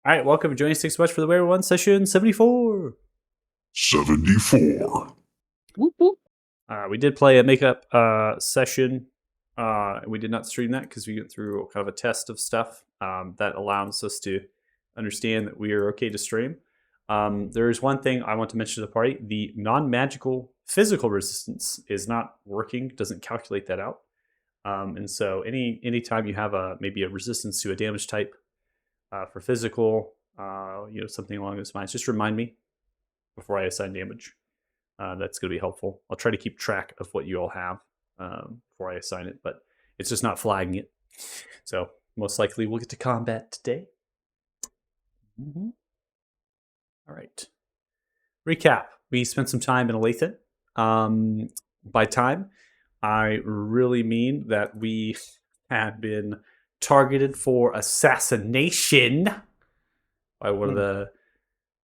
All right, welcome and joining us. Thanks so much for the Wayward One session 74. 74. Whoop, whoop. We did play a makeup session. We did not stream that because we went through kind of a test of stuff that allows us to understand that we are okay to stream. There is one thing I want to mention to the party. The non-magical physical resistance is not working, doesn't calculate that out. And so anytime you have maybe a resistance to a damage type for physical, something along those lines, just remind me before I assign damage. That's going to be helpful. I'll try to keep track of what you all have before I assign it, but it's just not flagging it. So most likely we'll get to combat today. Mm-hmm. All right. Recap. We spent some time in Alathan. By time, I really mean that we had been targeted for assassination by one of the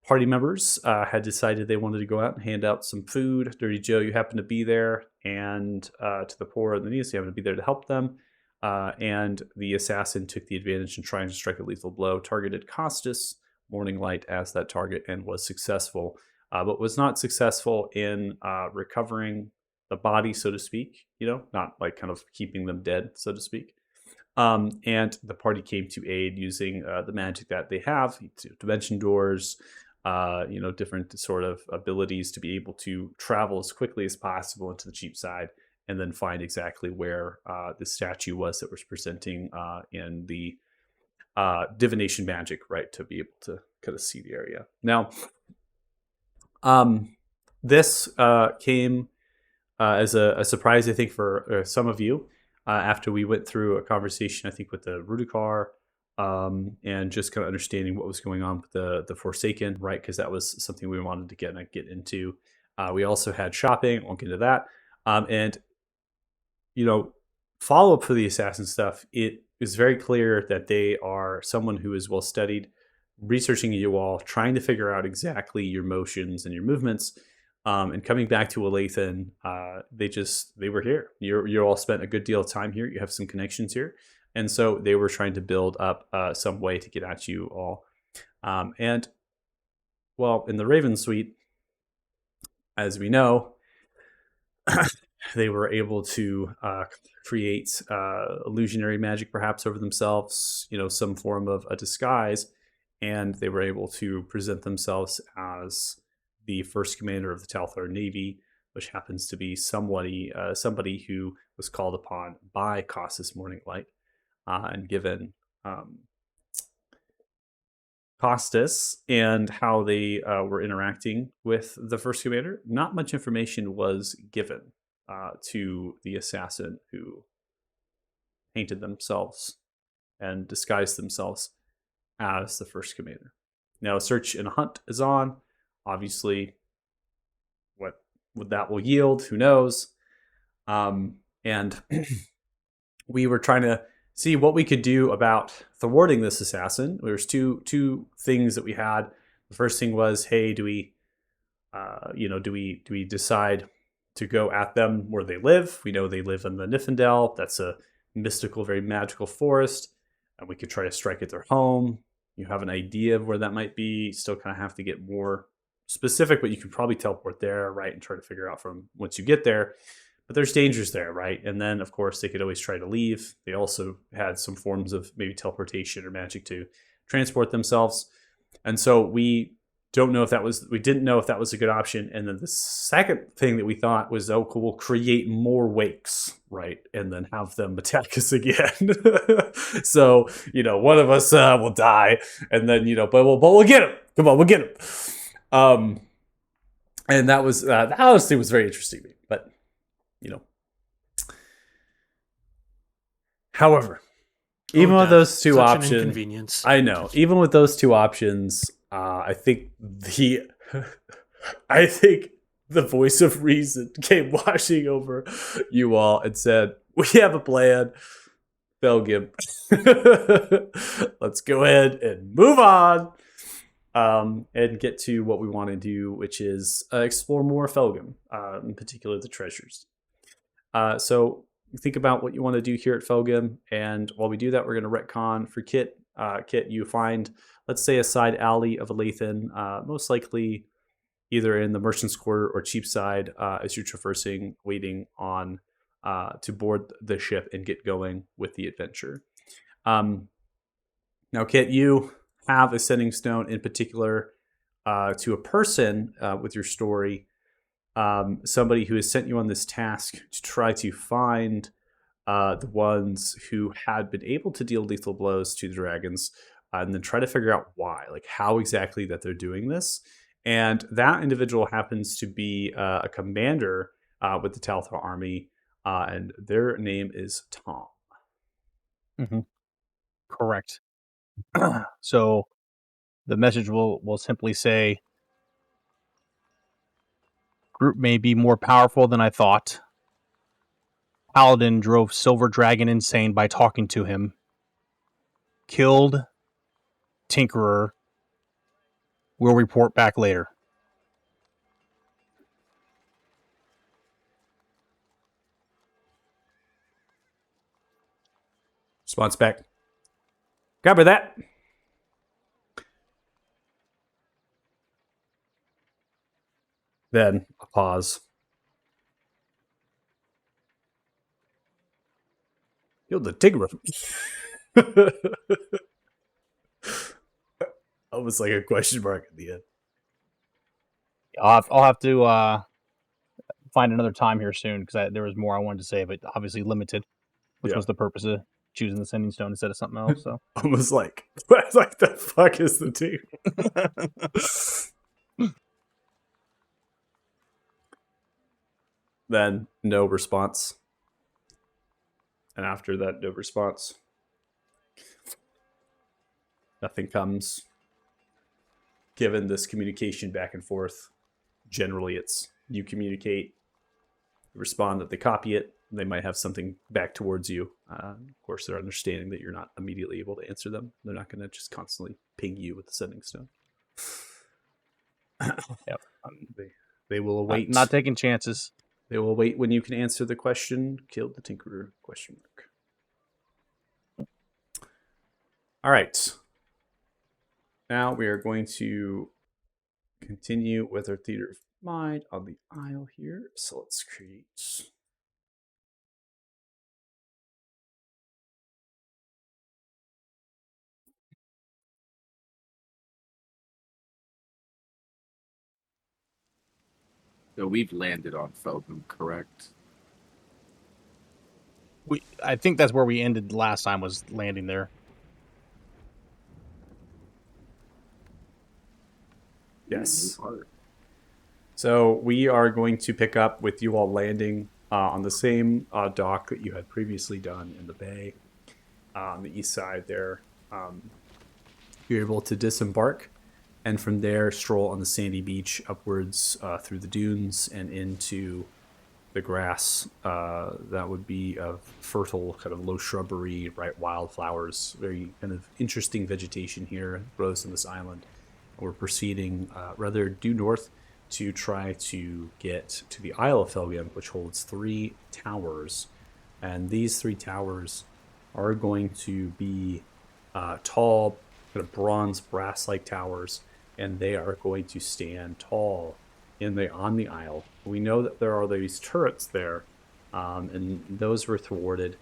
party members. Had decided they wanted to go out and hand out some food. Dirty Joe, you happen to be there, and to the poor and the needy, you happen to be there to help them. And the assassin took the advantage in trying to strike a lethal blow, targeted Costas, Morning Light, as that target, and was successful, but was not successful in recovering the body, so to speak, not like kind of keeping them dead, so to speak. And the party came to aid using the magic that they have, dimension doors, different sort of abilities to be able to travel as quickly as possible into the cheap side and then find exactly where the statue was that was presenting in the divination magic, right, to be able to kind of see the area. Now, this came as a surprise, I think, for some of you after we went through a conversation, I think, with the Rudikar and just kind of understanding what was going on with the Forsaken, right, because that was something we wanted to get into. We also had shopping. I won't get into that. And follow up for the assassin stuff. It is very clear that they are someone who is well studied, researching you all, trying to figure out exactly your motions and your movements, and coming back to Alathan. They were here. You all spent a good deal of time here. You have some connections here, and so they were trying to build up some way to get at you all. And well, in the Raven Suite, as we know, they were able to create illusionary magic, perhaps over themselves, some form of a disguise, and they were able to present themselves as the first commander of the Talthar Navy, which happens to be somebody who was called upon by Costas Morning Light and given Costas and how they were interacting with the first commander. Not much information was given to the assassin who painted themselves and disguised themselves as the first commander. Now, a search and a hunt is on. Obviously, what that will yield, who knows? And we were trying to see what we could do about thwarting this assassin. There's two things that we had. The first thing was, hey, do we decide to go at them where they live? We know they live in the Nifendel. That's a mystical, very magical forest, and we could try to strike at their home. You have an idea of where that might be. Still kind of have to get more specific, but you can probably teleport there, right, and try to figure out from once you get there. But there's dangers there, right? And then, of course, they could always try to leave. They also had some forms of maybe teleportation or magic to transport themselves. And so we didn't know if that was a good option. And then the second thing that we thought was, oh, cool, we'll create more wakes, right? And then have them attack us again. So, one of us will die, and then, but we'll get him. Come on, we'll get him. And that was, that honestly was very interesting to me, but, However, even with those two options, I know, even with those two options, I think the voice of reason came washing over you all and said, "We have a plan, Felgim. Let's go ahead and move on, and get to what we want to do, which is explore more Felgim, in particular the treasures." So think about what you want to do here at Felgim, and while we do that, we're going to retcon for Kit Kit, you find, let's say, a side alley of a Lathan, most likely either in the merchant's quarter or Cheapside, as you're traversing, waiting on to board the ship and get going with the adventure. Now, Kit, you have a sending stone in particular to a person with your story, somebody who has sent you on this task to try to find the ones who had been able to deal lethal blows to the dragons, and then try to figure out why, like how exactly that they're doing this. And that individual happens to be a commander with the Talthar army, and their name is Tom. Mm-hmm. Correct. So the message will simply say, group may be more powerful than I thought. Paladin drove Silver Dragon insane by talking to him. Killed Tinkerer. We'll report back later. Response back. Copy that. Then a pause. Killed the Tigger. Almost like a question mark at the end. I'll have to find another time here soon because there was more I wanted to say, but obviously limited, which was the purpose of choosing the sending stone instead of something else. So almost like the fuck is the team? Then no response. And after that no response, nothing comes. Given this communication back and forth, generally it's you communicate, respond that they copy it, they might have something back towards you. Of course, they're understanding that you're not immediately able to answer them. They're not going to just constantly ping you with the sending stone. Yep. They will await. Not taking chances. They will wait when you can answer the question. Killed the Tinkerer? Question mark. All right. Now we are going to continue with our theater of mind on the Isle here. So let's create. So we've landed on Feltham, correct? I think that's where we ended last time, was landing there. Yes. So we are going to pick up with you all landing on the same dock that you had previously done in the bay on the east side there. You're able to disembark and from there stroll on the sandy beach upwards through the dunes and into the grass that would be of fertile kind of low shrubbery, bright wildflowers, very kind of interesting vegetation here grows in this island. And we're proceeding rather due north to try to get to the Isle of Felgham, which holds 3 towers. And these 3 towers are going to be tall, kind of bronze, brass-like towers, and they are going to stand tall on the Isle. We know that there are these turrets there, and those were thwarted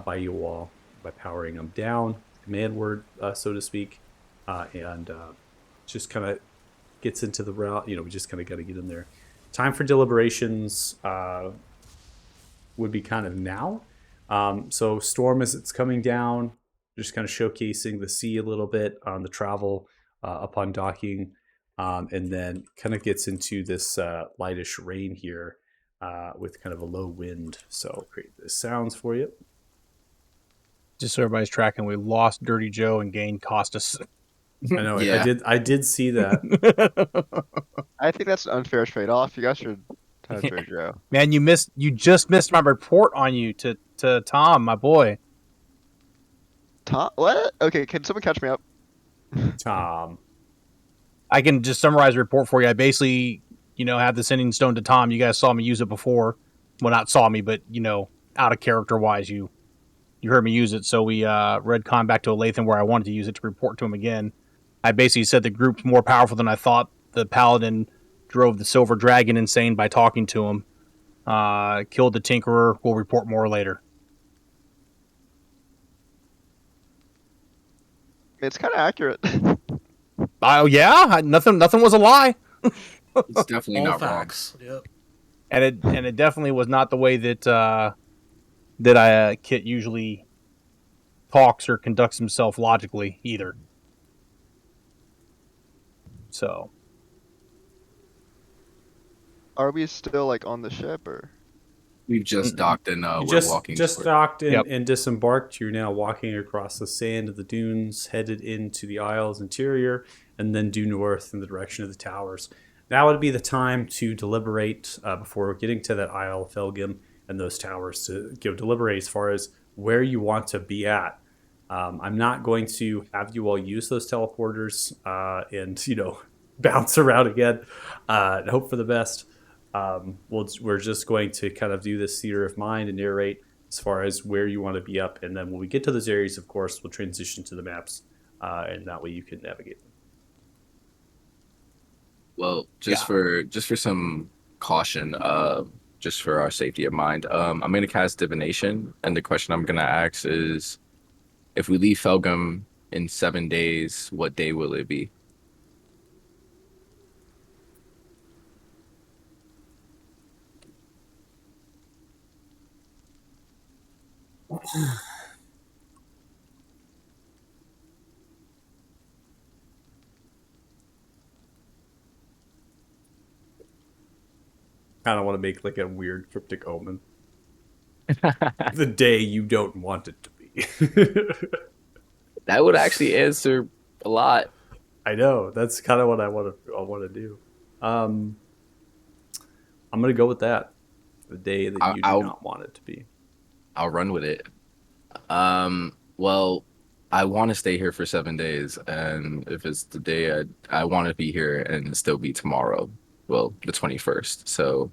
by you all by powering them down, command word, so to speak, and just kind of gets into the route. We just kind of got to get in there. Time for deliberations would be kind of now. So storm as it's coming down, just kind of showcasing the sea a little bit on the travel upon docking, and then kind of gets into this lightish rain here with kind of a low wind. So I'll create the sounds for you. Just so everybody's tracking, we lost Dirty Joe and gained Costas. I know. Yeah. I did see that. I think that's an unfair trade-off. You guys should have Dirty Joe. Man, you just missed my report on you to Tom, my boy. Tom? What? Okay, can someone catch me up? Tom. I can just summarize the report for you. I basically, have the sending stone to Tom. You guys saw me use it before. Well, not saw me, but, out of character-wise, you you heard me use it, so we read con back to Lathan where I wanted to use it to report to him again. I basically said the group's more powerful than I thought. The paladin drove the silver dragon insane by talking to him. Killed the tinkerer. We'll report more later. It's kind of accurate. Oh yeah, nothing was a lie, It's definitely All not facts. Yep. and it definitely was not the way that Kit usually talks or conducts himself logically either. So Are we still like on the ship or? wrong. We've just docked and You we're walking. just toward- docked in, Yep. and disembarked. You're now walking across the sand of the dunes, headed into the Isle's interior, and then due north in the direction of the towers. Now would be the time to deliberate before getting to that Isle of Felgim and those towers to deliberate as far as where you want to be at. I'm not going to have you all use those teleporters and bounce around again and hope for the best. We're just going to kind of do this theater of mind and narrate as far as where you want to be up, and then when we get to those areas, of course, we'll transition to the maps, and that way you can navigate them. Well, just for some caution, just for our safety of mind, I'm gonna cast divination, and the question I'm gonna ask is, if we leave Felgum in 7 days, what day will it be? I don't want to make like a weird cryptic omen. The day you don't want it to be. That would actually answer a lot. I know, that's kind of what I want to do. I'm gonna go with that. The day that you do not want it to be. I'll run with it. Well, I want to stay here for 7 days, and if it's the day I want to be here, and it'll still be tomorrow, well, the 21st. So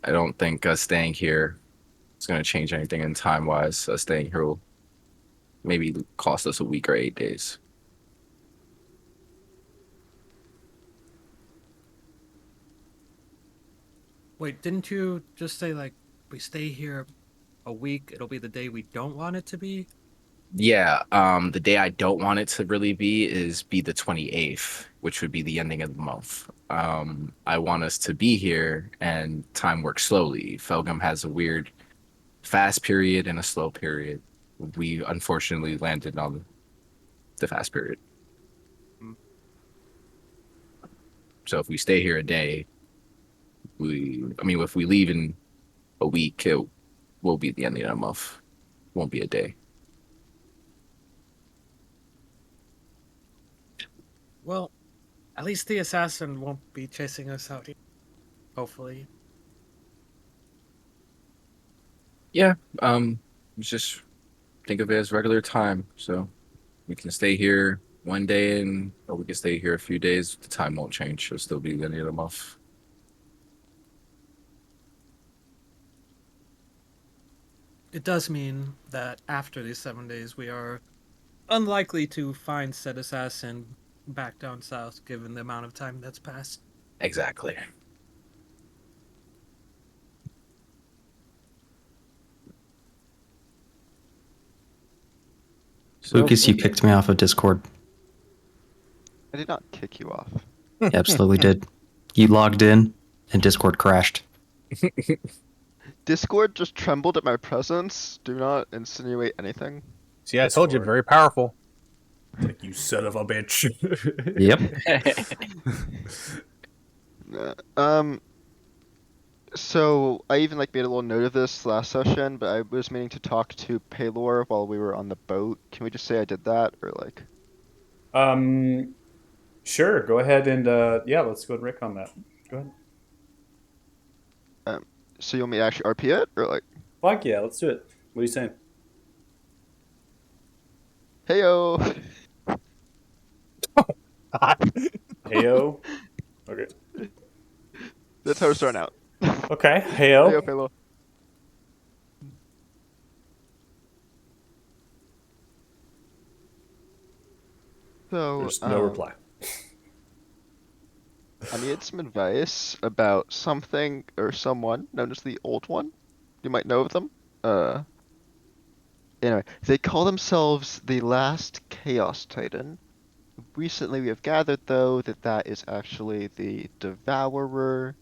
I don't think us staying here is going to change anything in time-wise. Us staying here will maybe cost us a week or 8 days. Wait, didn't you just say like we stay here a week? It'll be the day we don't want it to be. Yeah, the day I don't want it to really be the 28th, which would be the ending of the month. I want us to be here, and time works slowly. Felgum has a weird fast period and a slow period. We unfortunately landed on the fast period. So if we stay here a day, if we leave in a week, it will be the ending of the month. Won't be a day. Well, at least the assassin won't be chasing us out here. Hopefully. Yeah, just think of it as regular time. So we can stay here one day or we can stay here a few days. The time won't change. It'll still be the end of the month. It does mean that after these 7 days, we are unlikely to find said assassin back down south, given the amount of time that's passed. Exactly. Lucas, you kicked me off of Discord. I did not kick you off. You absolutely did. You logged in, and Discord crashed. Discord just trembled at my presence. Do not insinuate anything. see, I told you, very powerful. Like, you son of a bitch. Yep. So I even made a little note of this last session, but I was meaning to talk to Paylor while we were on the boat. Can we just say I did that, or like? Sure. Go ahead and let's go and Rick on that. Go ahead. So you want me to actually RP it, or like? Fuck yeah, let's do it. What are you saying? Heyo. Heyo. Okay. That's how we're starting out. Okay. Heyo. Heyo, Paylor. So, There's no reply. I needed some advice about something or someone known as the Old One. You might know of them. Anyway, they call themselves the Last Chaos Titan. Recently, we have gathered, though, that that is actually the Devourer.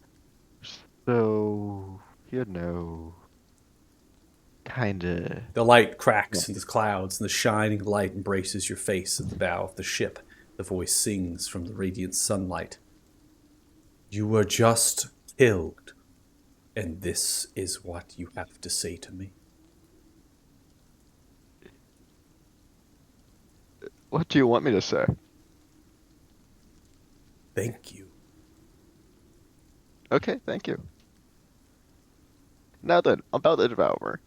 So, kinda. The light cracks in the clouds, and the shining light embraces your face at the bow of the ship. The voice sings from the radiant sunlight. You were just killed, and this is what you have to say to me. What do you want me to say? Thank you. Okay, thank you. Now then, about the Devourer.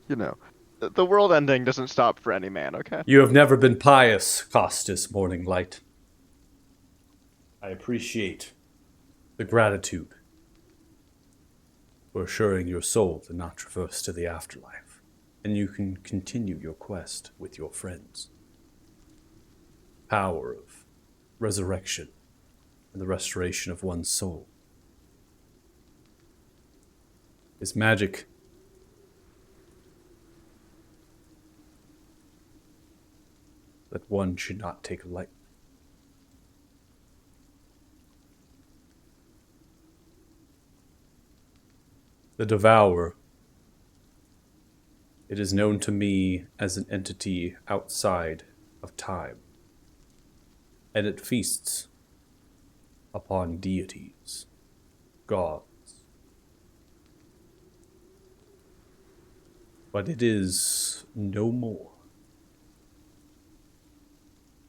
You know, the world ending doesn't stop for any man, okay? You have never been pious, Costas Morning Light. I appreciate the gratitude for assuring your soul to not traverse to the afterlife, and you can continue your quest with your friends. Power of resurrection and the restoration of one's soul is magic that one should not take lightly. The Devourer. It is known to me as an entity outside of time, and it feasts upon deities, gods. But it is no more.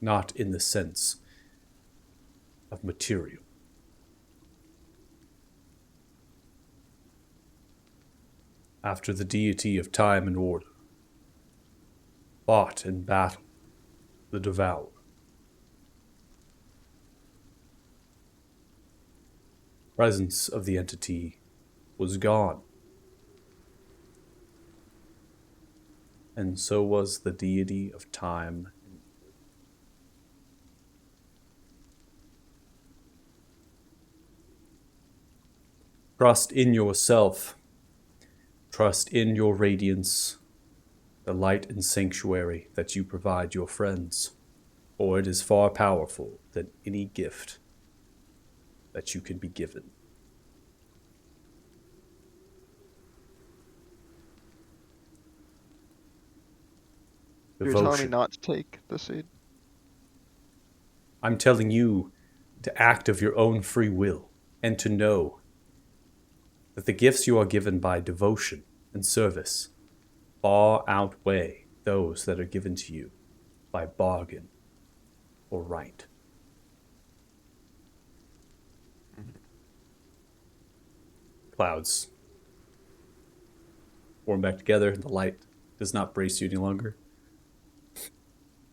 Not in the sense of material. After the deity of time and order fought in battle, the Devourer, presence of the entity was gone, and so was the deity of time. Trust in yourself. Trust in your radiance, the light and sanctuary that you provide your friends, for it is far powerful than any gift that you can be given. You're telling me Devotion. not to take the seed? I'm telling you to act of your own free will and to know that the gifts you are given by devotion and service far outweigh those that are given to you by bargain or right. Clouds form back together, and the light does not brace you any longer.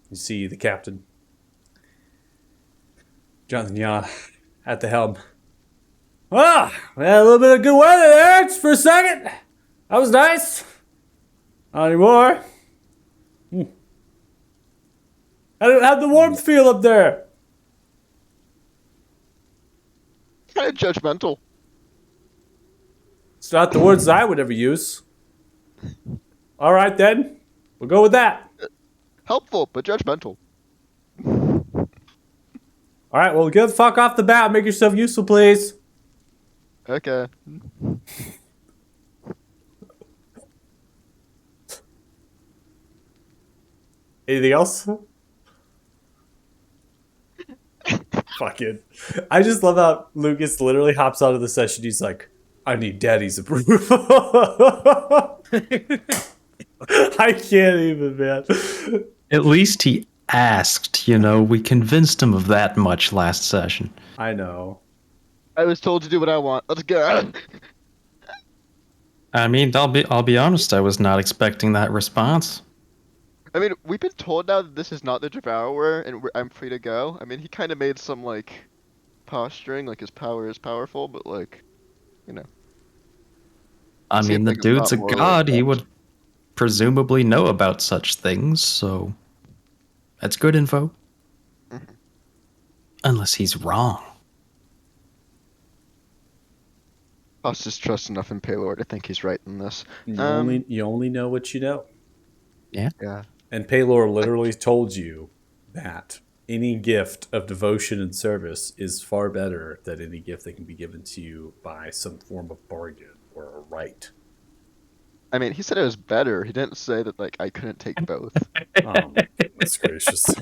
You see the captain, Jonathan Yaw, at the helm. Ah, we had a little bit of good weather there just for a second. That was nice. Not anymore. How'd the warmth feel up there? Kind of judgmental. It's not the words I would ever use. All right, then. We'll go with that. Helpful, but judgmental. All right, well, get the fuck off the bat. Make yourself useful, please. Okay. Anything else? Fucking. I just love how Lucas literally hops out of the session. He's like, I need daddy's approval. I can't even, man. At least he asked, we convinced him of that much last session. I know. I was told to do what I want. Let's go. I mean, I'll be honest, I was not expecting that response. I mean, we've been told now that this is not the Devourer, and I'm free to go. I mean, he kind of made some, posturing, his power is powerful, but, I mean, seemed the like a dude's a lot more god, he would presumably know about such things, so that's good info. Mhm. Unless he's wrong. Us just trust enough in Paylord to think he's right in this. You only know what you know. Yeah. And Paylor literally told you that any gift of devotion and service is far better than any gift that can be given to you by some form of bargain or a right. I mean, he said it was better. He didn't say that like I couldn't take both. Oh my goodness gracious.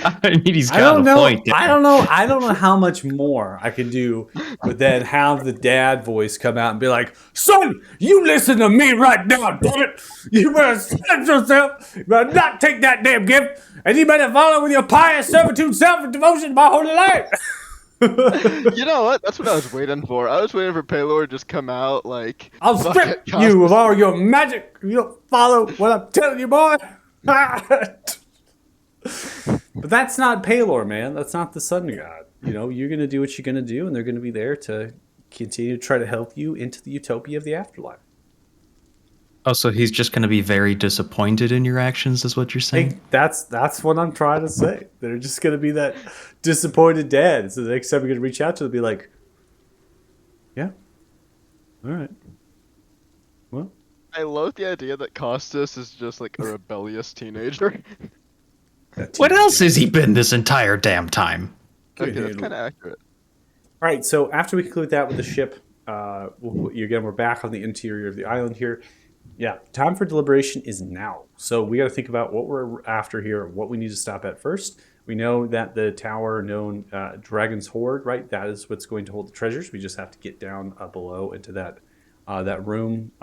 I mean, he's I got don't a know. point there. I don't know. I don't know how much more I could do, but then have the dad voice come out and be like, "Son, you listen to me right now, damn it! You better stand yourself. You better not take that damn gift, and you better follow with your pious servitude, self, and devotion to my holy life." You know what? That's what I was waiting for. I was waiting for Paylor to just come out like, I'll "Fuck strip it, you of Costas." all your magic if you don't follow what I'm telling you, boy. But that's not Palor, man. That's not the sun god. You know, you're going to do what you're going to do, and they're going to be there to continue to try to help you into the utopia of the afterlife. Oh, so he's just going to be very disappointed in your actions, is what you're saying? Hey, that's what I'm trying to say. They're just going to be that disappointed dad. So the next time you're going to reach out to them, be like, yeah, all right. Well, I love the idea that Costas is just like a rebellious teenager. What else has he been this entire damn time? Okay, that's kind of accurate. All right, so after we conclude that with the ship, we're back on the interior of the island here. Yeah, time for deliberation is now. So we got to think about what we're after here, what we need to stop at first. We know that the tower known Dragon's Hoard, right? That is what's going to hold the treasures. We just have to get down below into that room.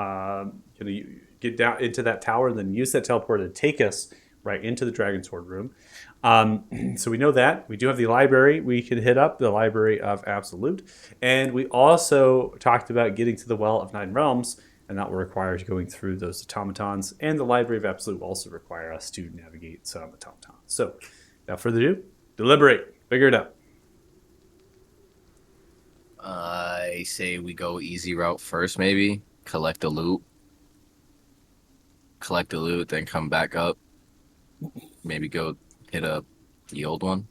Get down into that tower, and then use that teleporter to take us right into the Dragon's Hoard room. So we know that. We do have the library. We can hit up the Library of Absolute. And we also talked about getting to the Well of Nine Realms, and that will require us going through those automatons. And the Library of Absolute will also require us to navigate some automatons. So without further ado, deliberate. Figure it out. I say we go easy route first, maybe. Collect the loot, then come back up. Maybe go hit up the old one.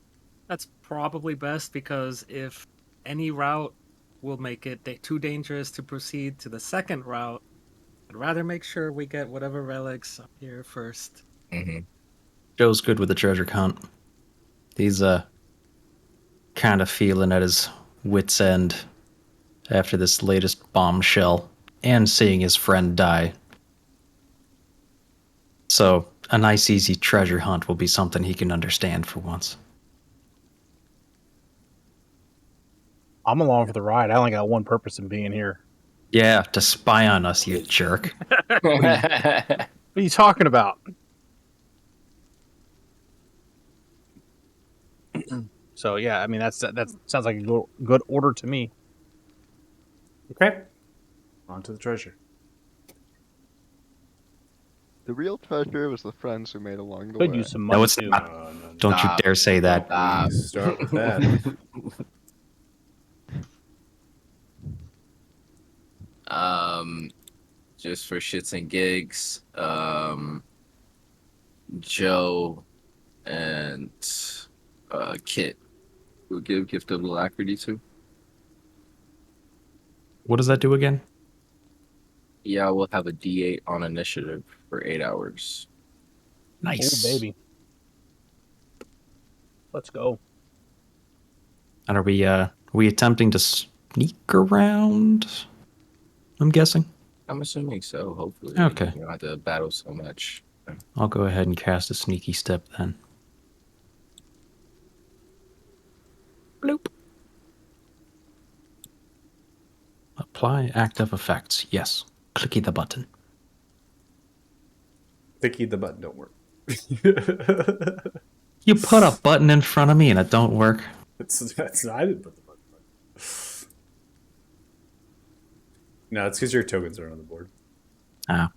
That's probably best because if any route will make it too dangerous to proceed to the second route, I'd rather make sure we get whatever relics up here first. Mm-hmm. Joe's good with the treasure hunt. He's kind of feeling at his wit's end after this latest bombshell and seeing his friend die. So a nice easy treasure hunt will be something he can understand for once. I'm along for the ride. I only got one purpose in being here. Yeah, to spy on us, you jerk. What are you talking about? So yeah, I mean that sounds like a good order to me. Okay. On to the treasure. The real treasure was the friends we made along the Could way. use some money No, it's too. not. Don't you Stop. dare say that. We start with that. Just for shits and gigs, Joe and Kit will give gift of alacrity to. What does that do again? Yeah, we'll have a D8 on initiative for 8 hours. Nice. Oh baby, let's go. And are we attempting to sneak around? I'm guessing. I'm assuming so, hopefully. Okay. You don't have to battle so much. I'll go ahead and cast a sneaky step then. Bloop. Apply active effects. Yes. Clicky the button. Thicky, the button don't work. You put a button in front of me and it don't work. I didn't put the button. No, it's because your tokens are on the board. Ah.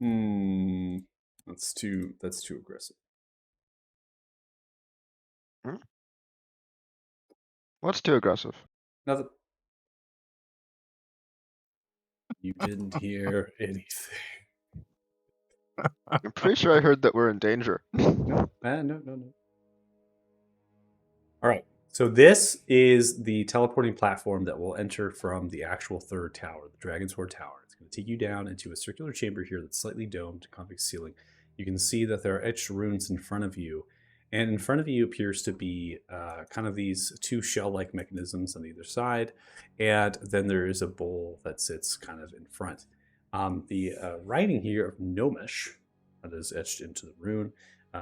That's too aggressive. What's too aggressive? Nothing. You didn't hear anything. I'm pretty sure I heard that we're in danger. No. All right. So this is the teleporting platform that will enter from the actual third tower, the Dragon's Hoard Tower. It's going to take you down into a circular chamber here that's slightly domed, convex ceiling. You can see that there are etched runes in front of you. And in front of you appears to be kind of these two shell-like mechanisms on either side. And then there is a bowl that sits kind of in front. The writing here of Gnomish that is etched into the rune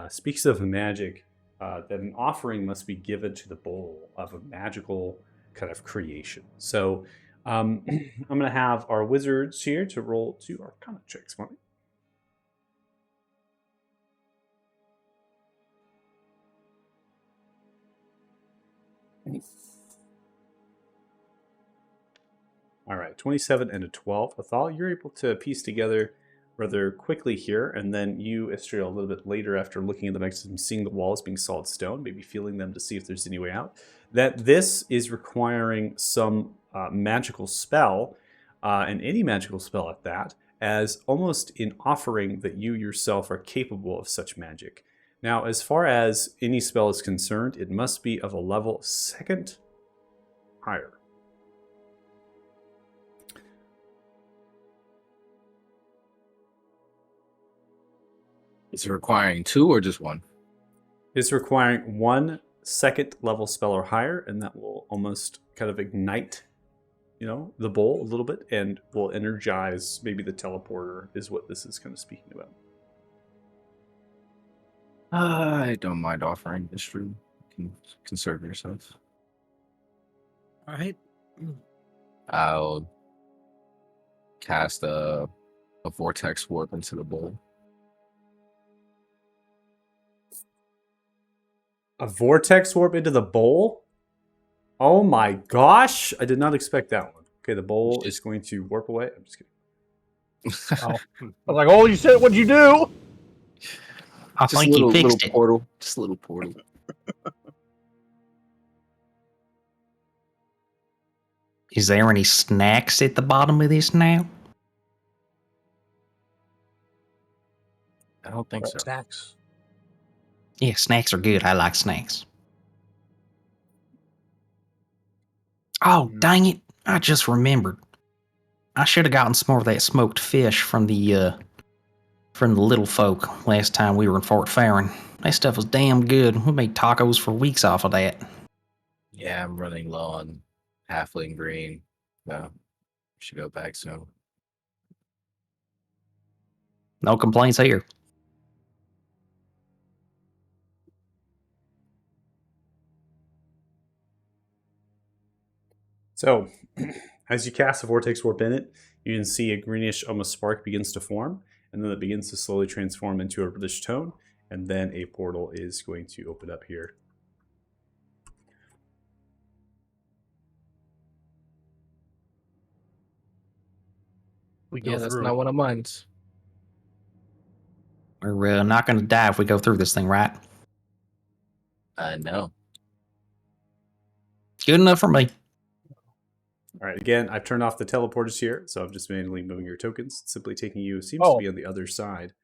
speaks of magic that an offering must be given to the bowl of a magical kind of creation. So I'm going to have our wizards here to roll 2 Arcana checks for me. All right, 27 and a 12. Athal, you're able to piece together rather quickly here, and then you, Istriel, a little bit later after looking at the mechanism, seeing the walls being solid stone, maybe feeling them to see if there's any way out, that this is requiring some magical spell, and any magical spell at that, as almost in offering that you yourself are capable of such magic. Now, as far as any spell is concerned, it must be of a level 2nd higher. Is it requiring 2 or just 1? It's requiring 1 2nd level spell or higher, and that will almost kind of ignite, the bowl a little bit, and will energize maybe the teleporter, is what this is kind of speaking about. I don't mind offering this room. You can conserve yourself. All right. I'll cast a vortex warp into the bowl. A vortex warp into the bowl? Oh my gosh! I did not expect that one. Okay, the bowl is going to warp away. I'm just kidding. Oh. I was like, oh, you said, what'd you do? I Just think a you fixed little it. portal. Just a little portal. Is there any snacks at the bottom of this now? I don't think so. Snacks. Yeah, snacks are good. I like snacks. Oh, dang it. I just remembered. I should have gotten some more of that smoked fish from the little folk last time we were in Fort Farron. That stuff was damn good. We made tacos for weeks off of that. Yeah, I'm running low on halfling green. No, should go back soon. No complaints here. So, as you cast a vortex warp in it, you can see a greenish almost spark begins to form, and then it begins to slowly transform into a reddish tone, and then a portal is going to open up here. We go Yeah, that's through. not one of mine. We're not going to die if we go through this thing, right? No. Good enough for me. All right, again, I've turned off the teleporters here, so I'm just manually moving your tokens. It's simply taking you, seems to be on the other side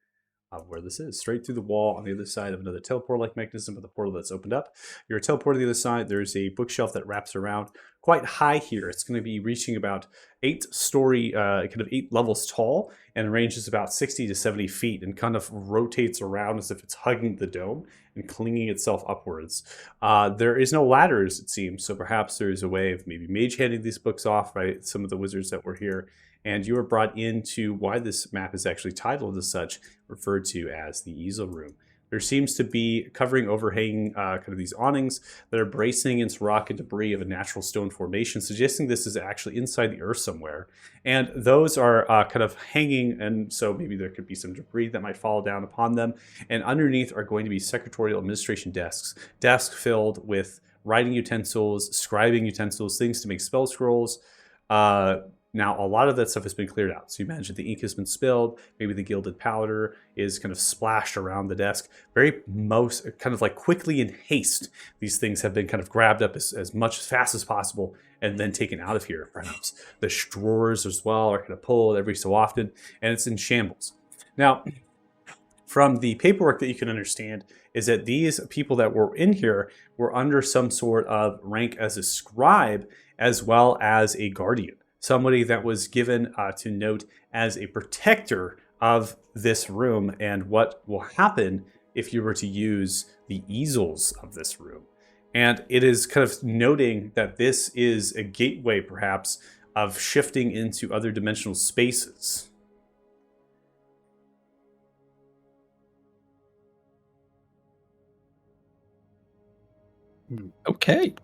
of where this is, straight through the wall on the other side of another teleport-like mechanism with the portal that's opened up. You're teleported to the other side. There's a bookshelf that wraps around quite high here. It's going to be reaching about 8-story, kind of 8 levels tall, and ranges about 60 to 70 feet and kind of rotates around as if it's hugging the dome and clinging itself upwards. There is no ladders, it seems, so perhaps there's a way of maybe mage handing these books off, right? Some of the wizards that were here. And you are brought into why this map is actually titled as such, referred to as the easel room. There seems to be covering overhanging kind of these awnings that are bracing against rock and debris of a natural stone formation, suggesting this is actually inside the earth somewhere. And those are kind of hanging, and so maybe there could be some debris that might fall down upon them. And underneath are going to be secretarial administration desks filled with writing utensils, scribing utensils, things to make spell scrolls, Now, a lot of that stuff has been cleared out. So you imagine the ink has been spilled. Maybe the gilded powder is kind of splashed around the desk. Very most kind of like quickly in haste, these things have been kind of grabbed up as much as fast as possible and then taken out of here. Perhaps the drawers as well are kind of pulled every so often, and it's in shambles. Now, from the paperwork that you can understand is that these people that were in here were under some sort of rank as a scribe as well as a guardian. Somebody that was given to note as a protector of this room and what will happen if you were to use the easels of this room. And it is kind of noting that this is a gateway, perhaps, of shifting into other dimensional spaces. Okay.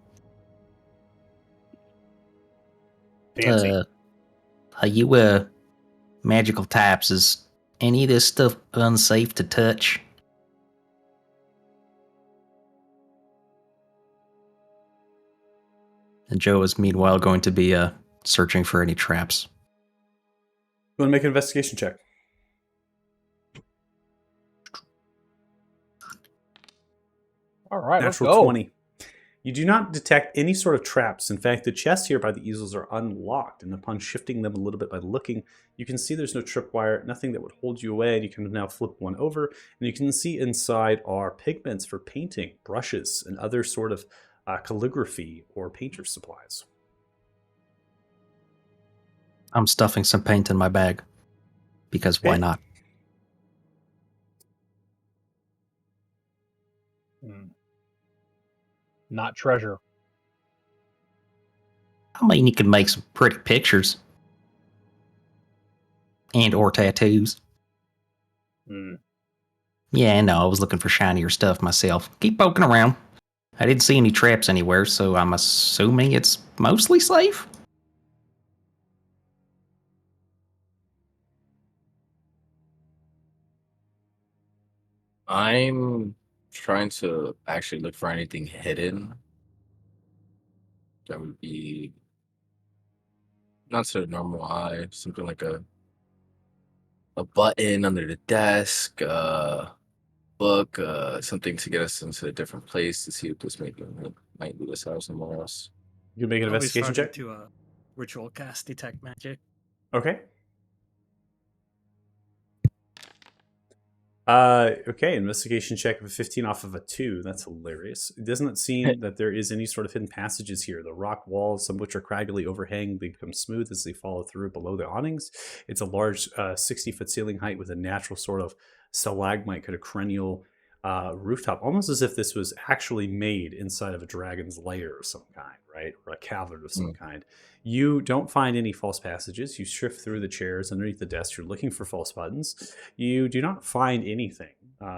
Fancy. Are you magical types? Is any of this stuff unsafe to touch? And Joe is meanwhile going to be searching for any traps. You want to make an investigation check? All right, let's Natural go. 20. You do not detect any sort of traps. In fact, the chests here by the easels are unlocked, and upon shifting them a little bit by looking, you can see there's no tripwire, nothing that would hold you away, and you can now flip one over, and you can see inside are pigments for painting, brushes, and other sort of calligraphy or painter's supplies. I'm stuffing some paint in my bag. Because why Okay. not? Not treasure. I mean, you can make some pretty pictures. And or tattoos. Yeah, no, I was looking for shinier stuff myself. Keep poking around. I didn't see any traps anywhere, so I'm assuming it's mostly safe? I'm trying to actually look for anything hidden. That would be not to the normal eye, something like a button under the desk, book, something to get us into a different place to see if this might lead us out somewhere else. You can make an Probably investigation started check? to ritual cast detect magic. Okay. Okay, investigation check of a 15 off of a 2. That's hilarious. It doesn't seem that there is any sort of hidden passages here. The rock walls, some of which are craggly overhang, they become smooth as they follow through below the awnings. It's a large 60-foot ceiling height with a natural sort of stalagmite, kind of cranial rooftop, almost as if this was actually made inside of a dragon's lair of some kind, right? Or a cavern of some kind. You don't find any false passages. You shift through the chairs underneath the desk. You're looking for false buttons. You do not find anything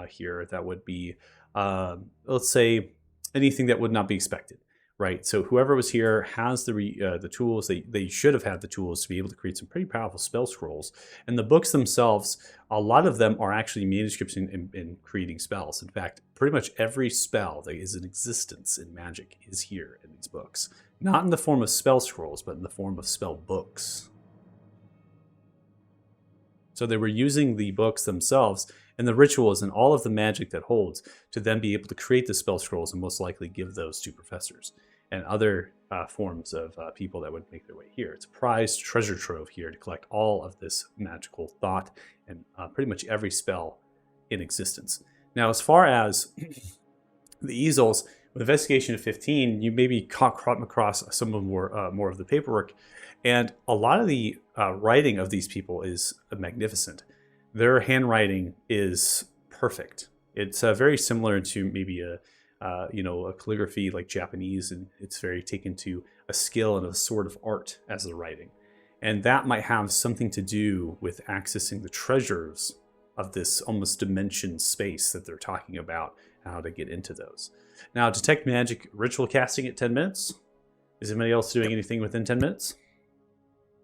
here that would be, let's say, anything that would not be expected, right? So whoever was here has the tools. They should have had the tools to be able to create some pretty powerful spell scrolls. And the books themselves, a lot of them are actually manuscripts in creating spells. In fact, pretty much every spell that is in existence in magic is here in these books. Not in the form of spell scrolls, but in the form of spell books. So they were using the books themselves and the rituals and all of the magic that holds to then be able to create the spell scrolls and most likely give those to professors and other forms of people that would make their way here. It's a prized treasure trove here to collect all of this magical thought and pretty much every spell in existence. Now, as far as the easels, with investigation of 15, you maybe come across some of more of the paperwork, and a lot of the writing of these people is magnificent. Their handwriting is perfect. It's very similar to maybe a calligraphy like Japanese, and it's very taken to a skill and a sort of art as the writing, and that might have something to do with accessing the treasures of this almost dimension space that they're talking about, and how to get into those. Now, detect magic ritual casting at 10 minutes. Is anybody else doing anything within 10 minutes?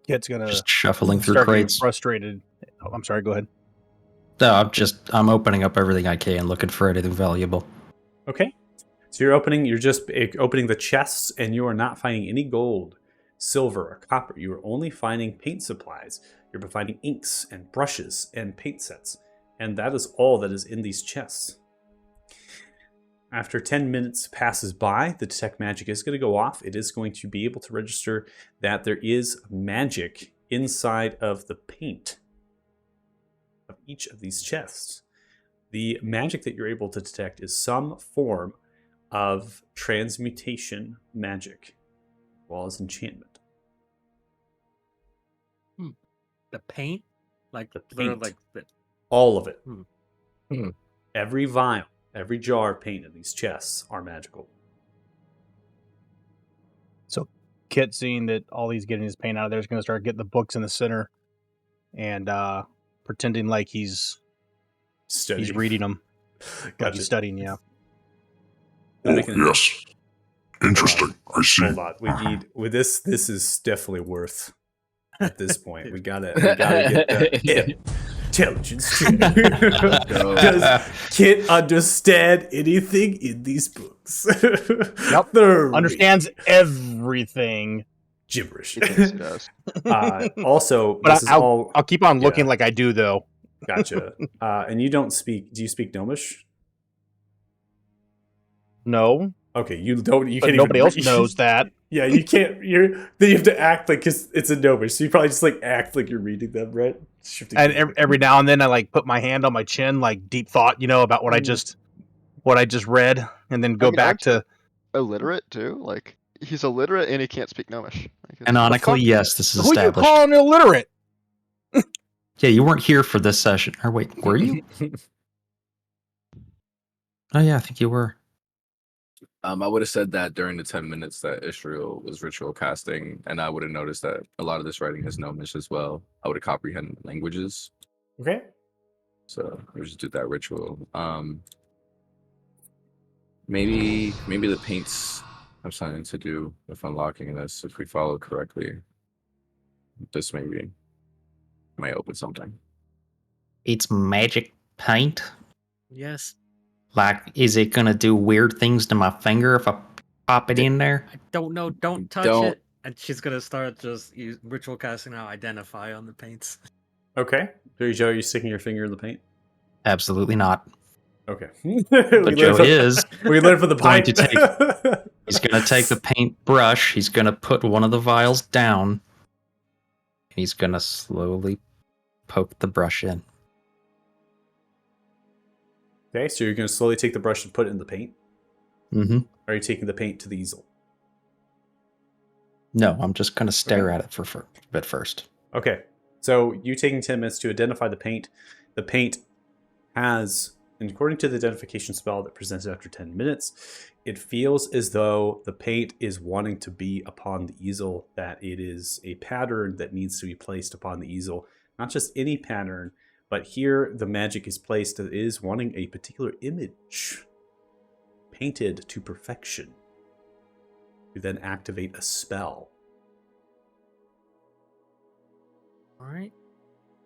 Kid's gonna Just shuffling through start getting crates. frustrated. Oh, I'm sorry. Go ahead. No, I'm opening up everything I can, looking for anything valuable. Okay. So you're just opening the chests, and you are not finding any gold. silver or copper. You are only finding paint supplies. You're finding inks and brushes and paint sets. And that is all that is in these chests. After 10 minutes passes by, the detect magic is going to go off. It is going to be able to register that there is magic inside of the paint of each of these chests. The magic that you're able to detect is some form of transmutation magic, as well as enchantment. The paint? Like The literally, paint. like the All of it. Hmm. Every vial, every jar of paint in these chests are magical. So Kit, seeing that all he's getting his paint out of there, is going to start getting the books in the center and pretending like he's reading them. Like Gotcha. he's studying, yeah. You'll Oh, make an- yes. Interesting. I see. Hold on. We need with this. This is definitely worth. At this point, we gotta get the intelligence check. Does Kit understand anything in these books? Yep. They're Understands everything. gibberish. He thinks he does. Also, But this is all I'll keep on looking yeah. like I do, though. gotcha. And you don't speak. Do you speak Gnomish? No, Okay, you don't. You but can't. nobody even else knows that. Yeah, you can't. Then you have to act like it's a Gnomish. So you probably just like act like you're reading them, right? Shifting And every now and then I like put my hand on my chin, like deep thought, about what I just read, and then go I mean, back aren't to. Illiterate too? Like he's illiterate and he can't speak Gnomish. Like, it's- Canonically, yes, this is Who you established. calling illiterate? Yeah, you weren't here for this session. Or wait, were you? Oh yeah, I think you were. I would have said that during the 10 minutes that Israel was ritual casting, and I would have noticed that a lot of this writing is Gnomish as well. I would have comprehended languages, Okay. so we just did that ritual. Maybe the paints have something to do with unlocking this if we follow correctly. This maybe might open something. It's magic paint. yes. Like, is it gonna do weird things to my finger if I pop it in there? I don't know. Don't touch Don't. it. And she's gonna start just ritual casting now. Identify on the paints. Okay. So, Joe, are you sticking your finger in the paint? Absolutely not. Okay. But Joe is. We learned from the Going pipe. to He's gonna take the paintbrush. He's gonna put one of the vials down. And he's gonna slowly poke the brush in. Okay, so you're going to slowly take the brush and put it in the paint? Mm-hmm. Or are you taking the paint to the easel? No, I'm just gonna stare at it for a bit first. Okay, so you taking 10 minutes to identify the paint. The paint has, and according to the identification spell that presented after 10 minutes, it feels as though the paint is wanting to be upon the easel, that it is a pattern that needs to be placed upon the easel. Not just any pattern, but here the magic is placed that it is wanting a particular image painted to perfection to then activate a spell. All right.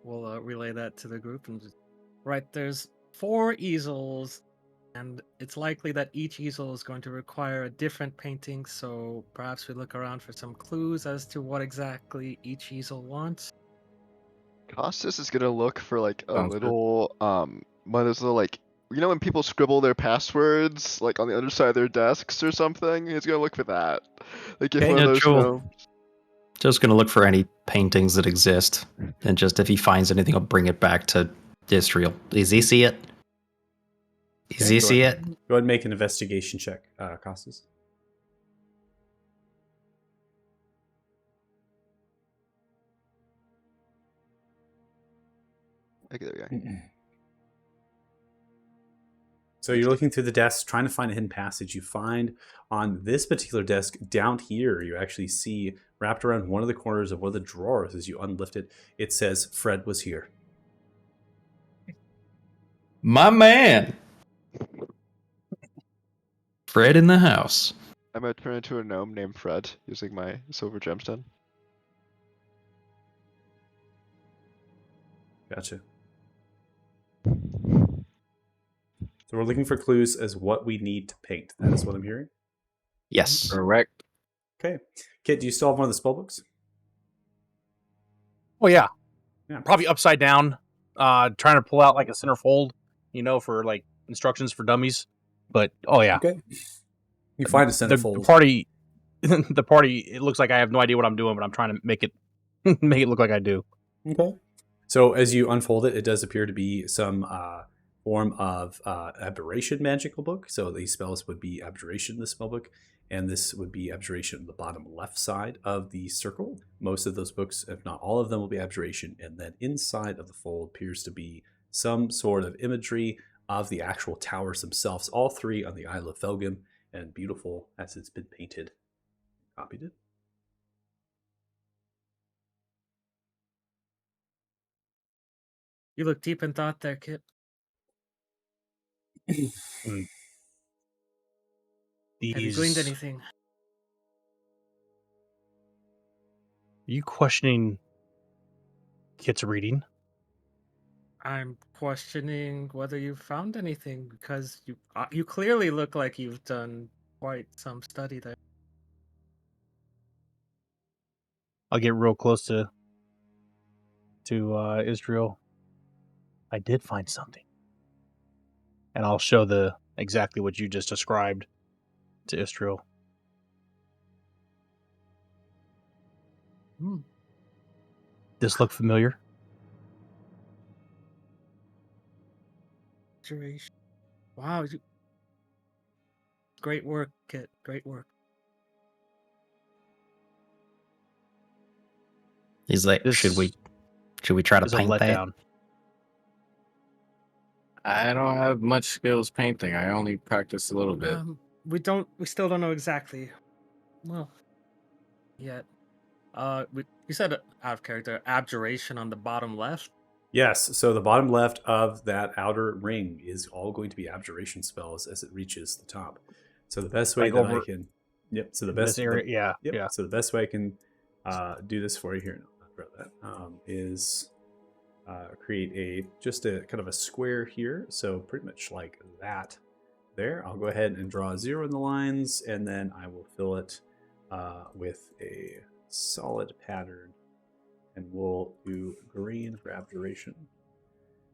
We'll relay that to the group and just... Right, there's 4 easels, and it's likely that each easel is going to require a different painting, so perhaps we look around for some clues as to what exactly each easel wants. Costas is gonna look for like a Sounds good. little one of those little like when people scribble their passwords like on the other side of their desks or something. He's gonna look for that. Like if Okay, one of yeah, those Joel. Joe's gonna look for any paintings that exist, and just if he finds anything, he'll bring it back to Israel. Is he see it? Is Okay, he go see ahead. it? Go ahead and make an investigation check, Costas. Okay, there we go. So you're looking through the desk, trying to find a hidden passage. You find on this particular desk down here, you actually see wrapped around one of the corners of one of the drawers as you unlift it, it says, Fred was here. My man, Fred in the house. I'm gonna turn into a gnome named Fred using my silver gemstone. Gotcha. So we're looking for clues as what we need to paint. That is what I'm hearing. Yes. Correct. Okay. Kit, do you still have one of the spell books? Oh yeah, Yeah. probably upside down. Trying to pull out like a centerfold, for like instructions for dummies. But oh yeah, Okay. You find a the centerfold. party, the party. It looks like I have no idea what I'm doing, but I'm trying to make it make it look like I do. Okay. So as you unfold it, it does appear to be some form of abjuration magical book. So these spells would be abjuration in the spell book, and this would be abjuration on the bottom left side of the circle. Most of those books, if not all of them, will be abjuration, and then inside of the fold appears to be some sort of imagery of the actual towers themselves, all three on the Isle of Felgum, and beautiful as it's been painted. Copied it. You look deep in thought there, Kit. Mm. Have you gleaned These. anything? Are you questioning Kit's reading? I'm questioning whether you found anything because you clearly look like you've done quite some study there. I'll get real close to Israel. I did find something, and I'll show the exactly what you just described to Israel. Hmm. This look familiar? Duration. Wow. Great work, Kit. Great work. He's like, This should we try to is a paint that? letdown. I don't have much skills painting. I only practice a little bit. We still don't know exactly. Well, yet. You said out of character, abjuration on the bottom left. Yes, so the bottom left of that outer ring is all going to be abjuration spells as it reaches the top. So the best way Like that I over can, yep. So the this best area, Yep. yeah. So the best way I can do this for you here, is create just a kind of a square here. So pretty much like that. There, I'll go ahead and draw a 0 in the lines, and then I will fill it with a solid pattern, and we'll do green for abjuration.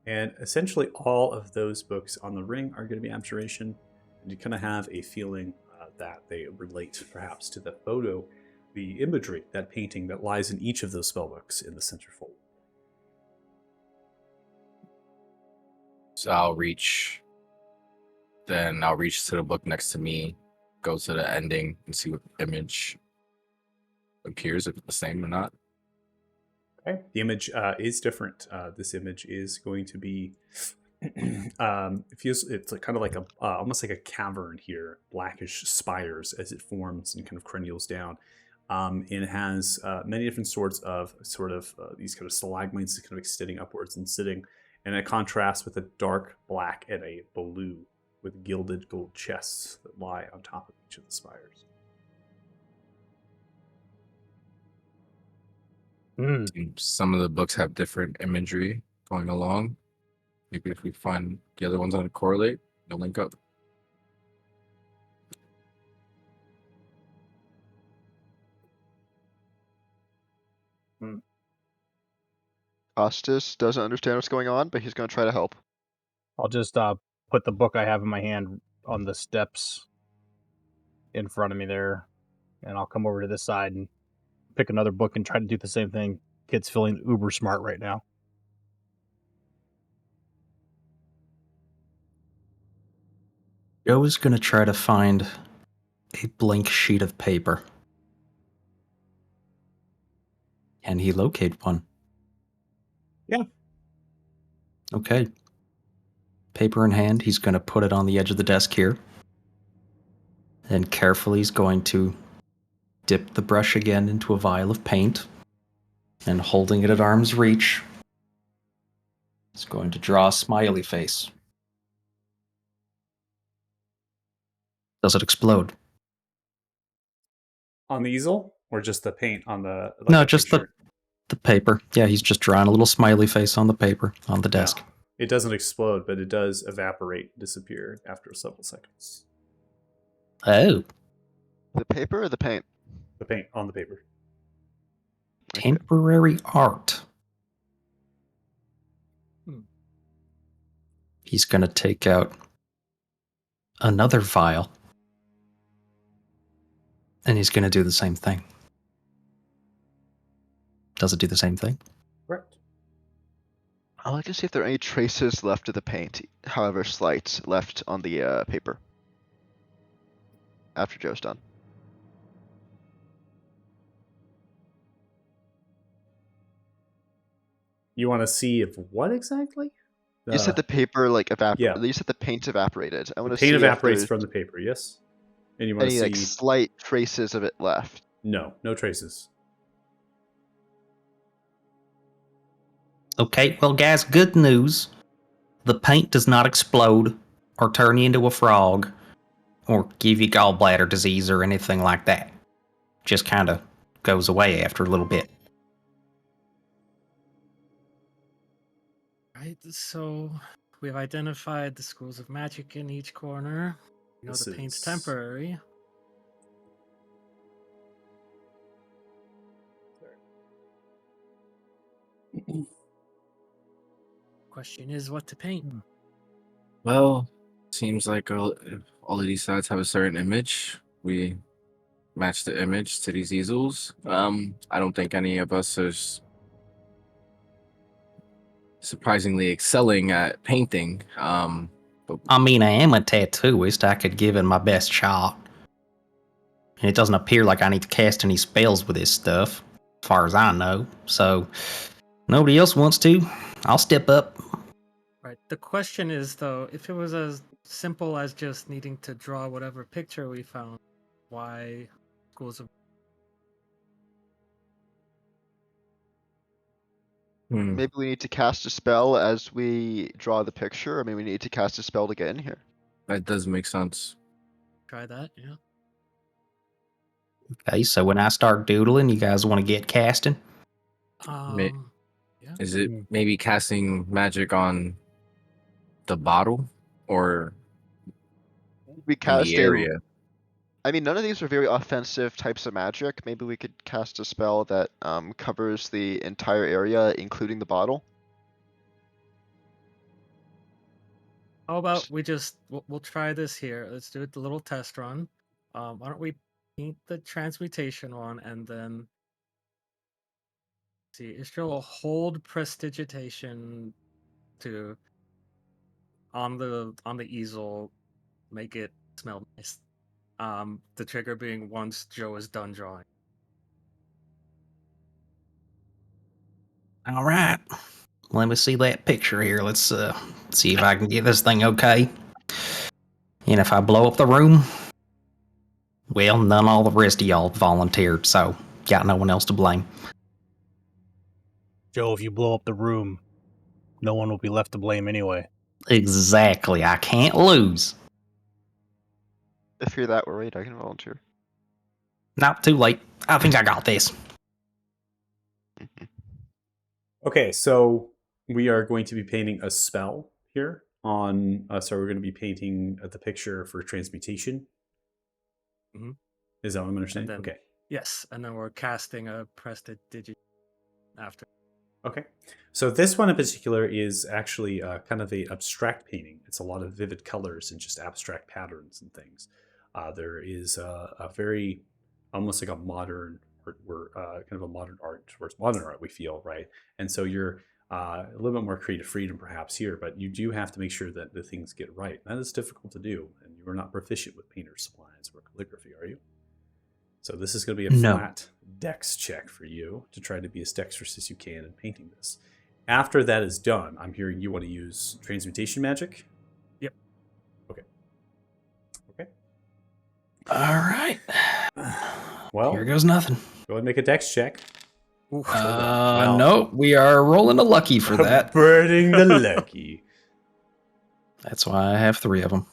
And essentially, all of those books on the ring are going to be abjuration, and you kind of have a feeling that they relate perhaps to the photo, the imagery, that painting that lies in each of those spell books in the centerfold. So I'll reach to the book next to me, go to the ending, and see what image appears, if it's the same or not. Okay. The image is different. This image is going to be it's kind of like a almost like a cavern here, blackish spires as it forms and kind of cranials down. And it has many different sorts of these kind of stalagmites kind of extending upwards and sitting, and it contrasts with a dark black and a blue with gilded gold chests that lie on top of each of the spires. Some of the books have different imagery going along. Maybe if we find the other ones on a correlate, they'll link up. Costas doesn't understand what's going on, but he's going to try to help. I'll just put the book I have in my hand on the steps in front of me there, and I'll come over to this side and pick another book and try to do the same thing. Kid's feeling uber smart right now. Joe is going to try to find a blank sheet of paper. Can he locate one? Yeah. Okay. Paper in hand, he's going to put it on the edge of the desk here. And carefully he's going to dip the brush again into a vial of paint. And holding it at arm's reach, he's going to draw a smiley face. Does it explode? On the easel, or just the paint on the? No, just the paper. Yeah, he's just drawing a little smiley face on the paper on the desk. No, it doesn't explode, but it does evaporate, disappear after several seconds. Oh. The paper or the paint? The paint on the paper. Temporary art. He's going to take out another vial. And he's going to do the same thing. Does it do the same thing? Correct. I'd like to see if there are any traces left of the paint, however slight, left on the paper. After Joe's done. You want to see if what exactly? You said the paper like yeah. You said the paint evaporated. I want to paint see evaporates if from the paper, yes? And you want to any see like slight traces of it left. No traces. Okay, well, guys, good news. The paint does not explode or turn you into a frog or give you gallbladder disease or anything like that. Just kind of goes away after a little bit. Right, so we've identified the schools of magic in each corner. You know This the paint's is- temporary. Question is what to paint. Well, seems like all of these sides have a certain image. We match the image to these easels. I don't think any of us is surprisingly excelling at painting. But I mean, I am a tattooist. I could give it my best shot. And it doesn't appear like I need to cast any spells with this stuff, as far as I know. So, nobody else wants to. I'll step up. Right. The question is though, if it was as simple as just needing to draw whatever picture we found, why schools of Maybe we need to cast a spell as we draw the picture. I mean, we need to cast a spell to get in here. that does make sense. try that? Yeah. Okay, so when I start doodling, you guys want to get casting? Ma- Yeah. Is it maybe casting magic on the bottle or We in cast the area? I mean, none of these are very offensive types of magic. Maybe we could cast a spell that covers the entire area, including the bottle. How about we just we'll try this here. Let's do it the little test run. Why don't we paint the transmutation one and then see Israel will hold prestidigitation to on the easel, make it smell nice. The trigger being once Joe is done drawing. All right. Let me see that picture here. Let's see if I can get this thing okay. And if I blow up the room, well, none all the rest of y'all volunteered, so got no one else to blame. Joe, if you blow up the room, no one will be left to blame anyway. Exactly. I can't lose. If you're that worried, I can volunteer. Not too late. I think I got this. Okay, so we are going to be painting a spell here on. So we're going to be painting the picture for transmutation. Mhm. Is that what I'm understanding? then- Okay. Yes, and then we're casting a prestidigitation after. Okay. So this one in particular is actually kind of a abstract painting. It's a lot of vivid colors and just abstract patterns and things. There is a very, almost like a modern, we're kind of a modern art towards modern art, we feel, right? And so you're a little bit more creative freedom perhaps here, but you do have to make sure that the things get right. That is difficult to do, and you are not proficient with painter's supplies or calligraphy, are you? So this is going to be a No. flat dex check for you to try to be as dexterous as you can in painting this. After that is done, I'm hearing you want to use transmutation magic? Yep. Okay. Okay. All right. Well, Here goes nothing. go ahead and make a dex check. Oof. Well- No, we are rolling a lucky for that. Burning the lucky. That's why I have 3 of them.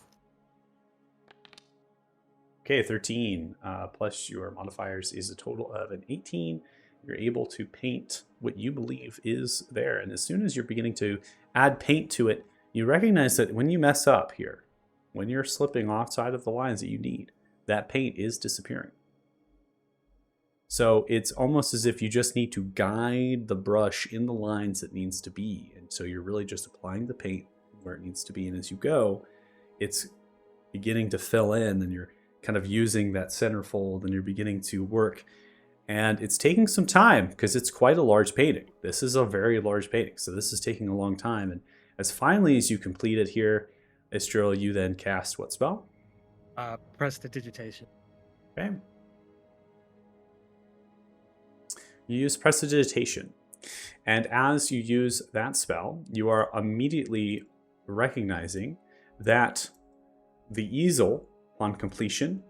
Okay, 13 plus your modifiers is a total of an 18. You're able to paint what you believe is there. And as soon as you're beginning to add paint to it, you recognize that when you mess up here, when you're slipping offside of the lines that you need, that paint is disappearing. So it's almost as if you just need to guide the brush in the lines it needs to be. And so you're really just applying the paint where it needs to be. And as you go, it's beginning to fill in, and you're kind of using that centerfold, and you're beginning to work. And it's taking some time because it's quite a large painting. This is a very large painting. So this is taking a long time. And as finally as you complete it here, Istril, you then cast what spell? Prestidigitation. Okay. You use Prestidigitation. And as you use that spell, you are immediately recognizing that the easel, on completion,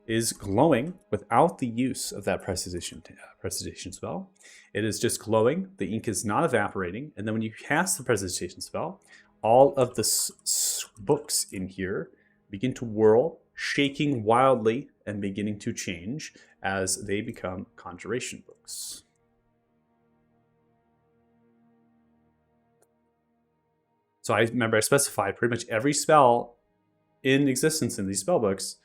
is glowing without the use of that prestidigitation spell. It is just glowing. The ink is not evaporating. And then when you cast the prestidigitation spell, all of the books in here begin to whirl, shaking wildly and beginning to change as they become conjuration books. So I specified pretty much every spell in existence in these spell books,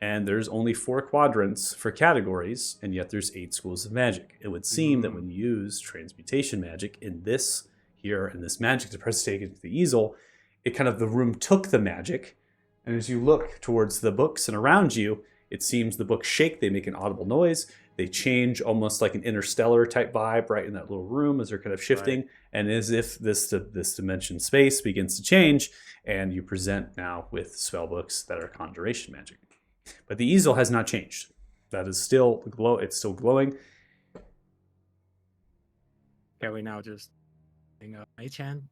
and there's only 4 quadrants for categories, and yet there's 8 schools of magic. It would seem that when you use transmutation magic in this here, and this magic to prestidigitate into the easel, it kind of, the room took the magic, and as you look towards the books and around you, it seems the books shake, they make an audible noise, they change almost like an interstellar type vibe right in that little room as they're kind of shifting, right. And as if this dimension space begins to change, and you present now with spell books that are conjuration magic. But the easel has not changed. That is still it's still glowing. Can we now just Mage Hand?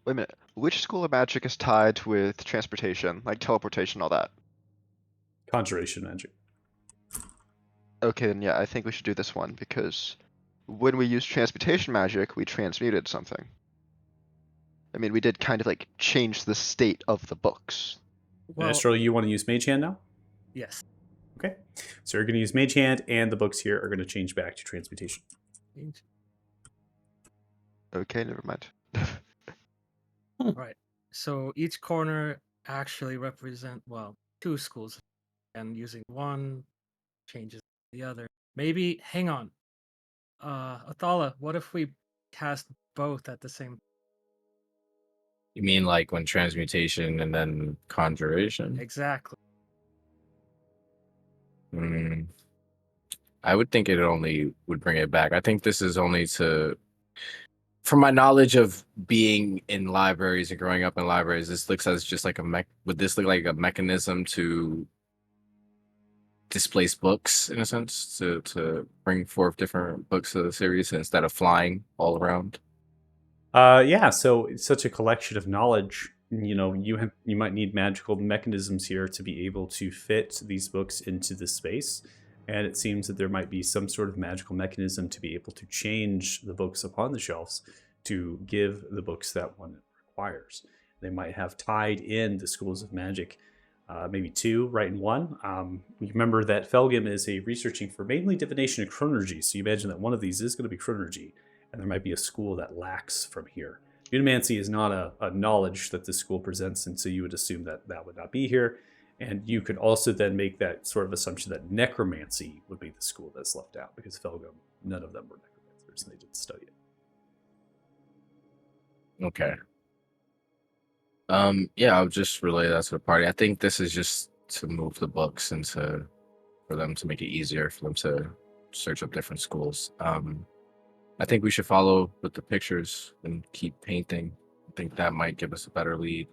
Wait a minute. Which school of magic is tied with transportation, like teleportation, all that? Conjuration magic. Okay, then yeah, I think we should do this one, because when we used transmutation magic, we transmuted something. I mean, we did kind of like change the state of the books. Well, Astral, you want to use Mage Hand now? Yes. Okay. So you're going to use Mage Hand, and the books here are going to change back to transmutation. Okay, never mind. Right. So each corner actually represent, 2 schools, and using one changes the other. Maybe, hang on. Athala, what if we cast both at the same? You mean like when transmutation and then conjuration? Exactly. I would think it only would bring it back. I think this is only to, from my knowledge of being in libraries and growing up in libraries, this looks as just like would this look like a mechanism to displace books in a sense, to bring forth different books of the series instead of flying all around? Yeah, so it's such a collection of knowledge. You might need magical mechanisms here to be able to fit these books into the space, and it seems that there might be some sort of magical mechanism to be able to change the books upon the shelves to give the books that one requires. They might have tied in the schools of magic, maybe 2 right in one. You remember that Felgim is researching for mainly divination and chronergy, so you imagine that one of these is going to be chronergy, and there might be a school that lacks from here. Unimancy is not a knowledge that this school presents, and so you would assume that that would not be here. And you could also then make that sort of assumption that necromancy would be the school that's left out, because Felgum, none of them were necromancers, and they didn't study it. Okay. Yeah, I'll just relay that to the party. I think this is just to move the books and for them to make it easier for them to search up different schools. I think we should follow with the pictures and keep painting. I think that might give us a better lead.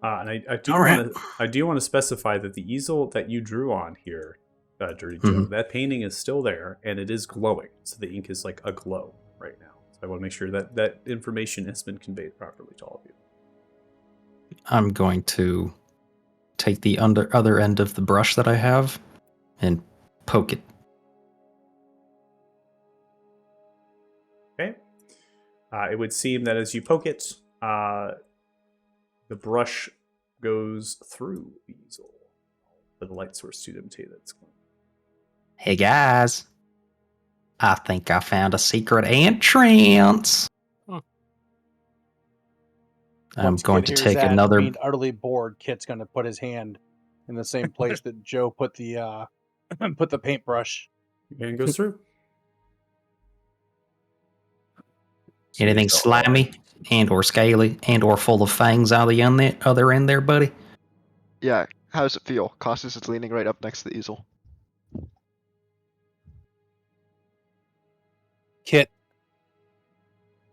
And I do want to specify that the easel that you drew on here, Dirty Joe, that painting is still there, and it is glowing. So the ink is like aglow right now. So I want to make sure that that information has been conveyed properly to all of you. I'm going to take the other end of the brush that I have and poke it. Okay. It would seem that as you poke it, the brush goes through the easel for the light source to imitate that it's glowing. Hey guys, I think I found a secret entrance. I'm going to take another. Being utterly bored, Kit's going to put his hand in the same place that Joe put the put the paintbrush. And goes through. Anything slimy and or scaly and or full of fangs out the other end there, buddy? Yeah, how does it feel? Costas is leaning right up next to the easel. Kit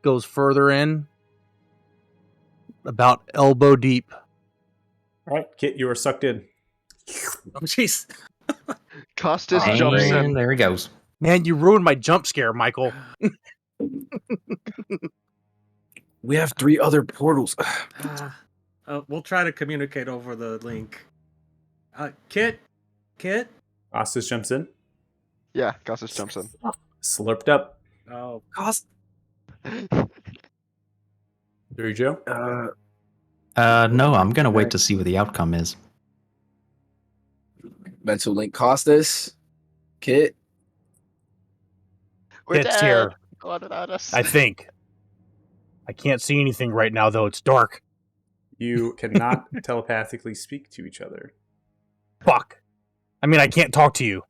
goes further in, about elbow deep. All right, Kit, you are sucked in. Oh, jeez. Costas Oh, jumps great. in. And there he goes. Man, you ruined my jump scare, Michael. We have 3 other portals. We'll try to communicate over the link. Kit? Ostis jumps in. Yeah, Costas jumps in. Slurped up. Oh, There you go. No, I'm gonna wait to see what the outcome is. Mental link Costas. Kit. We're Kit's dead. here. Go on without us. I think. I can't see anything right now, though. It's dark. You cannot telepathically speak to each other. Fuck. I mean, I can't talk to you.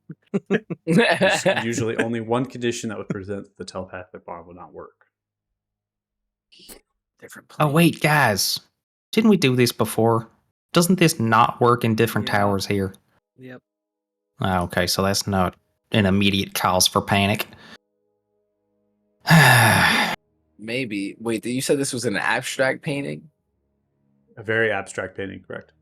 There's usually only one condition that would present the telepathic bond will not work. Different Oh wait, guys, didn't we do this before? Doesn't this not work in different Yeah. towers here? yep. Oh, okay, so that's not an immediate cause for panic. Maybe. Wait, you said this was an abstract painting? A very abstract painting, correct?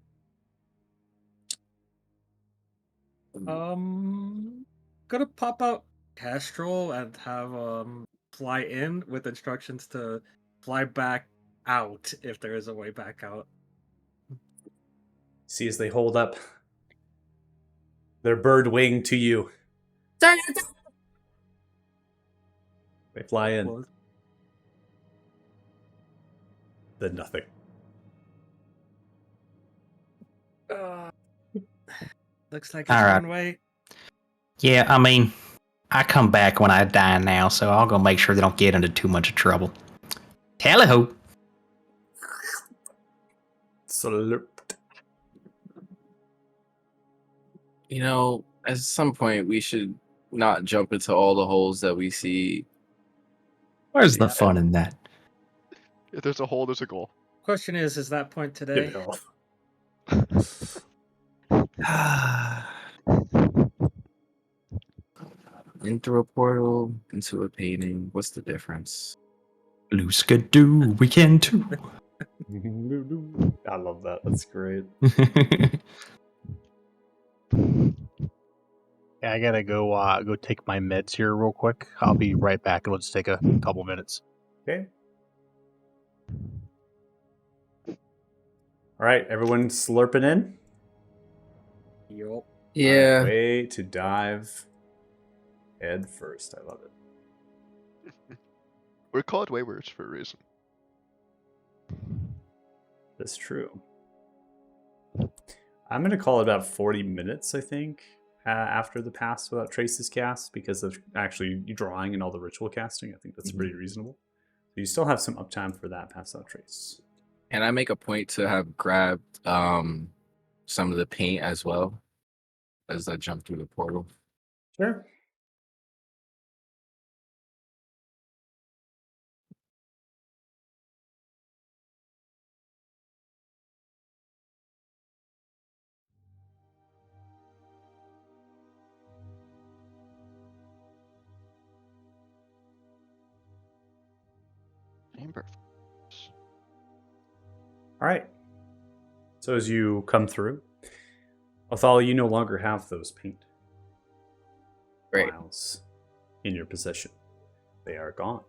Gonna pop out Castrol and have fly in with instructions to fly back out if there is a way back out. See as they hold up their bird wing to you. They fly in. Well, Then nothing. looks like it's All right. one way. Yeah, I mean, I come back when I die now, so I'll go make sure they don't get into too much trouble. Tally-ho! Slurped. You know, at some point we should not jump into all the holes that we see. Where's the Yeah. fun in that? If there's a hole, there's a goal. Question is that point today? Good health. In through a portal, into a painting. What's the difference? Blue skidoo, we can too. I love that. That's great. Yeah, I gotta go take my meds here real quick. I'll be right back. It'll just take a couple minutes. Okay. All right, everyone slurping in. Yup. Yeah. Way to dive head first. I love it. We're called Waywards for a reason. That's true. I'm going to call it about 40 minutes, I think, after the Pass Without Traces cast, because of actually drawing and all the ritual casting. I think that's pretty reasonable. So you still have some uptime for that Pass Without Trace. And I make a point to have grabbed some of the paint as well as I jump through the portal. Sure. Amber. All right. So as you come through, Othala, you no longer have those paint Great. vials in your possession. They are gone.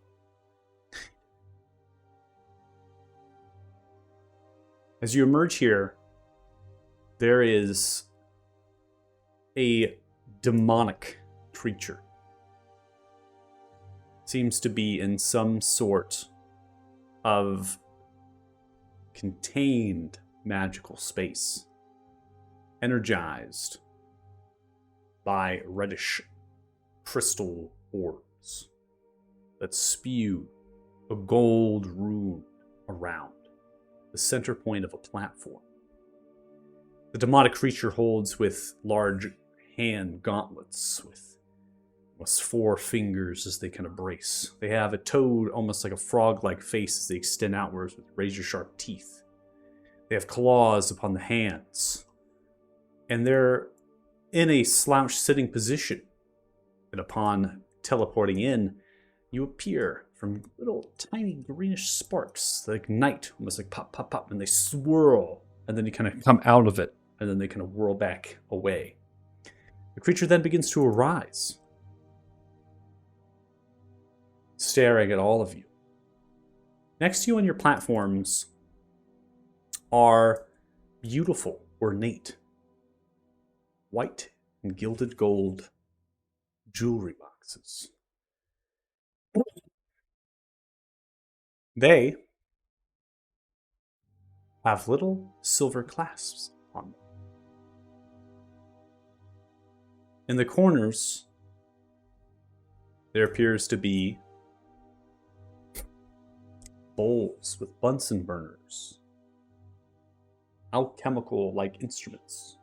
As you emerge here, there is a demonic creature. Seems to be in some sort of contained magical space, energized by reddish crystal orbs that spew a gold rune around the center point of a platform. The demonic creature holds with large hand gauntlets with almost 4 fingers as they kind of brace. They have a toad, almost like a frog-like face as they extend outwards with razor-sharp teeth. They have claws upon the hands. And they're in a slouched sitting position. And upon teleporting in, you appear from little tiny greenish sparks that ignite, almost like pop, pop, pop, and they swirl. And then you kind of come out of it, and then they kind of whirl back away. The creature then begins to arise, staring at all of you. Next to you on your platforms are beautiful, ornate, white and gilded gold jewelry boxes. They have little silver clasps on them. In the corners, there appears to be bowls with Bunsen burners, alchemical-like instruments.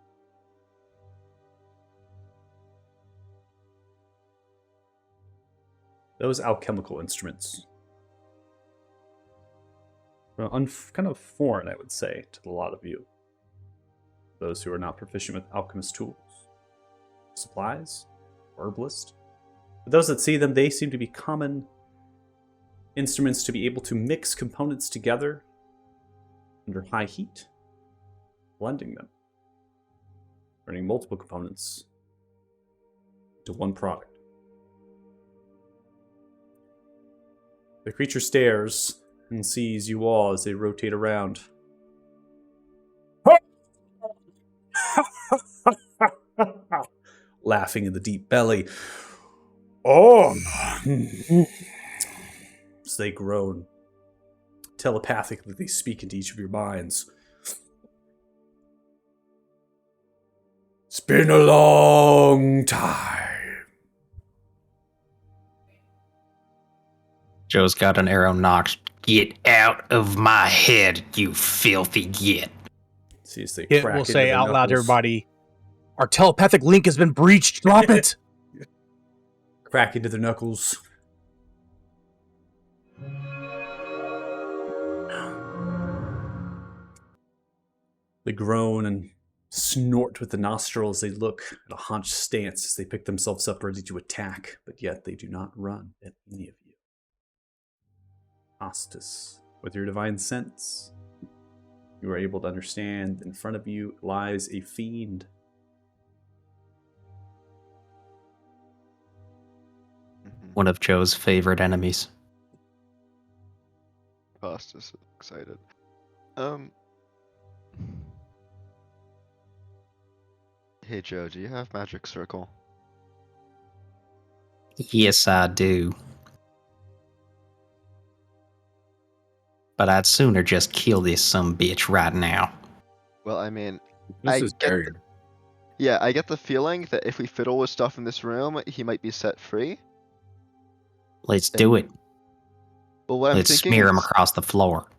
Those alchemical instruments are kind of foreign, I would say, to a lot of you. Those who are not proficient with alchemist tools, supplies, herbalist. For those that see them, they seem to be common instruments to be able to mix components together under high heat, blending them, turning multiple components to one product. The creature stares and sees you all as they rotate around. Laughing in the deep belly. Oh! As they groan. Telepathically, they speak into each of your minds. It's been a long time. Joe's got an arrow knocked. Get out of my head, you filthy git. See as they It crack will into say their out loud to knuckles. everybody, our telepathic link has been breached. Drop it. Crack into their knuckles. They groan and snort with the nostrils. They look at a hunched stance as they pick themselves up ready to attack, but yet they do not run at any of you. Ostis, with your divine sense, you are able to understand in front of you lies a fiend. One of Joe's favorite enemies. Costas is excited. Hey Joe, do you have magic circle? Yes, I do. But I'd sooner just kill this sumbitch right now. Well, I mean, This I is get weird. yeah, I get the feeling that if we fiddle with stuff in this room, he might be set free. Let's do it. Well, what I'm Let's thinking smear him is, across the floor.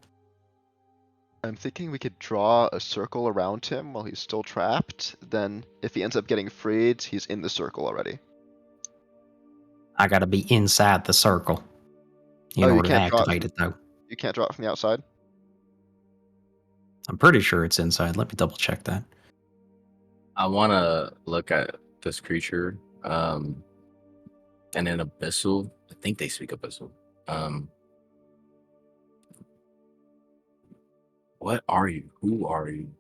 I'm thinking we could draw a circle around him while he's still trapped. Then, if he ends up getting freed, he's in the circle already. I gotta be inside the circle in Oh, you order to can't draw it. activate it, though. You can't draw it from the outside. I'm pretty sure it's inside. Let me double check that. I want to look at this creature, and in Abyssal. I think they speak Abyssal. What are you? Who are you?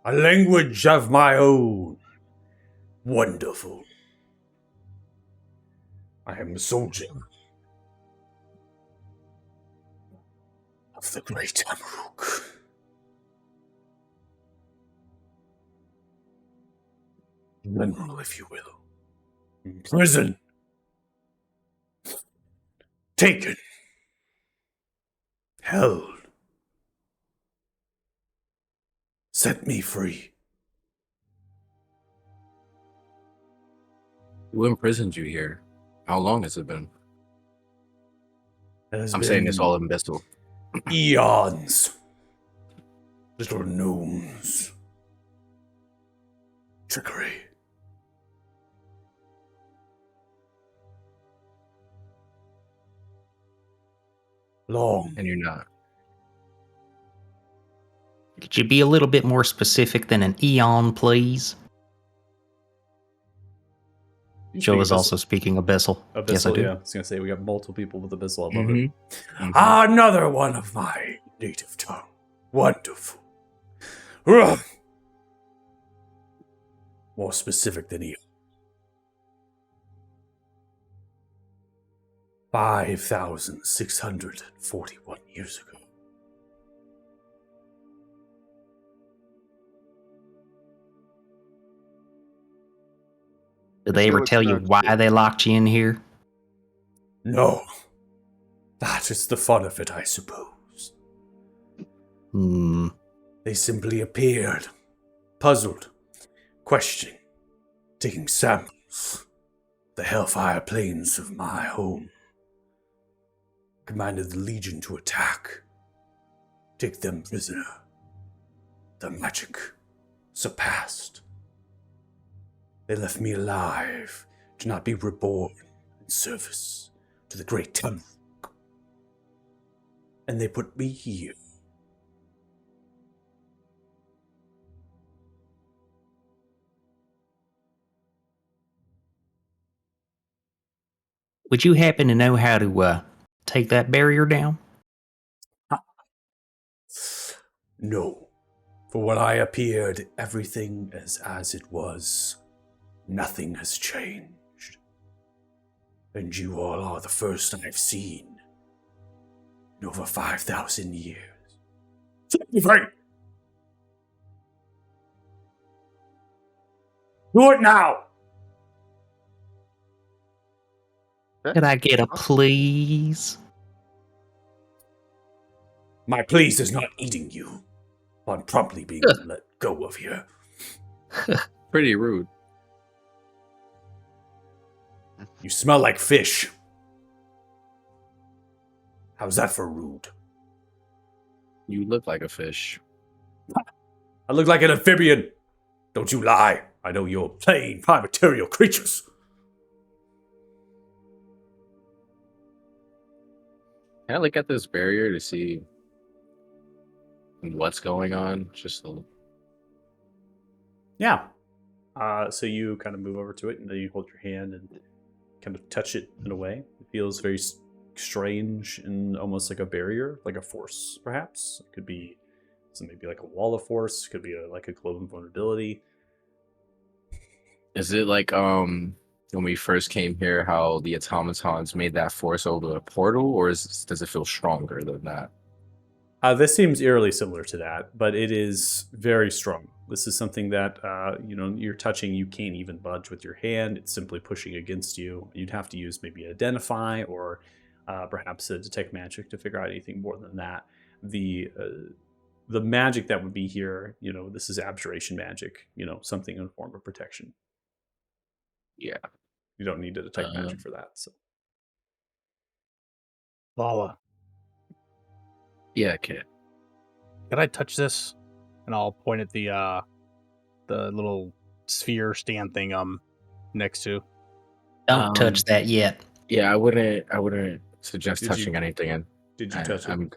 A language of my own. Wonderful. I am a soldier of the great Amruk. General, if you will. In prison. Taken. Held. Set me free. Who imprisoned you here? How long has it been? It has I'm saying been it's all in Abyssal. Eons. Little gnomes. Trickery. Long. And you're not. Could you be a little bit more specific than an eon, please? Joe is also speaking Abyssal. Abyssal, Yes, I do. yeah. I was going to say, we got multiple people with Abyssal. I love Mhm. it. Another one of my native tongue. Wonderful. Ugh. More specific than you. 5,641 years ago. Did they So ever it's tell you about- why they locked you in here? No. That is the fun of it, I suppose. Hmm. They simply appeared, puzzled, questioning, taking samples. The hellfire plains of my home. Commanded the Legion to attack. Take them prisoner. The magic surpassed. They left me alive to not be reborn in service to the great temple. And they put me here. Would you happen to know how to take that barrier down? No. For when I appeared, everything is as it was. Nothing has changed. And you all are the first I've seen in over 5,000 years. Set me free! Do it now! Could I get a please? My please is not eating you. I'm promptly being let go of here. Pretty rude. You smell like fish. How's that for rude? You look like a fish. I look like an amphibian. Don't you lie. I know you're plain, material creatures. Can I look at this barrier to see what's going on? Just a little. Yeah. So you kind of move over to it, and then you hold your hand and kind of touch it in a way. It feels very strange and almost like a barrier, like a force, perhaps. It could be maybe like a wall of force. It could be like a globe of vulnerability. Is it like when we first came here, how the automatons made that force over the portal, or does it feel stronger than that? This seems eerily similar to that, but it is very strong. This is something that you're touching. You can't even budge with your hand. It's simply pushing against you. You'd have to use maybe identify or perhaps a detect magic to figure out anything more than that. The magic that would be here, this is abjuration magic. Something in the form of protection. Yeah. You don't need to detect magic for that. So. Lala, Yeah, kid. can I touch this? And I'll point at the little sphere stand thing next to. Don't touch that yet. Yeah, I wouldn't suggest Did touching you- anything. And Did you touch it?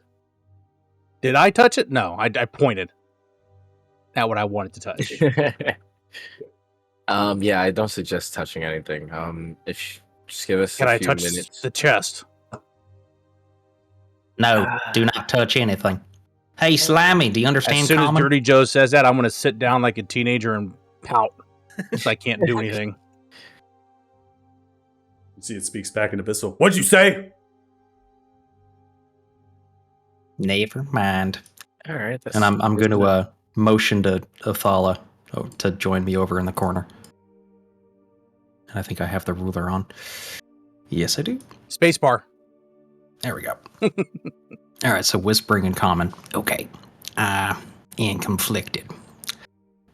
Did I touch it? No, I pointed at what I wanted to touch. Yeah, I don't suggest touching anything. If just give us Can a I few touch minutes. the chest? No, do not touch anything. Hey, Slimy, do you As understand soon as common? Dirty Joe says that, I'm going to sit down like a teenager and pout because I can't do anything. You see, it speaks back in Abyssal. What'd you say? Never mind. All right, And I'm going to motion to Athala to join me over in the corner. And I think I have the ruler on. Yes, I do. Spacebar. There we go. All right, so whispering in common. Okay. And conflicted.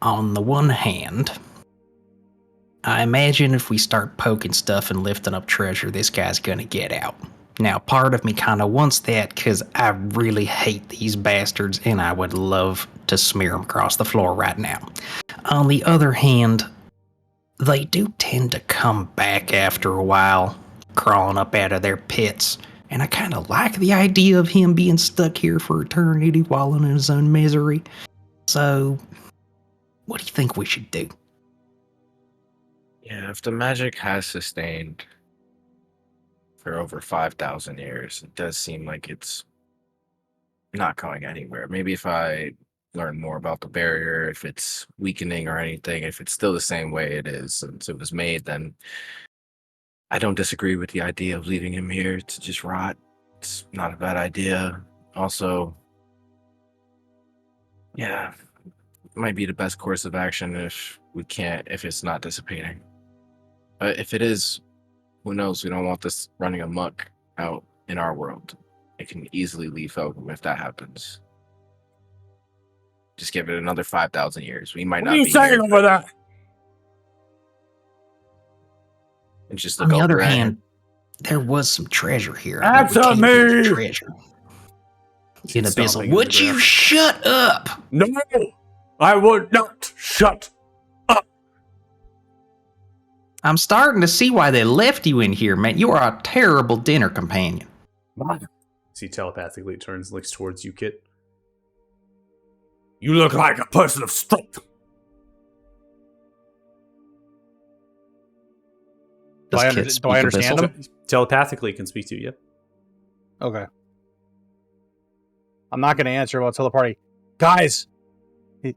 On the one hand, I imagine if we start poking stuff and lifting up treasure, this guy's gonna get out. Now, part of me kind of wants that because I really hate these bastards and I would love to smear them across the floor right now. On the other hand, they do tend to come back after a while, crawling up out of their pits. And I kind of like the idea of him being stuck here for eternity, wallowing in his own misery. So, what do you think we should do? Yeah, if the magic has sustained for over 5,000 years, it does seem like it's not going anywhere. Maybe if I learn more about the barrier, if it's weakening or anything, if it's still the same way it is since it was made, then I don't disagree with the idea of leaving him here to just rot. It's not a bad idea. Also, yeah, it might be the best course of action if it's not dissipating. But if it is, who knows? We don't want this running amok out in our world. It can easily leave Felgum if that happens. Just give it another 5,000 years. We might What not are you be saying here. over there? And just On look the other over at hand, him. there was some treasure here. I bet we Answer can get the me! treasure. In Abyssal, Stomping in would the you ground. shut up? No! I would not shut up! I'm starting to see why they left you in here, man. You are a terrible dinner companion. He telepathically turns and looks towards you, Kit. You look like a person of strength. Do I Kit speak understand Abyssal? him? Telepathically can speak to you, yep. Okay. I'm not going to answer while tell the party. Guys! Can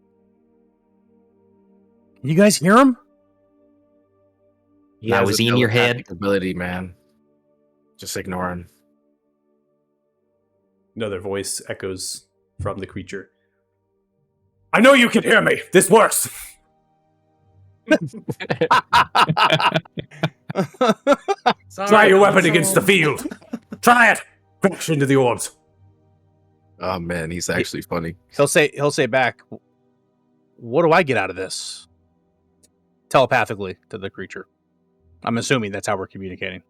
you guys hear him? He Now, has is a he in your head? telepathic ability, man. Just ignore him. Another voice echoes from the creature. I know you can hear me! This works! Try your weapon against the field! Try it! Crash into the orbs. Oh man, he's actually funny. He'll say back, what do I get out of this? Telepathically to the creature. I'm assuming that's how we're communicating.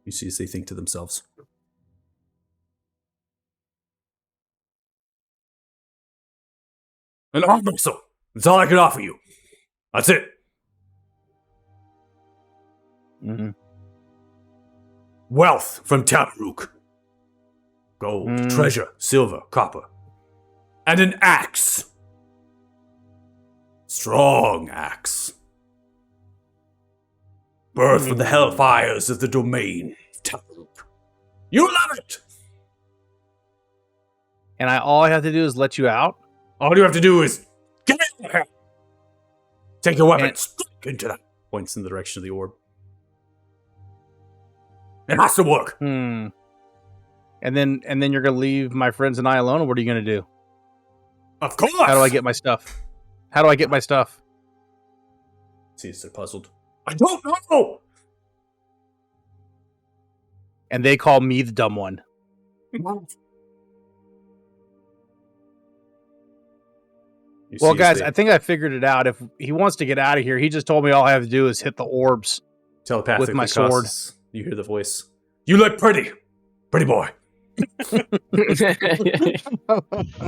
You see as they think to themselves. An arm wrestle! That's all I can offer you. That's it. Mm-hmm. Wealth from Tabaruk. Gold, treasure, silver, copper. And an axe. Strong axe. Birth from the hellfires of the domain of Tabaruk. You love it! And all I have to do is let you out? All you have to do is get in here. Take your weapon, And- strike into that. Points in the direction of the orb. It has to work. And then you're gonna leave my friends and I alone, or what are you gonna do? Of course. How do I get my stuff? How do I get my stuff? See, they're puzzled. I don't know. And they call me the dumb one. Well, guys, I think I figured it out. If he wants to get out of here, he just told me all I have to do is hit the orbs. telepathically with my sword. You hear the voice. You look pretty. Pretty boy.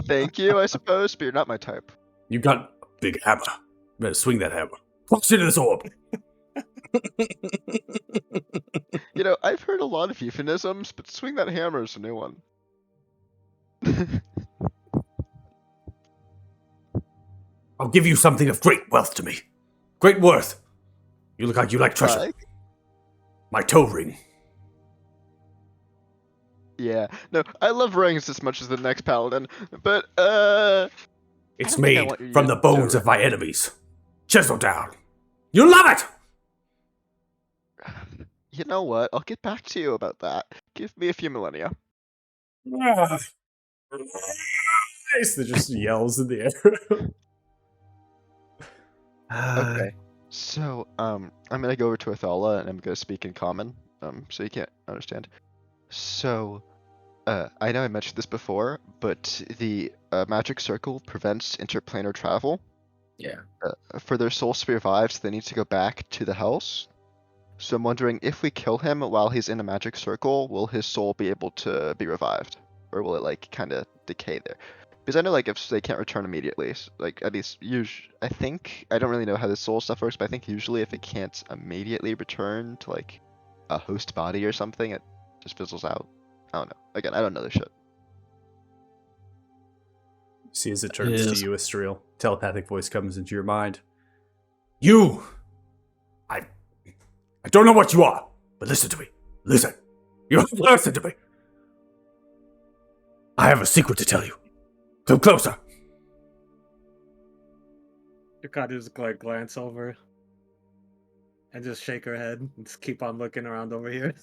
Thank you, I suppose, but you're not my type. You got a big hammer. You better swing that hammer. Crush into this orb. You know, I've heard a lot of euphemisms, but swing that hammer is a new one. I'll give you something of great wealth to me. Great worth. You look like you like treasure. Like? My toe ring. Yeah, no, I love rings as much as the next paladin, but It's don't think I made want you to from use the bones toe of my enemies. Chisel down. You love it! you know what? I'll get back to you about that. Give me a few millennia. Nice. That just yells in the air. Okay. So, I'm gonna go over to Athala and I'm gonna speak in common, so you can't understand. So, I know I mentioned this before, but the magic circle prevents interplanar travel. Yeah. For their souls to be revived, they need to go back to the house. So I'm wondering if we kill him while he's in a magic circle, will his soul be able to be revived? Or will it like kind of decay there? Because I know like if they can't return immediately, like at least I think, I don't really know how the soul stuff works, but I think usually if it can't immediately return to like a host body or something, it just fizzles out. I don't know. Again, I don't know this shit. See as it turns to Yes. you, Estriel. Telepathic voice comes into your mind. You! I don't know what you are, but listen to me. Listen. You have to listen to me. I have a secret to tell you. Come closer. You kind of just like glance over and just shake her head and just keep on looking around over here.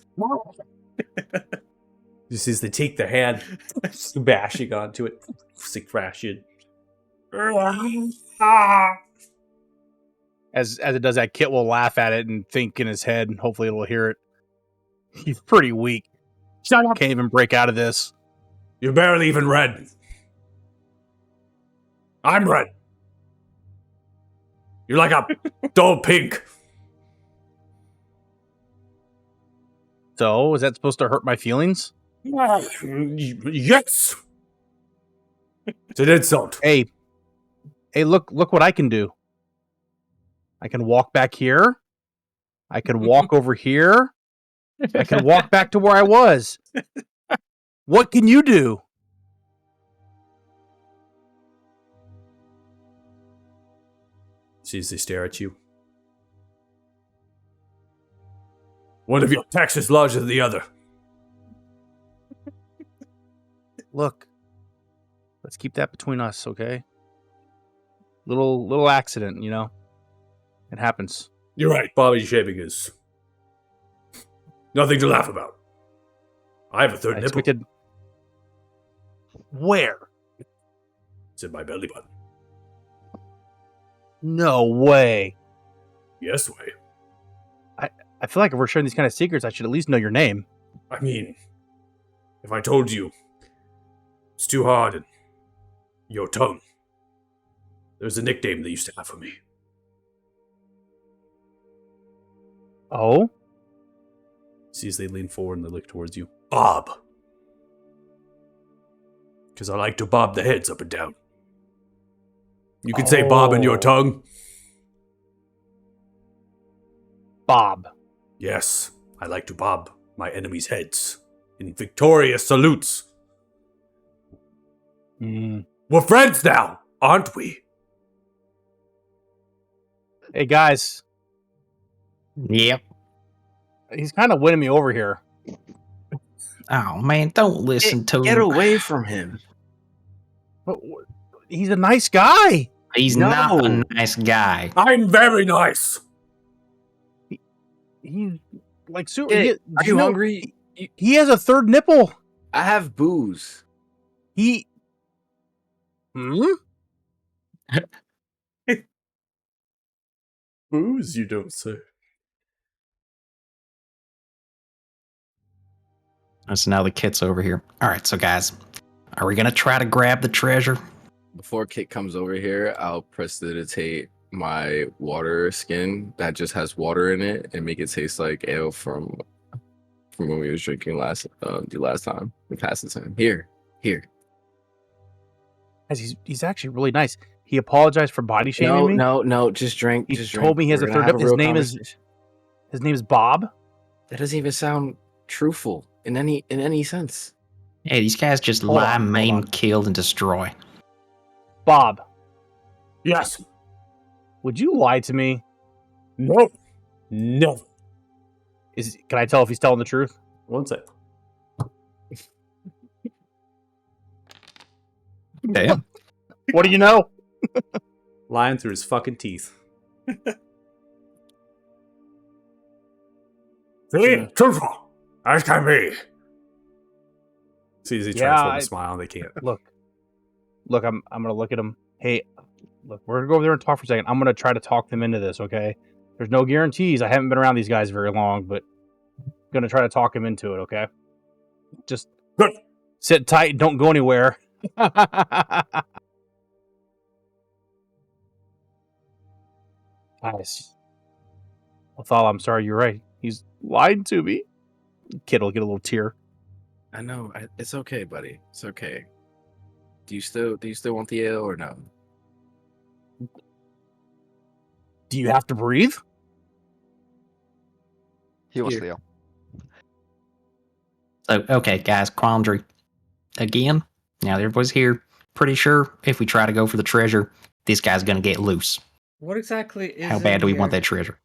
Just as they take their hand, bashing onto it, they crash in. As it does that, Kit will laugh at it and think in his head, and hopefully it'll hear it. He's pretty weak. Shut up! Can't even break out of this. You're barely even red. I'm red. You're like a dull pink. So, is that supposed to hurt my feelings? Yes. It's an insult. Hey, look what I can do. I can walk back here. I can walk over here. I can walk back to where I was. What can you do? See as they stare at you. One of your attacks is larger than the other. Look, let's keep that between us, okay? Little accident, you know? It happens. You're right. Body shaving is nothing to laugh about. I have a third I nipple. expected... Where? It's in my belly button. No way. Yes, way. I feel like if we're sharing these kind of secrets, I should at least know your name. I mean, if I told you, it's too hard and your tongue. There's a nickname they used to have for me. Oh? See as they lean forward and they look towards you. Bob. Because I like to bob the heads up and down. You can say Bob in your Oh. tongue. Bob. Yes, I like to bob my enemies' heads in victorious salutes. Mm. We're friends now, aren't we? Hey, guys. Yep. He's kind of winning me over here. Oh man, don't listen to Get him. away from him. But he's a nice guy. He's No. not a nice guy. I'm very nice. He's like super. Hey, are you hungry? He has a third nipple. I have booze. He. Hmm? Booze, you don't say. So now the kit's over here. All right, so guys, are we gonna try to grab the treasure? Before Kit comes over here, I'll prestidigitate my water skin that just has water in it and make it taste like ale from when we was drinking the last time we passed the time. Here. Guys, he's actually really nice. He apologized for body shaming me. No, just drink. He just told drink. me he has We're a gonna third have nip. real conversation. His name is Bob. That doesn't even sound truthful in any sense. Hey, these guys just Hold lie, on, hold maim, on. kill, and destroy. Bob, Yes. would you lie to me? No. No. Can I tell if he's telling the truth? One sec. Damn. What do you know? Lying through his fucking teeth. See? Truthful. As can be. See as he tries Yeah, to a smile and they can't. Look, I'm gonna look at him. Hey, look, we're gonna go over there and talk for a second. I'm gonna try to talk them into this. Okay? There's no guarantees. I haven't been around these guys very long, but I'm gonna try to talk him into it. Okay? Just Good. sit tight. And don't go anywhere. Guys, Othal, I'm sorry. You're right. He's lied to me. Kid will get a little tear. I know. It's okay, buddy. It's okay. Do you still want the ale or no? Do you have to breathe? He wants Here. the ale. So, okay, guys, quandary. Again, now that everybody's here, pretty sure if we try to go for the treasure, this guy's going to get loose. What exactly is How bad in do we want here? that treasure?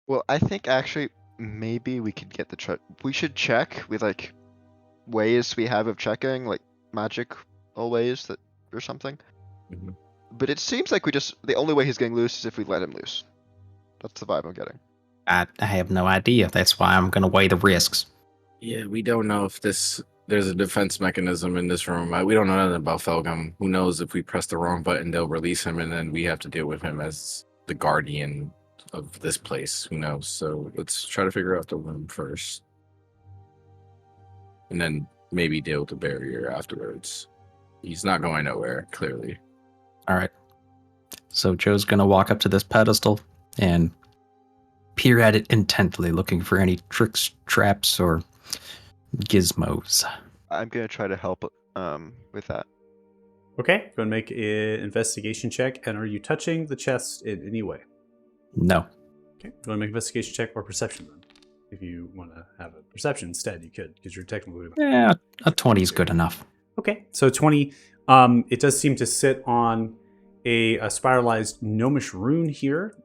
Well, I think actually maybe we could get the we should check with like ways we have of checking, like magical ways that or something. Mhm. But it seems like the only way he's getting loose is if we let him loose. That's the vibe I'm getting. I have no idea. That's why I'm going to weigh the risks. Yeah, we don't know if there's a defense mechanism in this room. We don't know nothing about Felgum. Who knows if we press the wrong button, they'll release him, and then we have to deal with him as the guardian of this place. Who knows? So let's try to figure out the room first, and then maybe deal with the barrier afterwards. He's not going nowhere, clearly. All right. So Joe's going to walk up to this pedestal and peer at it intently, looking for any tricks, traps, or gizmos. I'm gonna try to help with that. Okay, go and make an investigation check. And are you touching the chest in any way? No. Okay, go and make an investigation check or perception then. If you want to have a perception instead, you could, because you're technically. Yeah, a 20 is good enough. Okay, so 20. It does seem to sit on a spiralized gnomish rune here.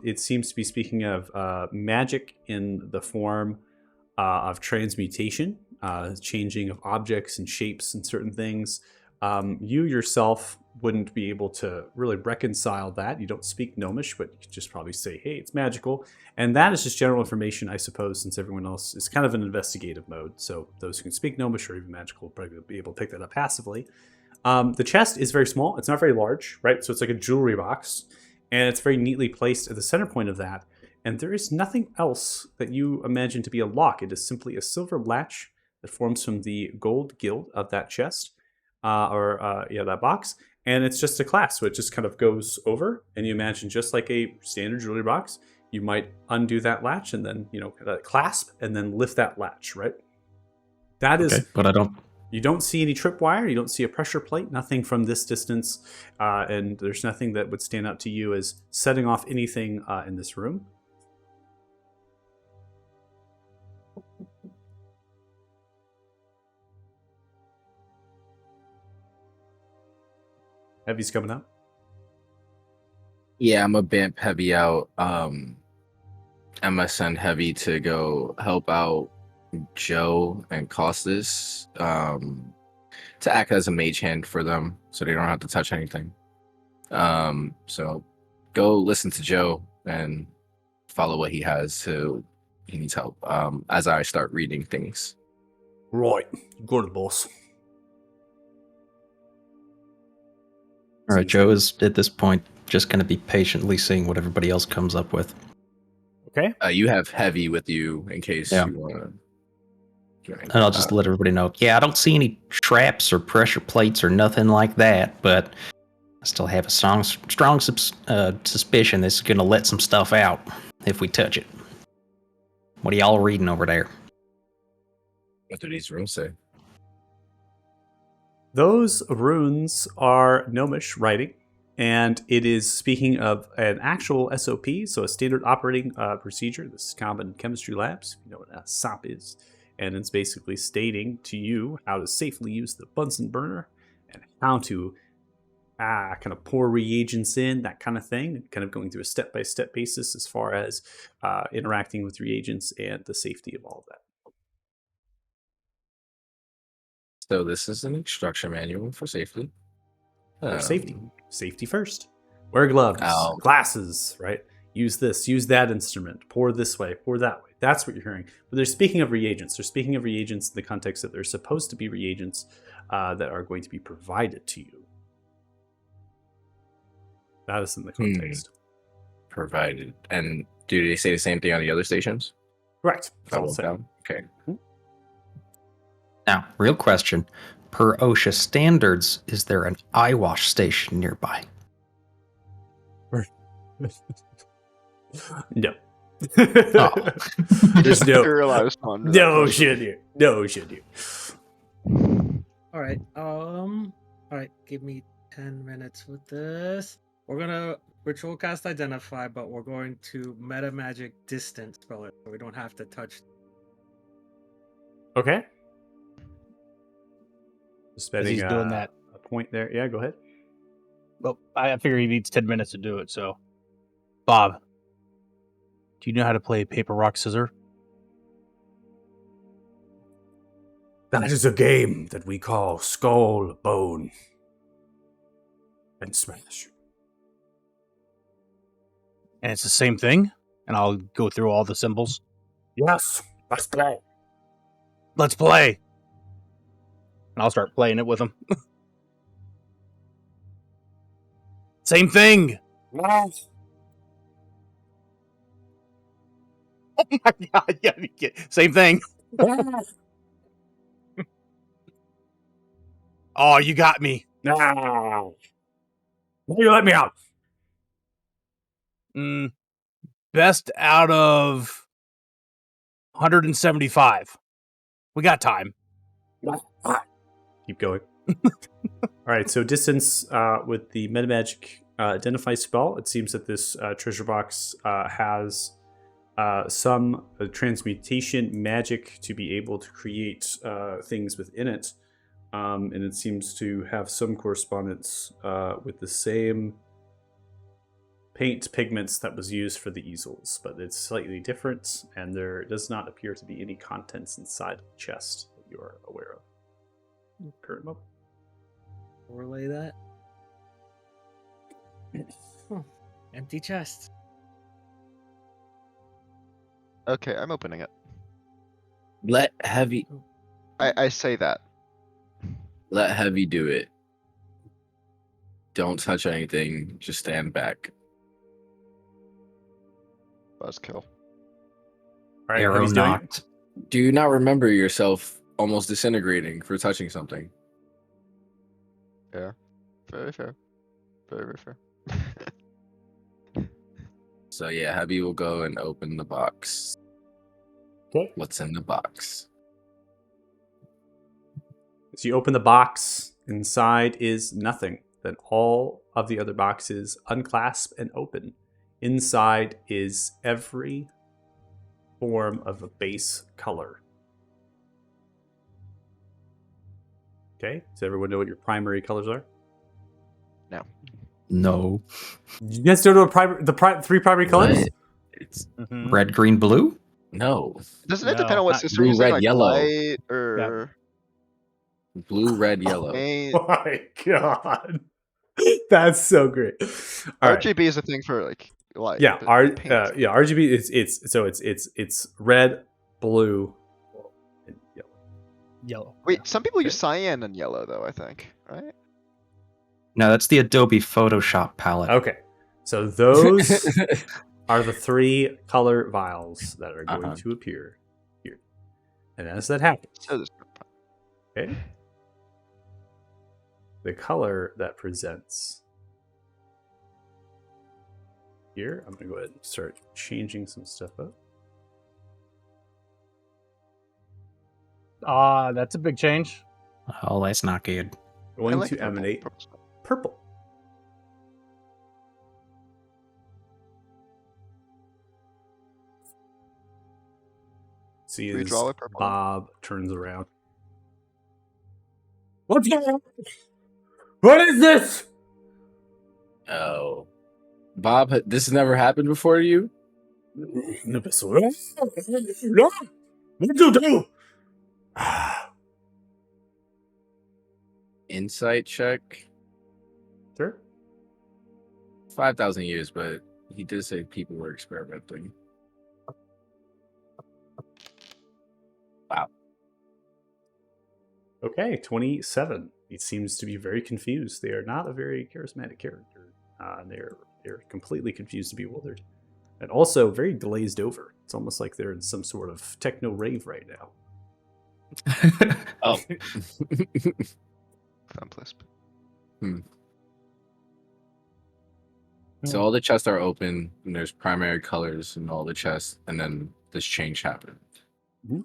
It seems to be speaking of magic in the form of transmutation, changing of objects and shapes and certain things. You yourself wouldn't be able to really reconcile that. You don't speak gnomish, but you could just probably say, hey, it's magical. And that is just general information, I suppose, since everyone else is kind of an investigative mode. So those who can speak gnomish or even magical will probably be able to pick that up passively. The chest is very small. It's not very large, right? So it's like a jewelry box, and it's very neatly placed at the center point of that. And there is nothing else that you imagine to be a lock. It is simply a silver latch that forms from the gold gild of that chest, that box. And it's just a clasp, so it just kind of goes over. And you imagine just like a standard jewelry box, you might undo that latch and then, clasp and then lift that latch, right? That is. Okay, but I don't. You don't see any tripwire. You don't see a pressure plate. Nothing from this distance, and there's nothing that would stand out to you as setting off anything in this room. Heavy's coming up. Yeah, I'm a bamp Heavy out. I'm gonna send Heavy to go help out Joe and Costas to act as a mage hand for them so they don't have to touch anything. So go listen to Joe and follow what he needs help as I start reading things. Right. Go to the boss. All right, Joe is at this point just going to be patiently seeing what everybody else comes up with. Okay. You have Heavy with you in case Yeah. you want to. And I'll just let everybody know. Yeah, I don't see any traps or pressure plates or nothing like that, but I still have a strong suspicion this is going to let some stuff out if we touch it. What are y'all reading over there? What do these rooms say? Those runes are gnomish writing, and it is speaking of an actual SOP, so a standard operating procedure. This is common in chemistry labs. You know what a SOP is. And it's basically stating to you how to safely use the Bunsen burner and how to kind of pour reagents in, that kind of thing, and kind of going through a step-by-step basis as far as interacting with reagents and the safety of all of that. So this is an instruction manual for safety. For safety. Safety first. Wear gloves, glasses, right? Use this, use that instrument, pour this way, pour that way. That's what you're hearing. But they're speaking of reagents. They're speaking of reagents in the context that they're supposed to be reagents that are going to be provided to you. That is in the context. Provided. And do they say the same thing on the other stations? Right. Okay. Now, real question. Per OSHA standards, is there an eye wash station nearby? No. There's no Materialized one. no shit here. No shit here. All right. All right. Give me 10 minutes with this. We're gonna ritual cast identify, but we're going to meta magic distance spell it, so we don't have to touch. Okay. Just As spending he's doing that. a point there. Yeah, go ahead. Well, I figure he needs 10 minutes to do it, so. Bob, do you know how to play paper, rock, scissors? That is a game that we call Skull, Bone, and Smash. And it's the same thing? And I'll go through all the symbols. Yes, let's play. Let's play! And I'll start playing it with him. Same thing! Yes. Oh my god, yeah, same thing. Oh, you got me. No. You let me out. Best out of 175. We got time. Keep going. All right, so distance with the metamagic identify spell. It seems that this treasure box has some transmutation magic to be able to create things within it. And it seems to have some correspondence with the same paint pigments that was used for the easels, but it's slightly different, and there does not appear to be any contents inside the chest that you are aware of. Current moment. Relay that. Empty chest. Okay, I'm opening it. Let Heavy I say that. let Heavy do it. Don't touch anything. Just stand back. Buzzkill. All right, Arrow Heavy's doing it. knocked. Do you not remember yourself almost disintegrating for touching something? Very fair. Very fair. So yeah, Heavy will go and open the box. Okay. What's in the box? As you open the box, inside is nothing. Then all of the other boxes unclasp and open. Inside is every form of a base color. Okay, does everyone know what your primary colors are? No. You guys don't know what three primary colors? What? It's Red, green, blue? no. Doesn't it No, depend on what not system blue, you're using? red, Like yellow. light or Blue, red, yellow. main? Oh my god, that's so great. All right. RGB is a thing for like light. Yeah, but paint. RGB is it's red, blue, and yellow. Yellow. Wait, some people use cyan and yellow though, I think, right? No, that's the Adobe Photoshop palette. Okay, so those are the three color vials that are going to appear here, and as that happens, So this okay, the color that presents here, I'm gonna go ahead and start changing some stuff up. That's a big change. Oh, that's not good. Going like to purple. emanate Purple's fine. purple. See, as Redraw with purple. Bob turns around. What's going on? What is this? Oh, Bob, this has never happened before to you? No, what do you do? Insight check. Sure. 5,000 years, but he did say people were experimenting. Wow. Okay, 27. He seems to be very confused. They are not a very charismatic character. They're completely confused and bewildered, and also very glazed over. It's almost like they're in some sort of techno rave right now. Oh. Thumb lisp. So all the chests are open, and there's primary colors in all the chests, and then this change happened. Mhm.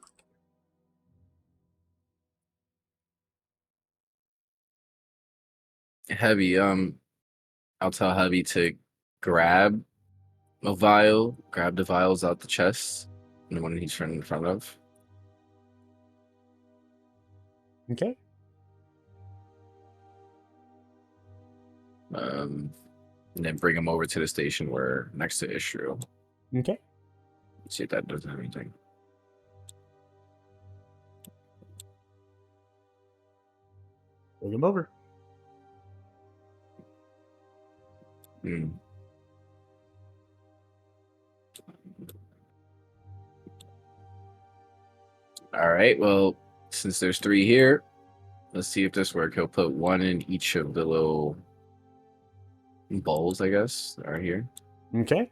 Heavy, I'll tell Heavy to grab a vial, grab the vials out the chest, and the one he's in front of. Okay. And then bring him over to the station where next to Israel. Okay. See if that does anything. Bring him over. Hmm. All right. Well, since there's 3 here, let's see if this works. He'll put 1 in each of the little bowls, I guess, that are here. Okay.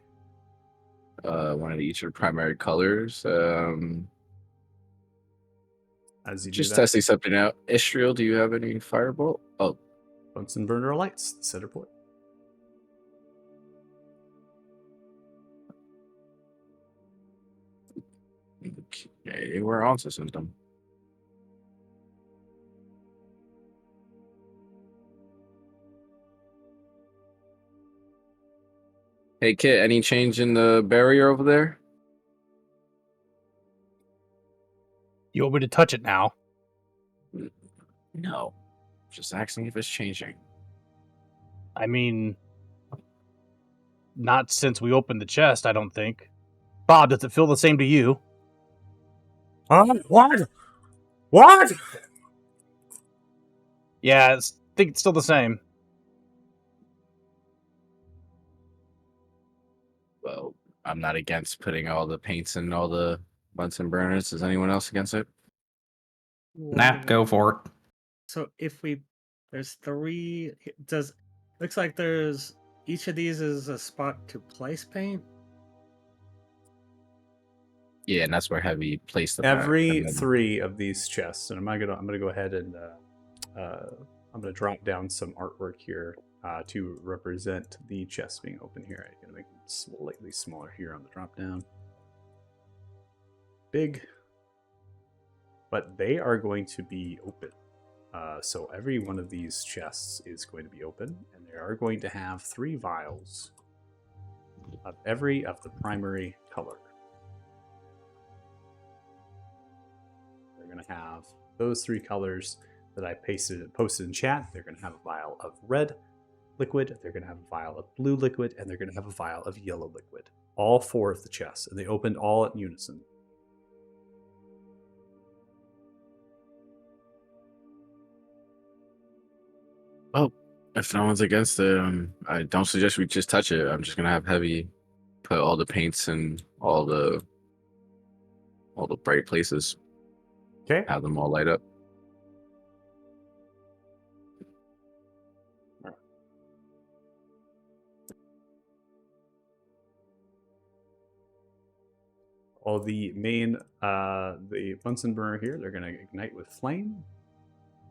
1 in each of the primary colors. As you Just do that, testing something out. Israel, do you have any firebolt? Oh, Bunsen burner lights the center port. okay. We're on to something. Hey, Kit, any change in the barrier over there? You want me to touch it now? No. Just asking if it's changing. I mean, not since we opened the chest, I don't think. Bob, does it feel the same to you? What? What? Yeah, I think it's still the same. Well, I'm not against putting all the paints in all the Bunsen burners. Is anyone else against it? Nah, go for it. So if there's 3. Looks like there's each of these is a spot to place paint. Yeah, and that's where Heavy placed the pack, Every and then- 3 of these chests, and I'm gonna go ahead and I'm gonna drop down some artwork here to represent the chests being open here. I'm gonna make it slightly smaller here on the drop down. Big, but they are going to be open. So every one of these chests is going to be open, and they are going to have 3 vials of every of the primary color. They're going to have those 3 colors that I posted in chat. They're going to have a vial of red liquid, they're going to have a vial of blue liquid, and they're going to have a vial of yellow liquid. All 4 of the chests, and they opened all at unison. Well, if no one's against it, I don't suggest we just touch it. I'm just gonna have Heavy put all the paints in all the bright places. Okay. Have them all light up. All the main, the Bunsen burner here, they're going to ignite with flame,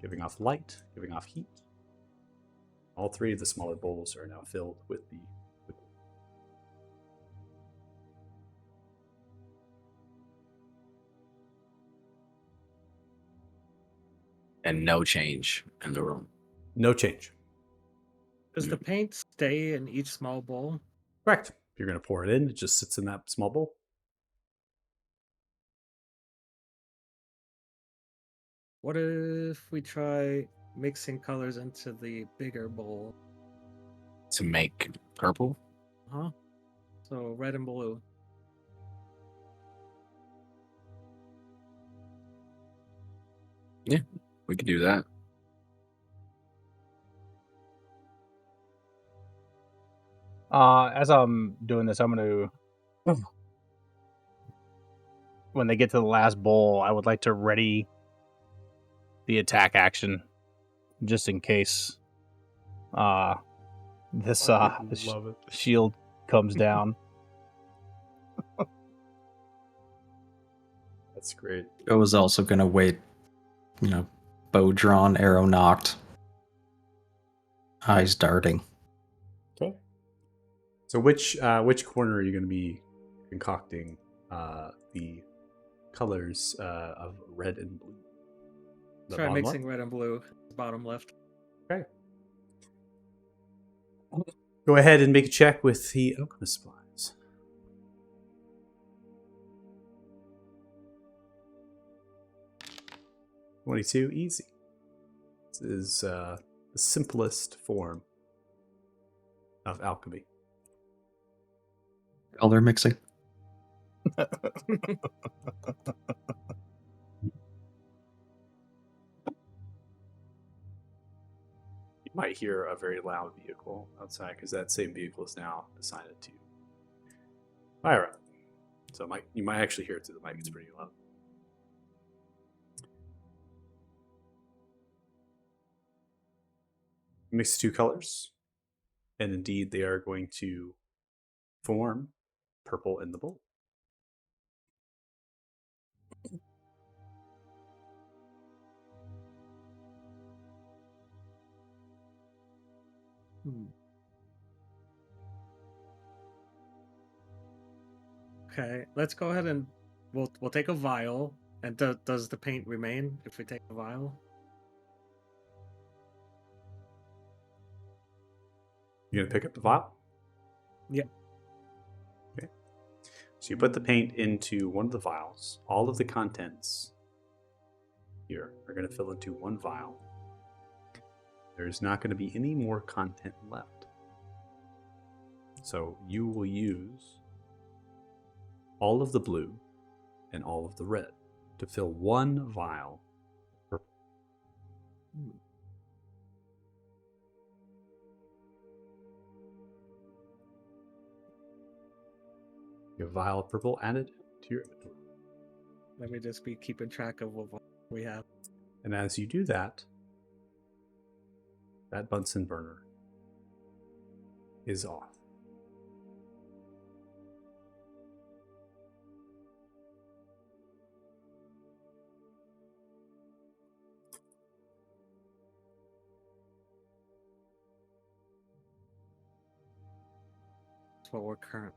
giving off light, giving off heat. All 3 of the smaller bowls are now filled with the liquid. And no change in the room. No change. Does the paint stay in each small bowl? Correct. You're going to pour it in, it just sits in that small bowl. What if we try mixing colors into the bigger bowl? To make purple? Huh? So red and blue. Yeah, we could do that. As I'm doing this, I'm going to... When they get to the last bowl, I would like to ready the attack action, just in case this Love it. shield comes down. That's great. I was also going to wait, bow drawn, arrow knocked, eyes darting. Okay. So which corner are you going to be concocting the colors of red and blue? The Try bottom mixing left? red and blue. Bottom left. Okay. Go ahead and make a check with the alchemist supplies. 22, easy. This is the simplest form of alchemy. Color mixing. You might hear a very loud vehicle outside because that same vehicle is now assigned to Myra. So you might actually hear it through the mic. It's pretty loud. Mix two colors, and indeed they are going to form purple in the bowl. Okay, let's go ahead and we'll take a vial. And does the paint remain if we take a vial? You gonna pick up the vial? Yep. Okay. So you put the paint into one of the vials. All of the contents here are going to fill into one vial. There's not going to be any more content left. So you will use all of the blue and all of the red to fill one vial of purple. Your vial of purple added to your inventory. Let me just be keeping track of what we have. And as you do that, that Bunsen burner is off. That's what we're current.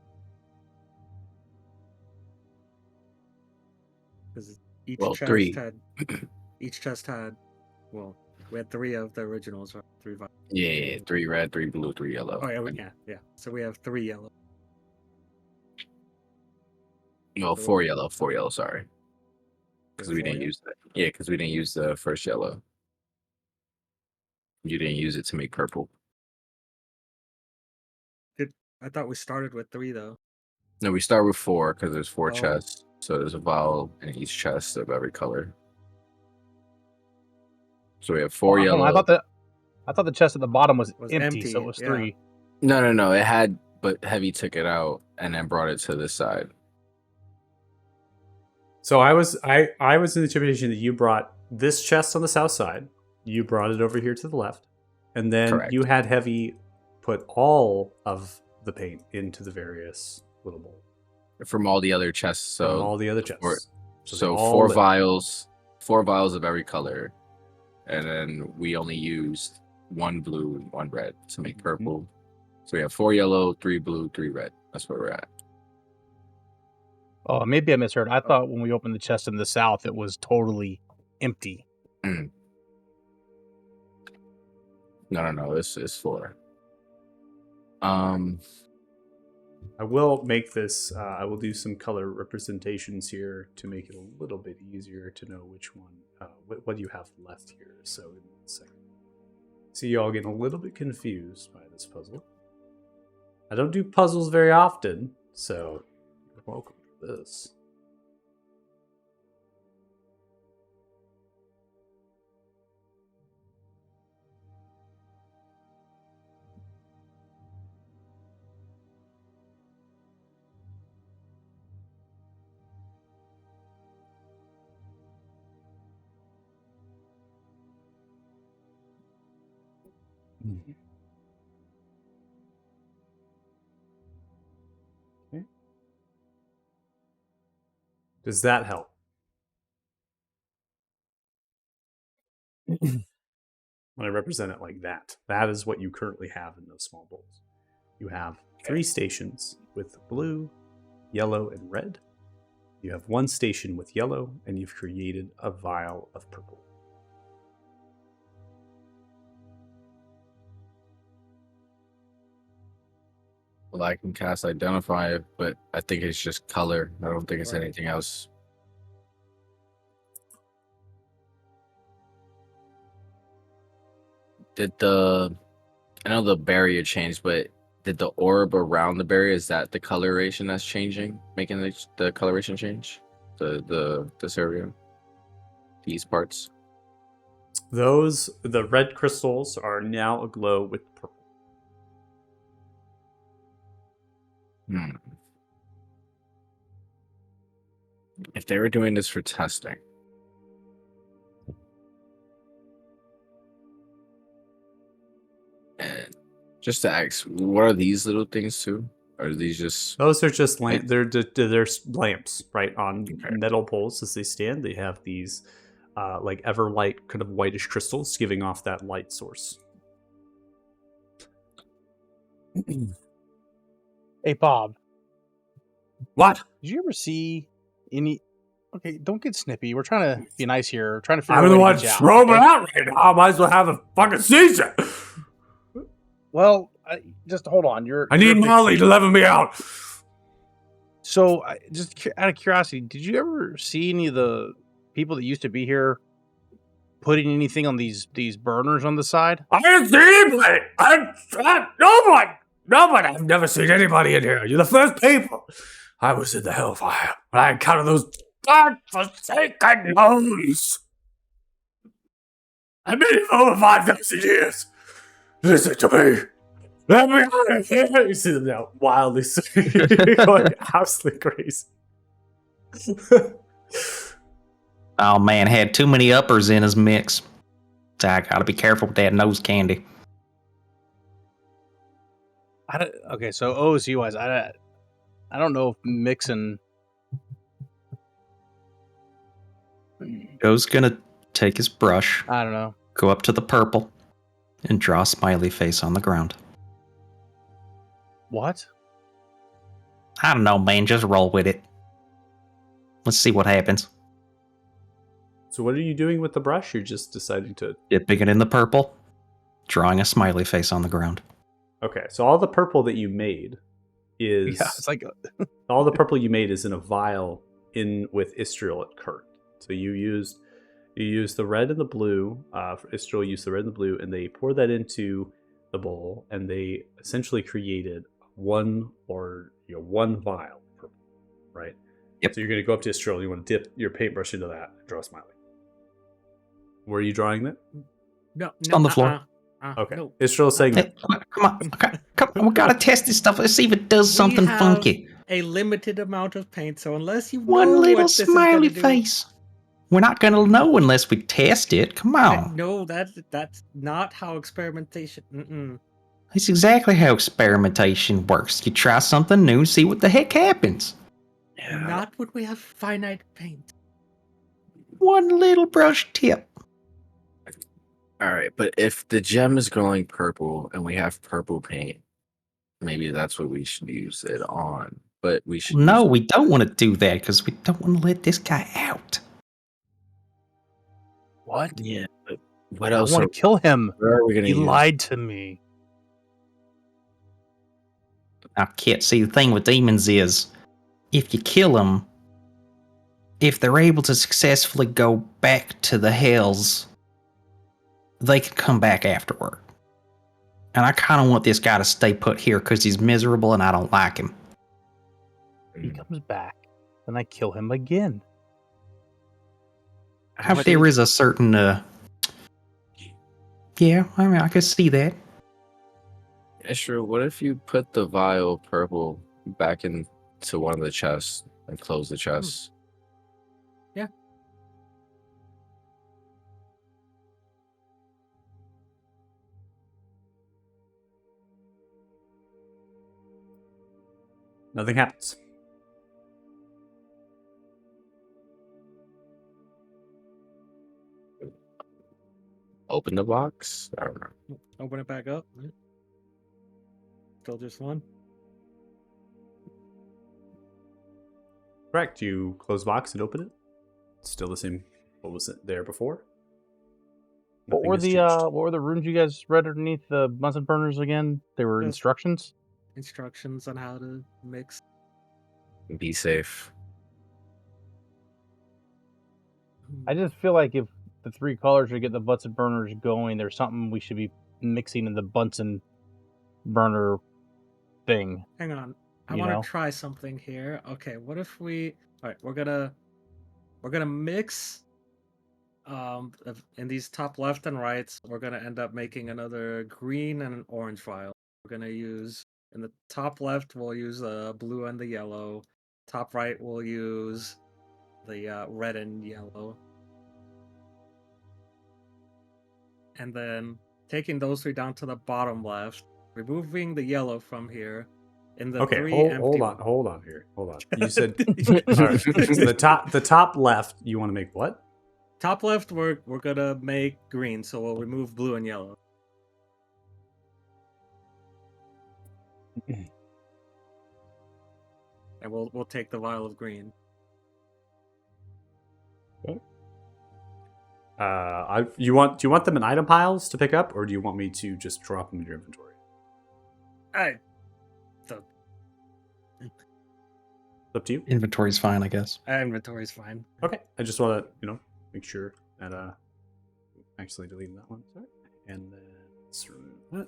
Because each Well, chest three. had, well, we had 3 of the originals, or 3 vials. Yeah, 3 red, 3 blue, 3 yellow. Oh yeah. So we have 3 yellow. No, 4 yellow. 4 yellow. Sorry, because we didn't use that. Yeah, because we didn't use the first yellow. You didn't use it to make purple. I thought we started with 3 though. No, we start with 4 because there's 4 Oh. chests. So there's a vial in each chest of every color. So we have 4 yellow. I thought the chest at the bottom was empty, so it empty, was yeah. 3. No. It had, but Heavy took it out and then brought it to this side. So I was in the interpretation that you brought this chest on the south side. You brought it over here to the left, and then Correct. you had Heavy put all of the paint into the various little bowls From all the other chests. from So all the other chests. So they all 4 lit. vials, 4 vials of every color, and then we only used 1 blue and 1 red to make purple. So we have 4 yellow, 3 blue, 3 red. That's where we're at. Oh, maybe I misheard. I thought when we opened the chest in the south, it was totally empty. No. This is 4. I will make this. I will do some color representations here to make it a little bit easier to know which one, what you have left here. So in 1 second. See, you all getting a little bit confused by this puzzle. I don't do puzzles very often, so you're welcome to this. Okay. Does that help? When I represent it like that, that is what you currently have in those small bowls. You have 3 stations with blue, yellow, and red. You have 1 station with yellow, and you've created a vial of purple. Well, I can cast Identify, but I think it's just color. I don't think it's Right. anything else. I know the barrier changed, but did the orb around the barrier, is that the coloration that's changing, making the coloration change? This area? These parts? The red crystals are now aglow with purple. Hmm. If they were doing this for testing, and just to ask, what are these little things too? Or are these just Those are just Like- they're lamps, right, on Okay. metal poles as they stand. They have these like everlight kind of whitish crystals giving off that light source. Hey, Bob, What? did you ever see any? Okay, don't get snippy. We're trying to be nice here. We're trying to figure I'm out a the way one to get you out. throwing okay? out right now. I might as well have a fucking seizure. Well, just hold on. I need Molly to level me out. So, just out of curiosity, did you ever see any of the people that used to be here putting anything on these burners on the side? I didn't see anybody. No one. I've never seen anybody in here. You're the first people. I was in the hellfire when I encountered those godforsaken gnomes. I've been here for over 5,000 years. Listen to me. Let me out of here. You see them now wildly going absolutely crazy. Oh man, had too many uppers in his mix. So I gotta be careful with that nose candy. Okay, so OSU wise, I don't know if mixing. Joe's gonna take his brush, I don't know. go up to the purple, and draw a smiley face on the ground. What? I don't know, man. Just roll with it. Let's see what happens. So what are you doing with the brush? You're just deciding to... Dipping it in the purple, drawing a smiley face on the ground. Okay, so all the purple that you made is... Yeah, it's like all the purple you made is in a vial in with Istriel at Kurt. So you used the red and the blue. For Istriel used the red and the blue, and they poured that into the bowl, and they essentially created one vial of purple, right? Yep. So you're going to go up to Istriel. You want to dip your paintbrush into that and draw a smiley. Where are you drawing that? No, on the floor. Okay. No. Istriel saying Hey, come on. Okay, come on. We gotta test this stuff. Let's see if it does We something have funky. A limited amount of paint, so unless you know One little what this smiley is gonna face. We're not gonna know unless we test it. Come on. No, that's not how experimentation. Mm-mm. That's exactly how experimentation works. You try something new, see what the heck happens. Not when we have finite paint. One little brush tip. all right, but if the gem is glowing purple and we have purple paint, maybe that's what we should use it on. But we should No, use we don't want to do that because we don't want to let this guy out. what? Yeah, but what I else? want to kill him. Where are we gonna He use? lied to me. Now, Kit, see, the thing with demons is if you kill them, if they're able to successfully go back to the hells, they can come back afterward. And I kind of want this guy to stay put here because he's miserable and I don't like him. He comes back, then I kill him again. If there is a certain, yeah, I mean, I could see that. Esther, what if you put the vial purple back into one of the chests and close the chest? Yeah. nothing happens. Open the box? I don't know. Open it back up. Still just one. Correct. You close the box and open it. It's still the same. What was it there before? What Nothing were has the changed. what were the runes you guys read underneath the Bunsen burners again? They were Yes. instructions. Instructions on how to mix. Be safe. I just feel like if the 3 colors should get the Bunsen burners going, there's something we should be mixing in the Bunsen burner thing. Hang on. I You want know? to try something here. Okay, what if we? All right, we're gonna mix. In these top left and rights, we're gonna end up making another green and an orange vial. We're gonna use in the top left, we'll use the blue and the yellow. Top right, we'll use the red and yellow. And then taking those 3 down to the bottom left, removing the yellow from here. In the Okay, 3 empty. hold on here. Hold on. You said all right. So the top left, you want to make what? Top left, we're gonna make green, so we'll remove blue and yellow. And we'll take the vial of green. Do you want them in item piles to pick up, or do you want me to just drop them in your inventory? It's up to you. Inventory's fine, I guess. Inventory's fine. Okay, I just want to make sure that actually deleting that one. Sorry, and then let's remove that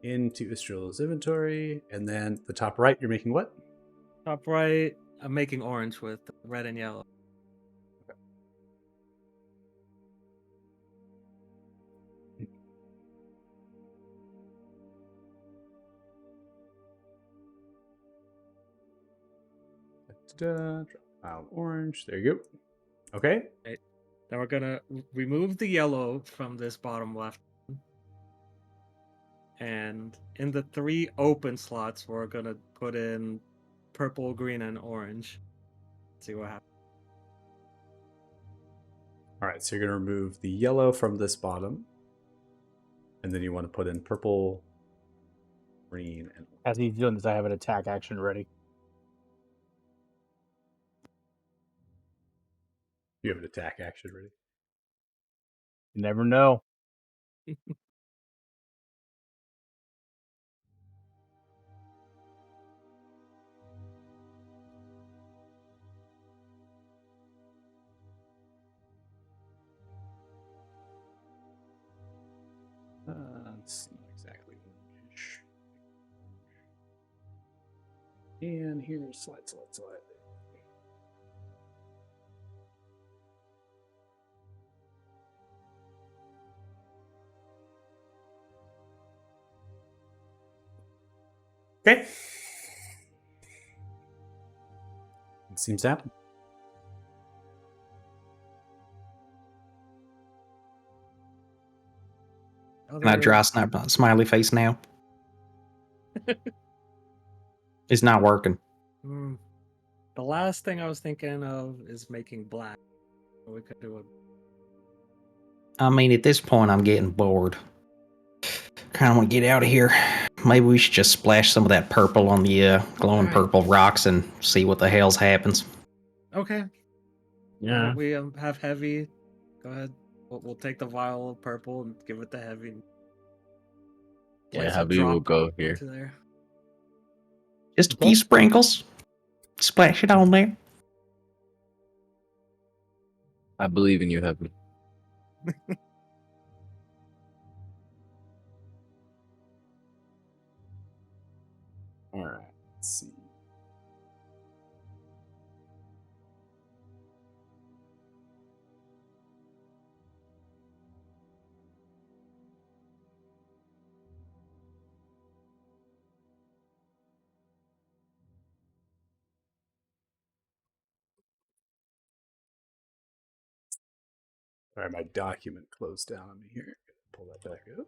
into Istrel's inventory, and then the top right, you're making what? Top right, I'm making orange with red and yellow. Drop out orange. There you go. Okay. Then we're gonna remove the yellow from this bottom left. And in the 3 open slots, we're gonna put in purple, green, and orange. See what happens. All right, so you're going to remove the yellow from this bottom. And then you want to put in purple, green, and As he's doing this, I have an attack action ready. you have an attack action ready. You never know. It's not exactly orange. And here's slide. Okay. It seems to happen. Can I draw snap smiley face now? It's not working. The last thing I was thinking of is making black. We could do it. I mean, at this point, I'm getting bored. Kind of want to get out of here. Maybe we should just splash some of that purple on the glowing Alright. purple rocks and see what the hell's happens. Okay. Yeah. We have heavy. Go ahead. We'll take the vial of purple and give it to heavy. Yeah, Place a Heavy will drop go here. into there. Just a few sprinkles. Splash it on there. I believe in you, Heavy. All right. Let's see. All right, my document closed down on me here. Pull that back up.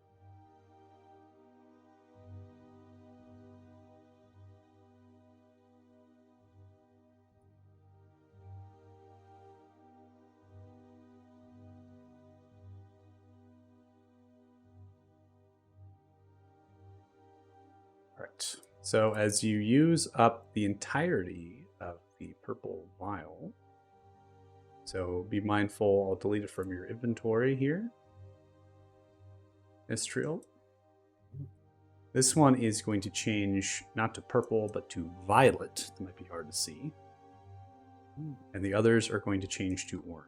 All right. So as you use up the entirety of the purple vial. So be mindful, I'll delete it from your inventory here. Estriel. This one is going to change not to purple, but to violet. That might be hard to see. And the others are going to change to orange.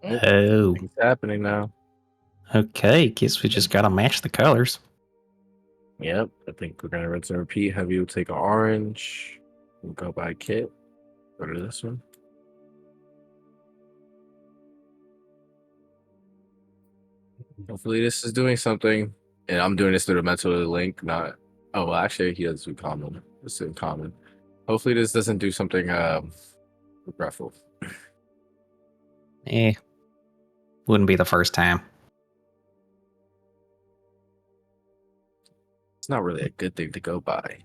Oh, It's happening now. okay. Guess we just gotta match the colors. Yep, I think we're gonna rinse and repeat. Have you take an orange? We'll go by kit. Go to this one. Hopefully this is doing something. And I'm doing this through the mental link, not oh well actually he does do common. It's in common. Hopefully this doesn't do something regretful. Wouldn't be the first time. It's not really a good thing to go by.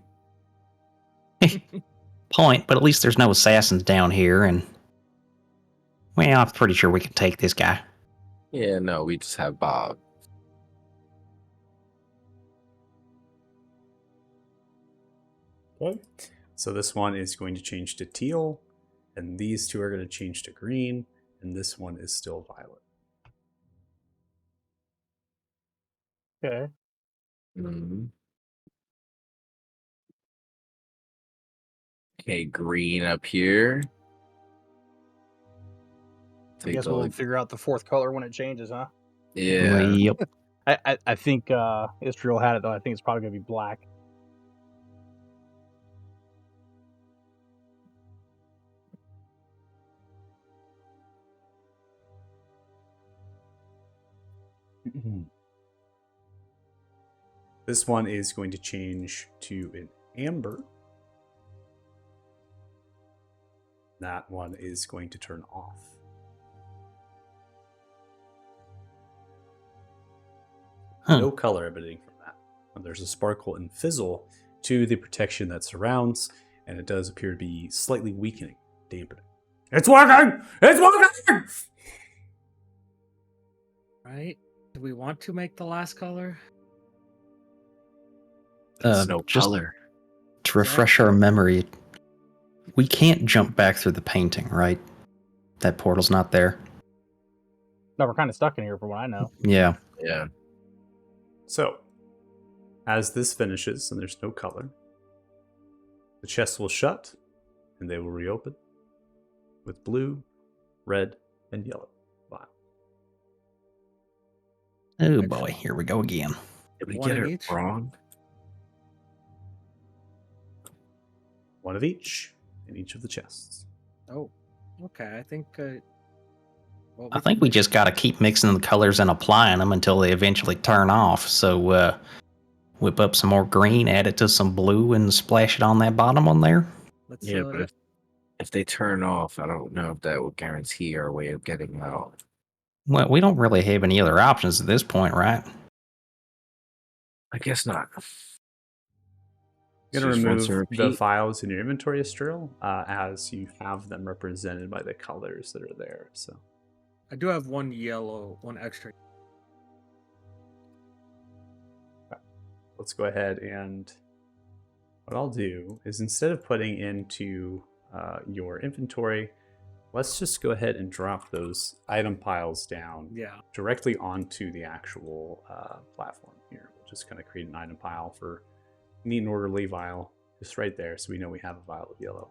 Point, but at least there's no assassins down here, and well, I'm pretty sure we can take this guy. Yeah, no, we just have Bob. Okay. So this one is going to change to teal, and these two are going to change to green, and this one is still violet. Okay. Mhm. Okay, green up here. I Take guess a we'll look. figure out the fourth color when it changes, huh? Yeah. Yep. I think Istriel had it though. I think it's probably gonna be black. This one is going to change to an amber. That one is going to turn off. Huh. No color emitting from that. And there's a sparkle and fizzle to the protection that surrounds, and it does appear to be slightly weakening, dampening. It's working! It's working! Right? Do we want to make the last color? There's no Just color. to refresh our memory, we can't jump back through the painting, right? That portal's not there. No, we're kind of stuck in here for what I know. Yeah. Yeah. So, as this finishes and there's no color, the chests will shut and they will reopen with blue, red, and yellow vial. Oh boy, here we go again. Did we One get in it each? wrong? One of each in each of the chests. Oh, okay. I think. Well, I think we just got to keep mixing the colors and applying them until they eventually turn off. So whip up some more green, add it to some blue, and splash it on that bottom one there. Let's. Yeah, but if they turn off, I don't know if that will guarantee our way of getting out. Well, we don't really have any other options at this point, right? I guess not. You're going to Just rinse remove and the repeat. files in your inventory, Estriel, as you have them represented by the colors that are there. So, I do have one yellow, one extra. let's go ahead and what I'll do is instead of putting into your inventory, let's just go ahead and drop those item piles down Yeah. directly onto the actual platform here. We'll just kind of create an item pile for neat and orderly vial just right there so we know we have a vial of yellow.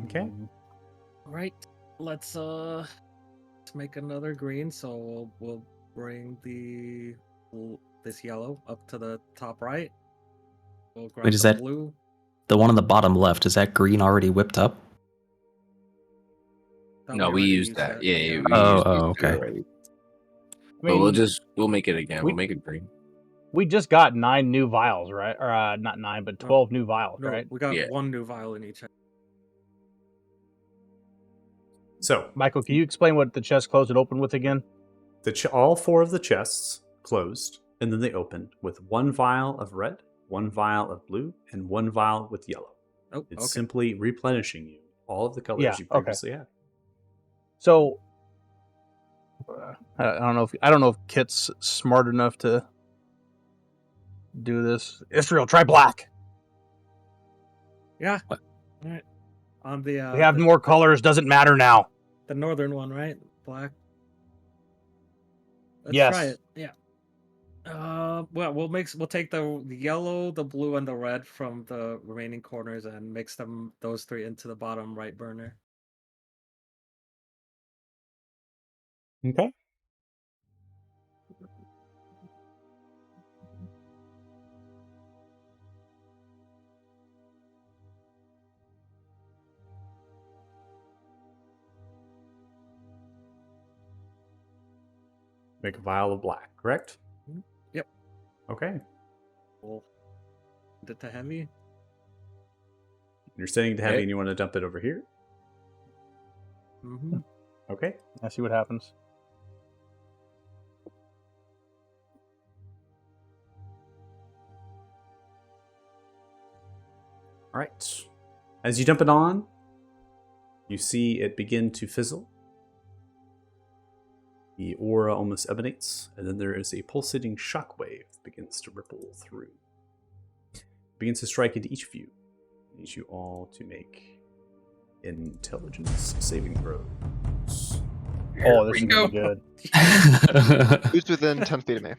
Okay. All right. Let's make another green. So we'll bring this yellow up to the top right. We'll grab Wait, is the that blue. the one on the bottom left? Is that green already whipped up? Thought No, we already used that. Yeah, we Oh, used these two okay. already. I But mean, we'll make it again. we- We'll make it green. we just got 9 new vials, right? Or not 9, but 12 new vials, No, right? we got Yeah. one new vial in each. So Michael, can you explain what the chest closed and opened with again? all 4 of the chests closed, and then they opened with 1 vial of red, 1 vial of blue, and 1 vial with yellow. Oh, It's okay. simply replenishing you all of the colors Yeah, you okay. previously had. So I don't know if Kit's smart enough to do this. Israel, try black. Yeah. What? All right. On the We have more colors. Doesn't matter now. the northern one, right? Black. Let's Yes. try it. Yeah. Well, we'll take the yellow, the blue, and the red from the remaining corners and mix those three into the bottom right burner. Okay. Make a vial of black, correct? Yep. Okay. We'll put it to heavy. You're setting to heavy Okay. and you want to dump it over here? Mm-hmm. Okay. I see what happens. All right. As you dump it on, you see it begin to fizzle. The aura almost emanates, and then there is a pulsating shockwave that begins to ripple through. It begins to strike into each of you. I need you all to make intelligence saving throws. Oh, this is gonna be good. Who's within 10 feet of me?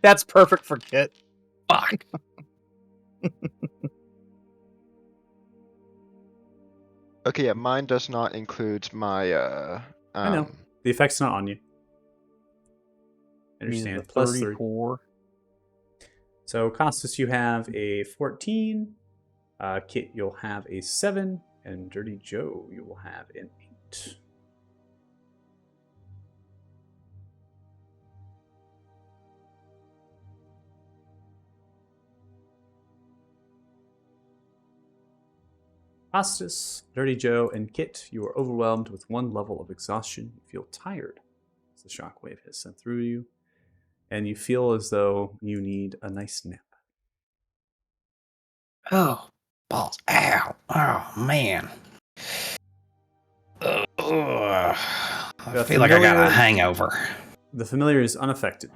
That's perfect for Kit. Fuck. Okay, yeah, mine does not include my I know. The effect's not on you. I Means understand. the Plus 3. 34. So, Costas, you have a 14. Kit, you'll have a 7. And Dirty Joe, you will have an 8. Costas, Dirty Joe, and Kit, you are overwhelmed with one level of exhaustion. You feel tired as the shockwave has sent through you, and you feel as though you need a nice nap. Oh, balls. Ow. Oh, man. Ugh. I feel like I got a hangover. The familiar is unaffected.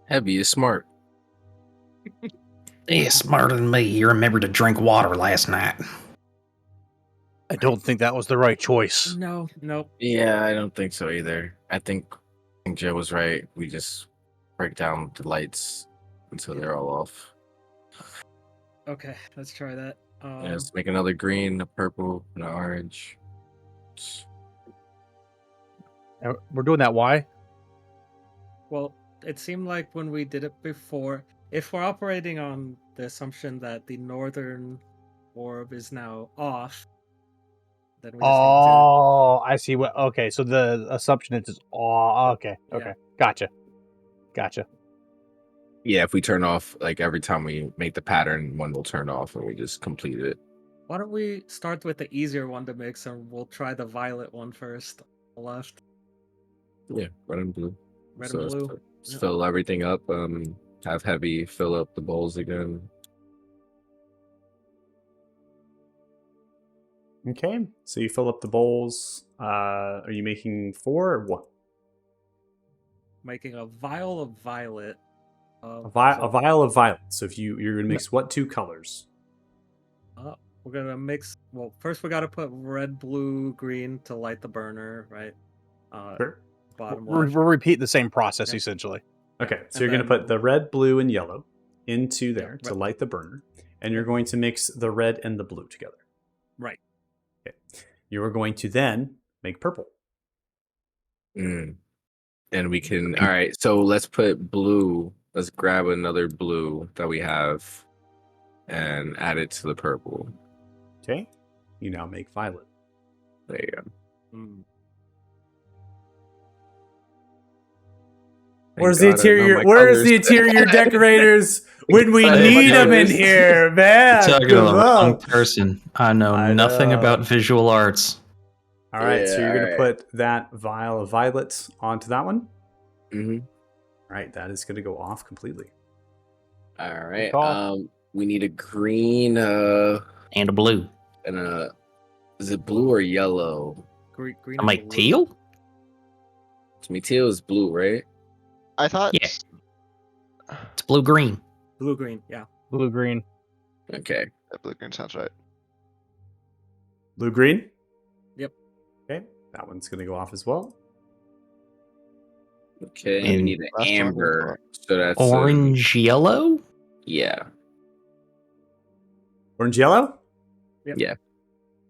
Heavy is smart. Yeah, smarter than me. You remembered to drink water last night. I don't think that was the right choice. No, nope. Yeah, I don't think so either. I think Joe was right. We just break down the lights until they're all off. Okay, let's try that. Yeah, let's make another green, a purple, and an orange. We're doing that. Why? Well, it seemed like when we did it before, if we're operating on the assumption that the northern orb is now off, then we just Oh, I see what. Okay, so the assumption is, okay, Yeah. gotcha. Yeah, if we turn off, like every time we make the pattern, one will turn off and we just complete it. Why don't we start with the easier one to mix, and we'll try the violet one first. On the left, Yeah, red and blue. red So and let's blue. let's fill everything up. Have heavy fill up the bowls again. Okay, so you fill up the bowls. Are you making 4 or 1? Making a vial of violet. A vial of violet. So if you're going to mix what 2 colors? We're gonna mix. Well, first we gotta put red, blue, green to light the burner, right? Sure. Bottom We're left. repeating the same process Yeah. essentially. Okay, so And you're going to then- put the red, blue, and yellow into there to red- light the burner, and you're going to mix the red and the blue together. Right. Okay. You are going to then make purple. And we can. All right, so let's put blue. Let's grab another blue that we have, and add it to the purple. Okay. You now make violet. There you go. Mm. Where's Thank the God I know interior? my Where's colors. the interior decorators when we I know my need them in colors. here, man? You're talking to the Come wrong on. person. I know I nothing know. about visual arts. All right, so Yeah, you're going to alright. put that vial of violet onto that one. Mm-hmm. All right, that is going to go off completely. All right. call. We need a green. And a blue. And is it blue or yellow? Green I and make blue. teal? Teal is blue, right? I thought. Yeah. It's blue-green. Blue green, yeah. Blue green. Okay. That blue green sounds right. Blue green? Yep. Okay, that one's going to go off as well. Okay, and we And need an last one was amber. So that's Orange yellow? yeah. Orange yellow? Yep. Yeah.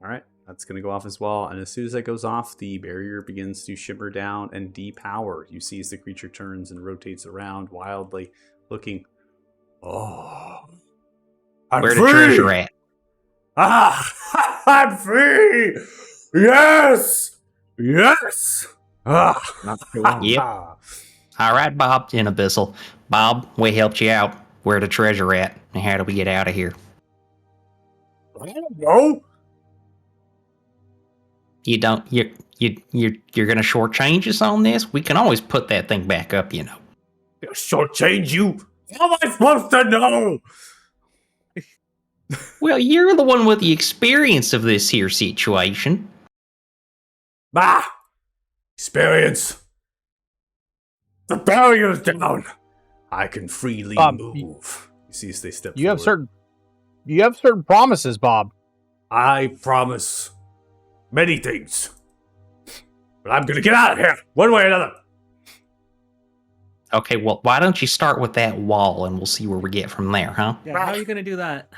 All right, that's going to go off as well. And as soon as that goes off, the barrier begins to shimmer down and depower. You see as the creature turns and rotates around wildly, looking. Oh, I'm Where the free! treasure at? Ah, I'm free! Yes! Yes! Ah. Not for long. Yep. All right, Bob in Abyssal. Bob, we helped you out. Where the treasure at? And how do we get out of here? I don't know. You don't. You're gonna shortchange us on this? We can always put that thing back up, you know. Shortchange you? How am I supposed to know? Well, you're the one with the experience of this here situation. Ah! Experience. The barrier's down. I can freely move. You see as they step You forward. have certain promises, Bob. I promise many things. But I'm gonna get out of here, one way or another. Okay, well, why don't you start with that wall and we'll see where we get from there, huh? Yeah, how are you gonna do that?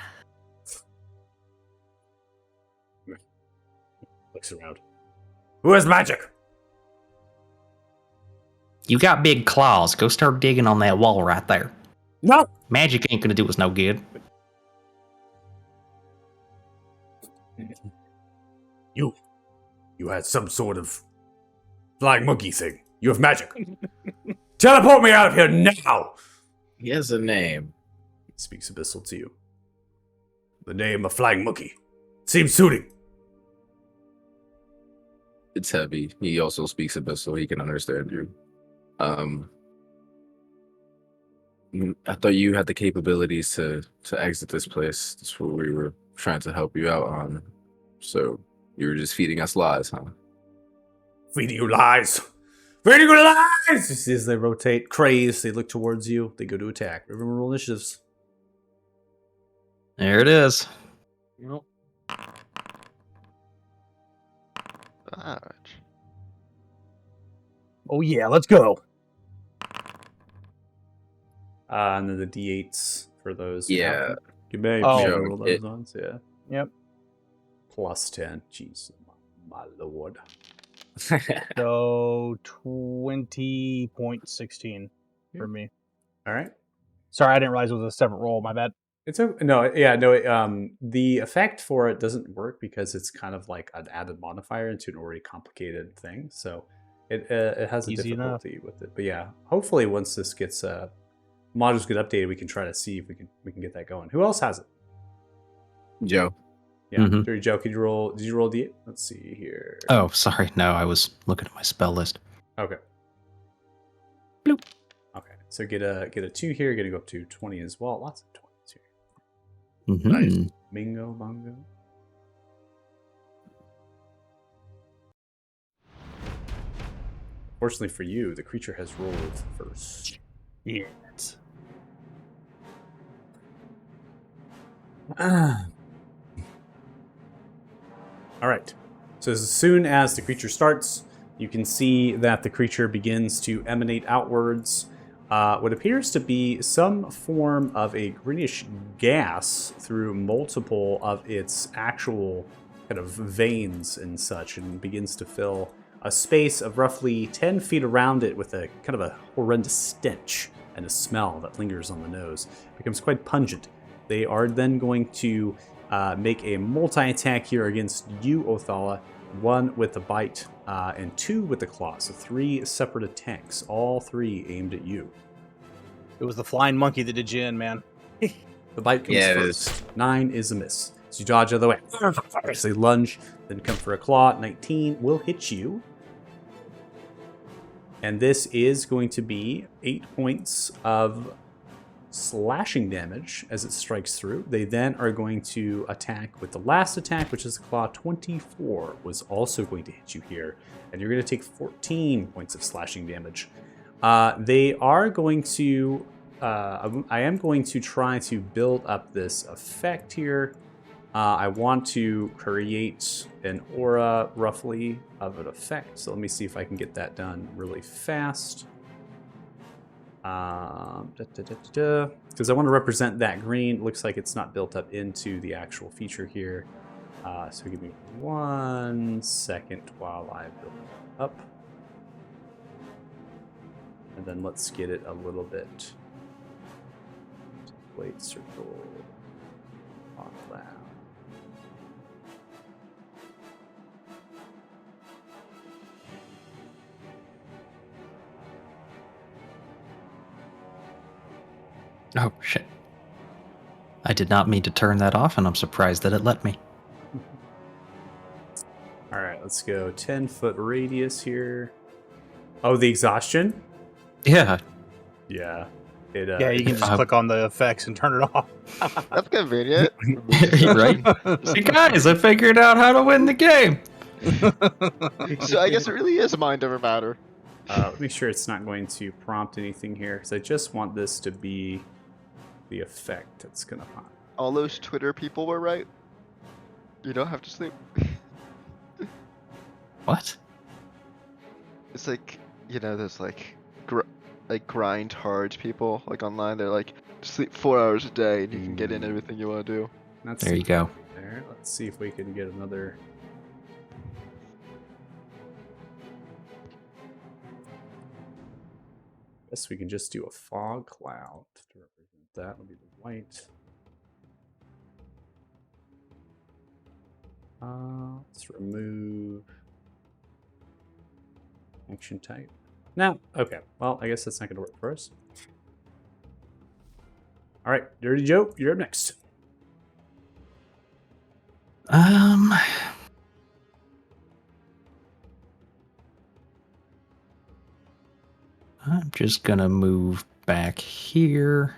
Looks around. Who has magic? You got big claws. Go start digging on that wall right there. No! Magic ain't gonna do us no good. You had some sort of flying monkey thing. You have magic. Teleport me out of here now! He has a name. He speaks Abyssal to you. The name of Flying Monkey. Seems suiting. It's heavy. He also speaks Abyssal. He can understand you. I thought you had the capabilities to exit this place. That's what we were trying to help you out on. So you were just feeding us lies, huh? Feeding you lies! Feeding you lies! You see as they rotate, crazed, they look towards you. They go to attack. Everyone roll initiatives. There it is. Yep. Alright. Oh yeah, let's go. And then the D8s for those. who Yeah. have- You may Oh. roll those ones, yeah. Yep. Plus 10. Jeez, my lord. So 20.16 for me. All right. Sorry, I didn't realize it was a separate roll. My bad. It's the effect for it doesn't work because it's kind of like an added modifier into an already complicated thing. So it has a Easy enough. difficulty with it. But yeah, hopefully once this gets modules get updated, we can try to see if we can get that going. Who else has it? Joe. Yeah, Mhm. Dirty Joe, did you roll a D8? Let's see here. Oh, sorry. No, I was looking at my spell list. Okay. Bloop. Okay, so get a 2 here. Gonna go up to 20 as well. Lots of 20s here. Mhm. Nice. Bingo, bongo. Fortunately for you, the creature has rolled first. Yeah. All right. So as soon as the creature starts, you can see that the creature begins to emanate outwards what appears to be some form of a greenish gas through multiple of its actual kind of veins and such, and begins to fill a space of roughly 10 feet around it with a kind of a horrendous stench and a smell that lingers on the nose. It becomes quite pungent. They are then going to make a multi-attack here against you, Othala. 1 with the bite and 2 with the claw. So 3 separate attacks, all 3 aimed at you. It was the flying monkey that did you in, man. The bite comes Yeah, it first. 9 is a miss. So you dodge out of the way. As they lunge, then come for a claw. 19 will hit you. And this is going to be 8 points of slashing damage as it strikes through. They then are going to attack with the last attack, which is the claw. 24 was also going to hit you here, and you're going to take 14 points of slashing damage. They are going to... I am going to try to build up this effect here. I want to create an aura, roughly, of an effect. So let me see if I can get that done really fast. Because I want to represent that green. Looks like it's not built up into the actual feature here. So give me 1 second while I build it up. And then let's get it a little bit. Template circle. On cloud. Oh, shit. I did not mean to turn that off, and I'm surprised that it let me. All right, let's go 10-foot radius here. Oh, the exhaustion? Yeah. Yeah. Yeah, you can just click on the effects and turn it off. That's convenient. Right? Hey guys, I figured out how to win the game. So I guess it really is mind over matter. Make sure it's not going to prompt anything here, because I just want this to be the effect that's going to pop. All those Twitter people were right. You don't have to sleep. What? It's like, you know, there's like grind hard people like online. They're like, sleep 4 hours a day and you can get in everything you want to do. That's There you go. There. Let's see if we can get another. Guess we can just do a fog cloud to represent that. It'll be the white. Let's remove action type. No, okay. Well, I guess that's not going to work for us. All right, Dirty Joe, you're up next. I'm just gonna move back here.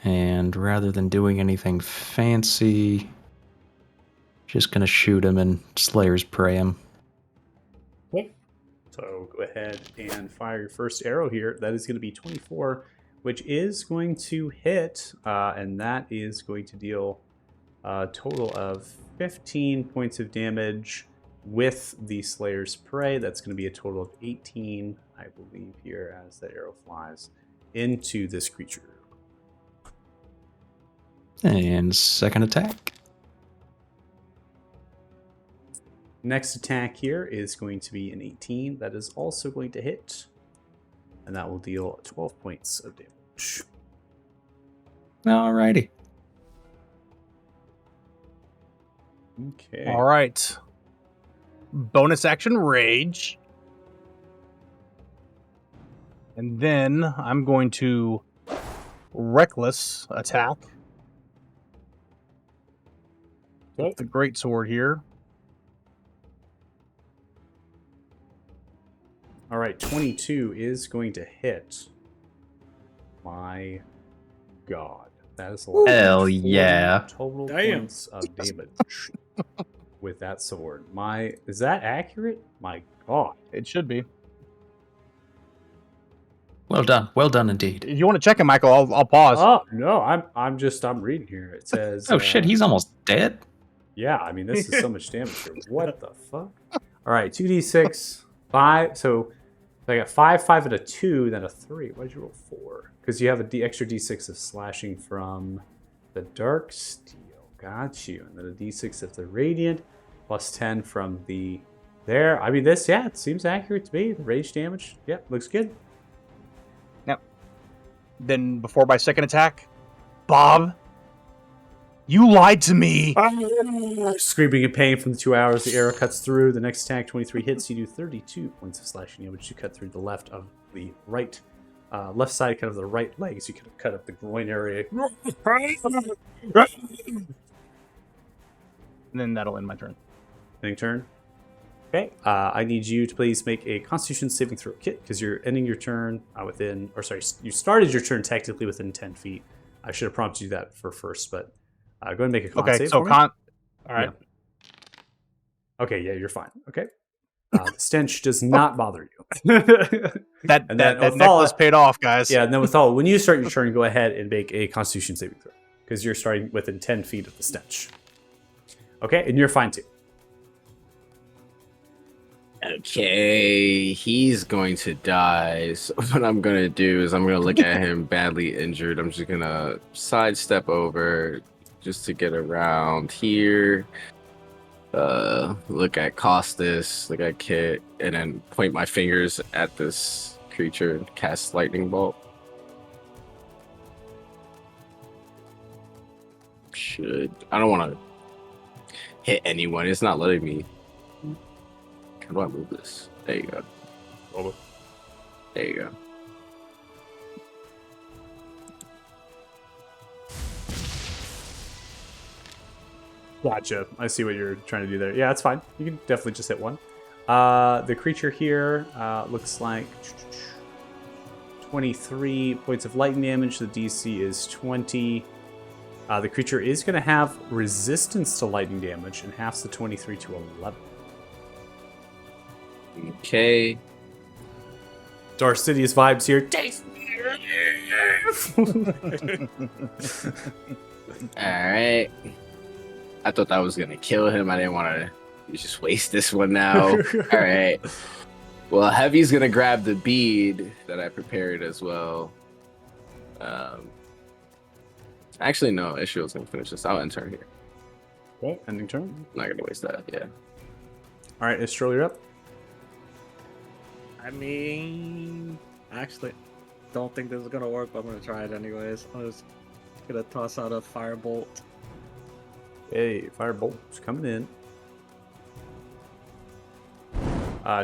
And rather than doing anything fancy, just gonna shoot him and Slayer's Prey him. Okay. So go ahead and fire your first arrow here. That is going to be 24, which is going to hit, and that is going to deal a total of 15 points of damage with the Slayer's Prey. That's going to be a total of 18, I believe, here as that arrow flies into this creature. And second attack. Next attack here is going to be an 18. That is also going to hit, and that will deal 12 points of damage. Alrighty. Okay. All right. Bonus action Rage. And then I'm going to Reckless attack. With the great sword here. All right, 22 is going to hit. My God, that is a lot. Hell yeah. Total Damn. points of damage with that sword. Is that accurate? My God. It should be. Well done indeed. If you want to check it, Michael, I'll pause. Oh no, I'm reading here. It says. Oh shit, he's almost dead. Yeah, I mean this is so much damage here. What the fuck? All right, 2d6, 5. So I got 5, 5, and a 2, then a 3. Why did you roll 4? Because you have a extra d6 of slashing from the dark steel. Got you. And then a d6 of the radiant, plus 10 from the there. I mean this, yeah, it seems accurate to me. The rage damage, yep, looks good. Then before my second attack, Bob, you lied to me. Screaming in pain from the 2 hours, the arrow cuts through. The next attack, 23 hits. You do 32 points of slashing damage. You cut through the left of the right, left side, kind of the right leg. So you could have cut up the groin area. And then that'll end my turn. Ending turn. Okay, I need you to please make a Constitution saving throw kit because you're ending your turn you started your turn technically within 10 feet. I should have prompted you that for first, but go ahead and make a con Okay, save so for me. All right. Yeah. Okay, yeah, you're fine. Okay. The stench does not bother you. That And then necklace paid off, guys. Yeah, and then Othala, when you start your turn, go ahead and make a Constitution saving throw because you're starting within 10 feet of the stench. Okay, and you're fine too. Okay, he's going to die. So what I'm gonna do is I'm gonna look at him badly injured. I'm just gonna sidestep over just to get around here. Look at Costas, look at Kit, and then point my fingers at this creature and cast lightning bolt. I don't want to hit anyone. It's not letting me. How do I move this? There you go. Over. There you go. Gotcha. I see what you're trying to do there. Yeah, that's fine. You can definitely just hit one. The creature here looks like 23 points of lightning damage. The DC is 20. The creature is going to have resistance to lightning damage and halves the 23 to 11. Okay. Dark Sidious vibes here. Alright. I thought that was gonna kill him. I didn't want to just waste this one now. Alright. Well, Heavy's gonna grab the bead that I prepared as well. Actually, no. Ishio's gonna finish this. I'll enter here. Okay, ending turn. I'm not gonna waste that, yeah. All right, Istral, you're up. I mean, actually, don't think this is gonna work, but I'm gonna try it anyways. I'm just gonna toss out a firebolt. Hey, firebolt's coming in.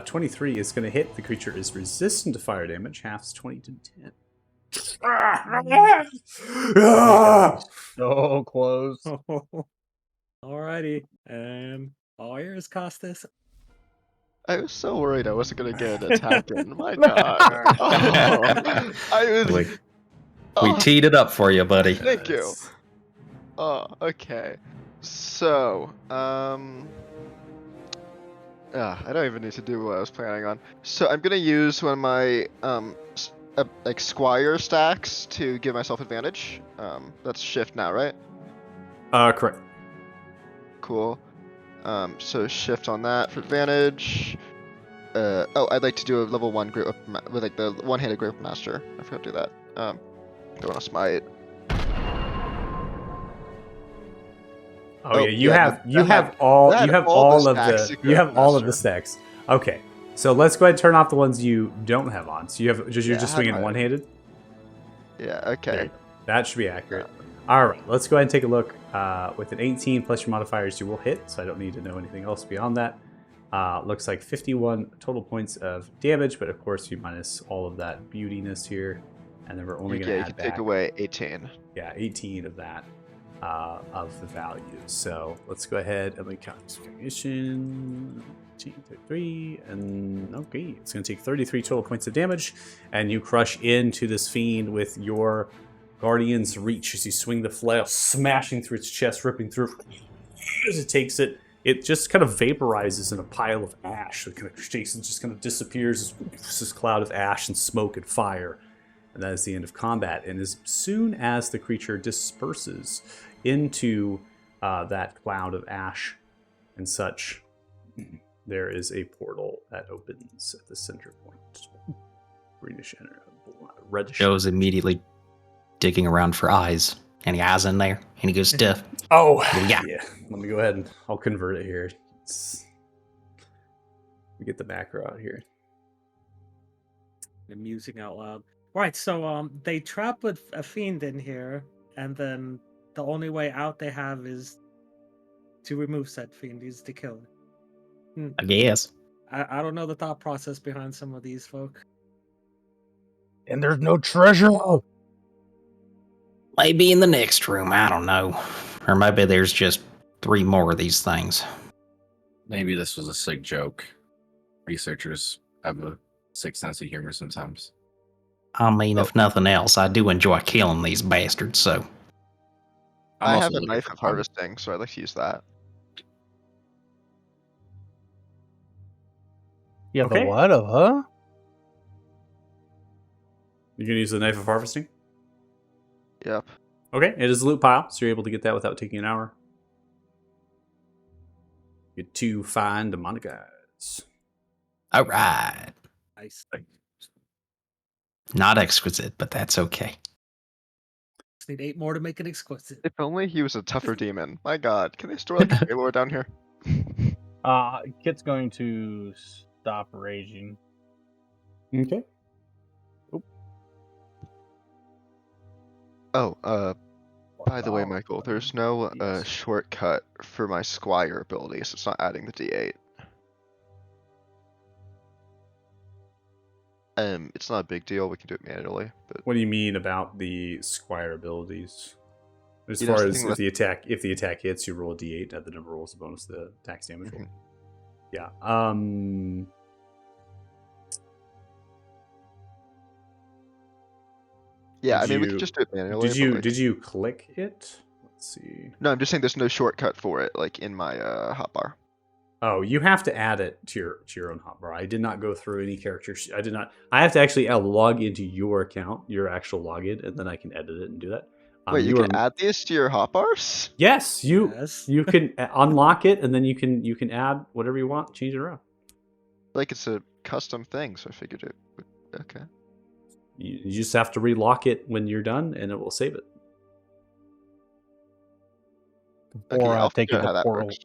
23 is going to hit. The creature is resistant to fire damage. Halves 20 to 10. So close. Alrighty, and all yours, Costas. I was so worried I wasn't gonna get an attack in. My God. Oh, I was. We Oh, teed it up for you, buddy. thank you. Oh, okay. So, I don't even need to do what I was planning on. So I'm gonna use one of my like Squire stacks to give myself advantage. That's shift now, right? Correct. Cool. So shift on that for advantage. I'd like to do a level 1 great with like the one-handed great master. I forgot to do that. Don't want to smite. Oh, yeah, you yeah, have I had all the of stacks the to you have Great all of the Master. stacks. Okay, so let's go ahead and turn off the ones you don't have on. So you're Yeah, just I swinging have one-handed. Yeah. Okay. That should be accurate. All right, let's go ahead and take a look. With an 18 plus your modifiers, you will hit. So I don't need to know anything else beyond that. Looks like 51 total points of damage, but of course you minus all of that beautiness here, and then we're only going to You add can back. take away 18. Yeah, 18 of that of the value. So let's go ahead and we count this recognition. 33, and okay, it's going to take 33 total points of damage, and you crush into this fiend with your Guardian's Reach as you swing the flail, smashing through its chest, ripping through. As it takes it, it just kind of vaporizes in a pile of ash. It kind of shakes and just kind of disappears. This cloud of ash and smoke and fire. And that is the end of combat. And as soon as the creature disperses into that cloud of ash and such, there is a portal that opens at the center point. Greenish and reddish. Joe's immediately digging around for eyes, and he has in there, and he goes stiff. Oh, Yeah. yeah. Let me go ahead and I'll convert it here. We get the macro out here. I'm musing out loud. Right, so they trap a fiend in here, and then the only way out they have is to remove said fiend, is to kill it. I guess. I don't know the thought process behind some of these folk. And there's no treasure. Maybe in the next room, I don't know. Or maybe there's just 3 more of these things. Maybe this was a sick joke. Researchers have a sick sense of humor sometimes. I mean, if nothing else, I do enjoy killing these bastards, so. I'm I also have a looking knife for of fun. harvesting, so I'd like to use that. Yeah, Okay. the what of, huh? You're gonna use the knife of harvesting. Yep. Okay, it is a loot pile, so you're able to get that without taking an hour. Get 2 fine demonic eyes. All right. Nice. Not exquisite, but that's okay. Just need 8 more to make it exquisite. If only he was a tougher demon. My god, can they store like a Wayward down here? Kit's going to stop raging. Okay. Oh, by the way, Wow. Michael, there's no Yes. shortcut for my Squire ability, so it's not adding the D8. It's not a big deal. We can do it manually, but What do you mean about the Squire abilities? As You know, far something as if with- the attack hits, you roll a d8, add the number rolls a bonus to the tax damage roll. Mhm. Yeah. yeah, Did I mean, we you- could just do it manually. but, Did you click it? Let's see. No, I'm just saying there's no shortcut for it, like in my hotbar. Oh, you have to add it to your own hotbar. I did not go through any characters. I did not. I have to actually log into your account, your actual login, and then I can edit it and do that. Wait, you can are- add these to your hotbars? Yes, Yes. you can unlock it, and then you can add whatever you want, change it around. Like it's a custom thing, so I figured it would. Okay. You just have to relock it when you're done, and it will save it. Okay, Or I'll taking figure out how the that portal. works.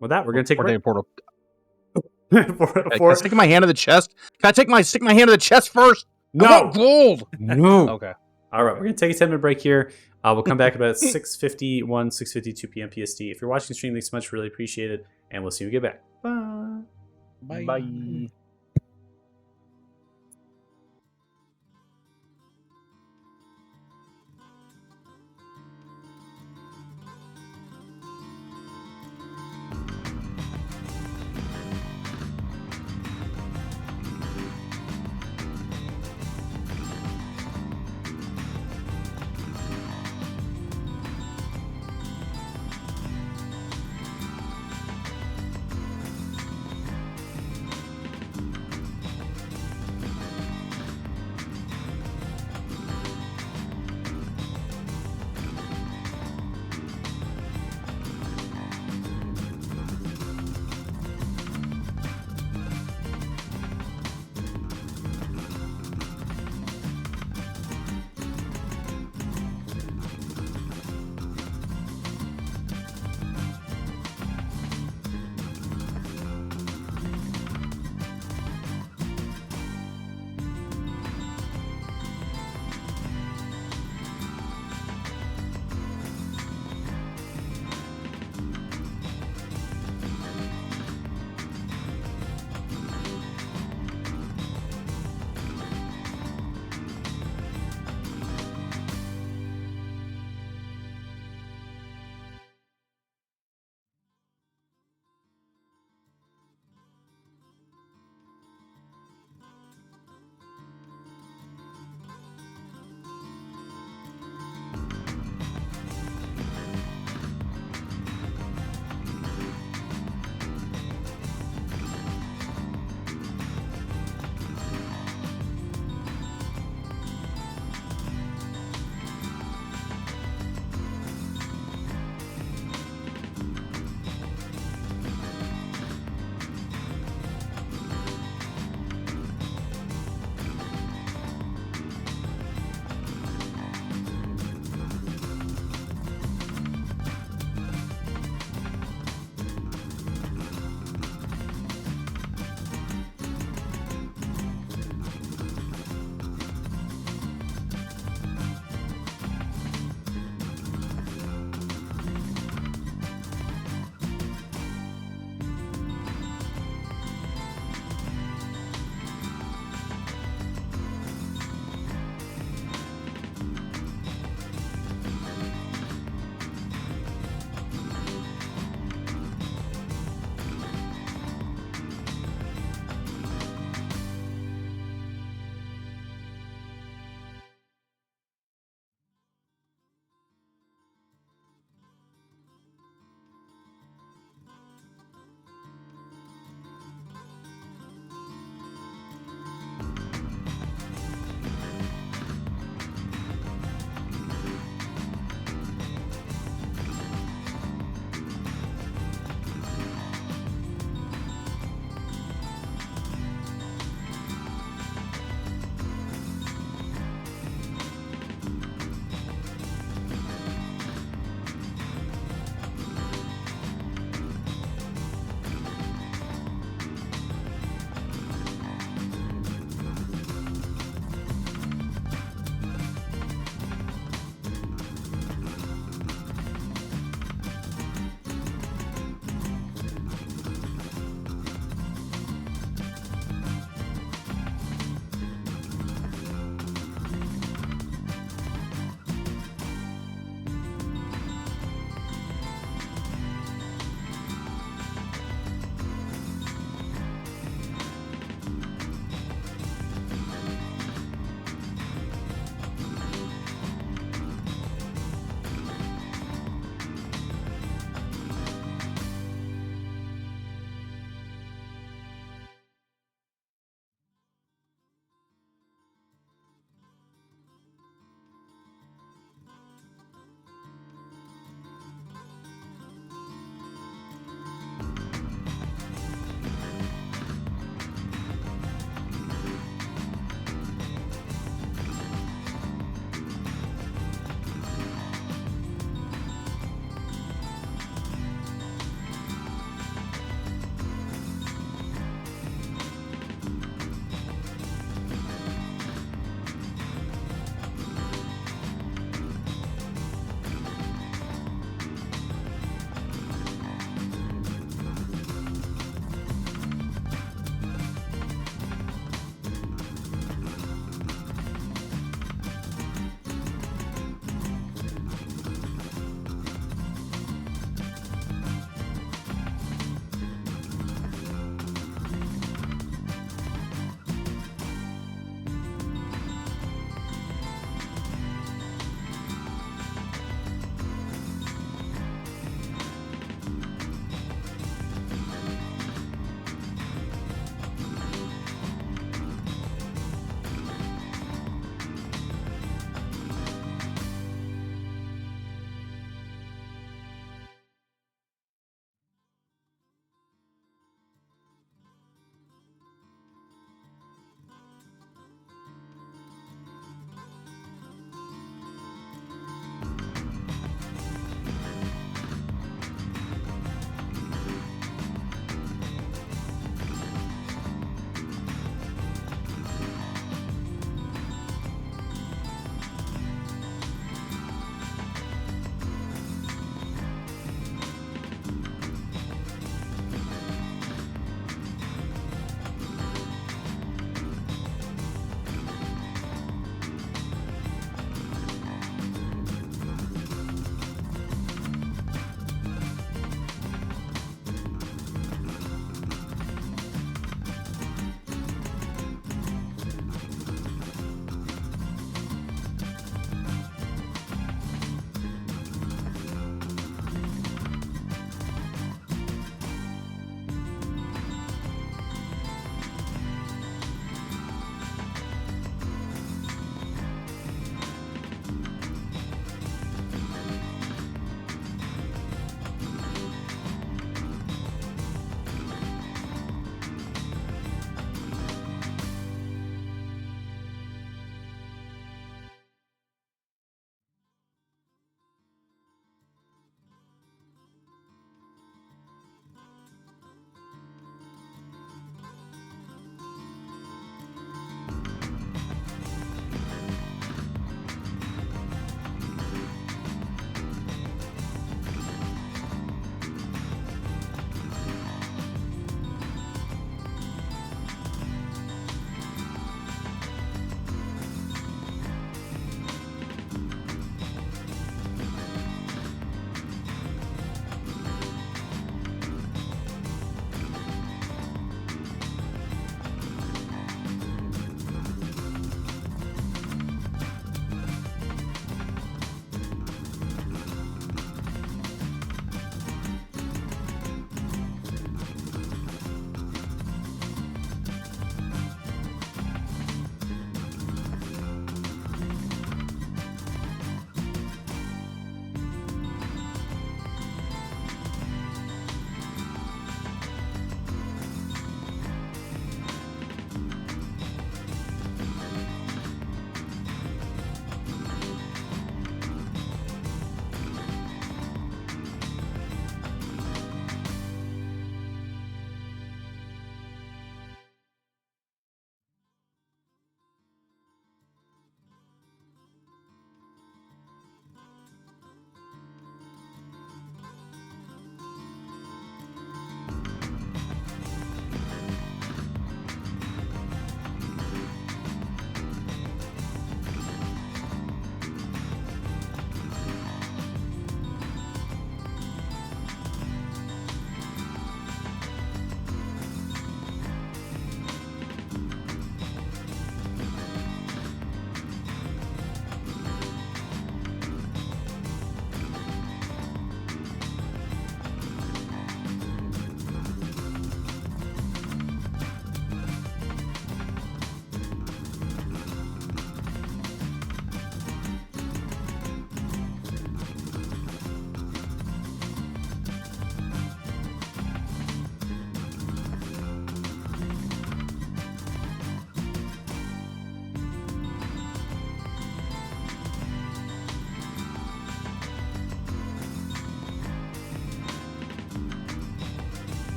With that, we're gonna take a Or break. take portal. for, Can I stick my hand to the chest? Can I stick my hand to the chest first? I no, want gold. no. Okay. All right, we're gonna take a 10-minute break here. We'll come back about 6:51, 6:52 p.m. PST. If you're watching the stream, thanks so much. Really appreciate it, and we'll see you when we get back. Bye. Bye.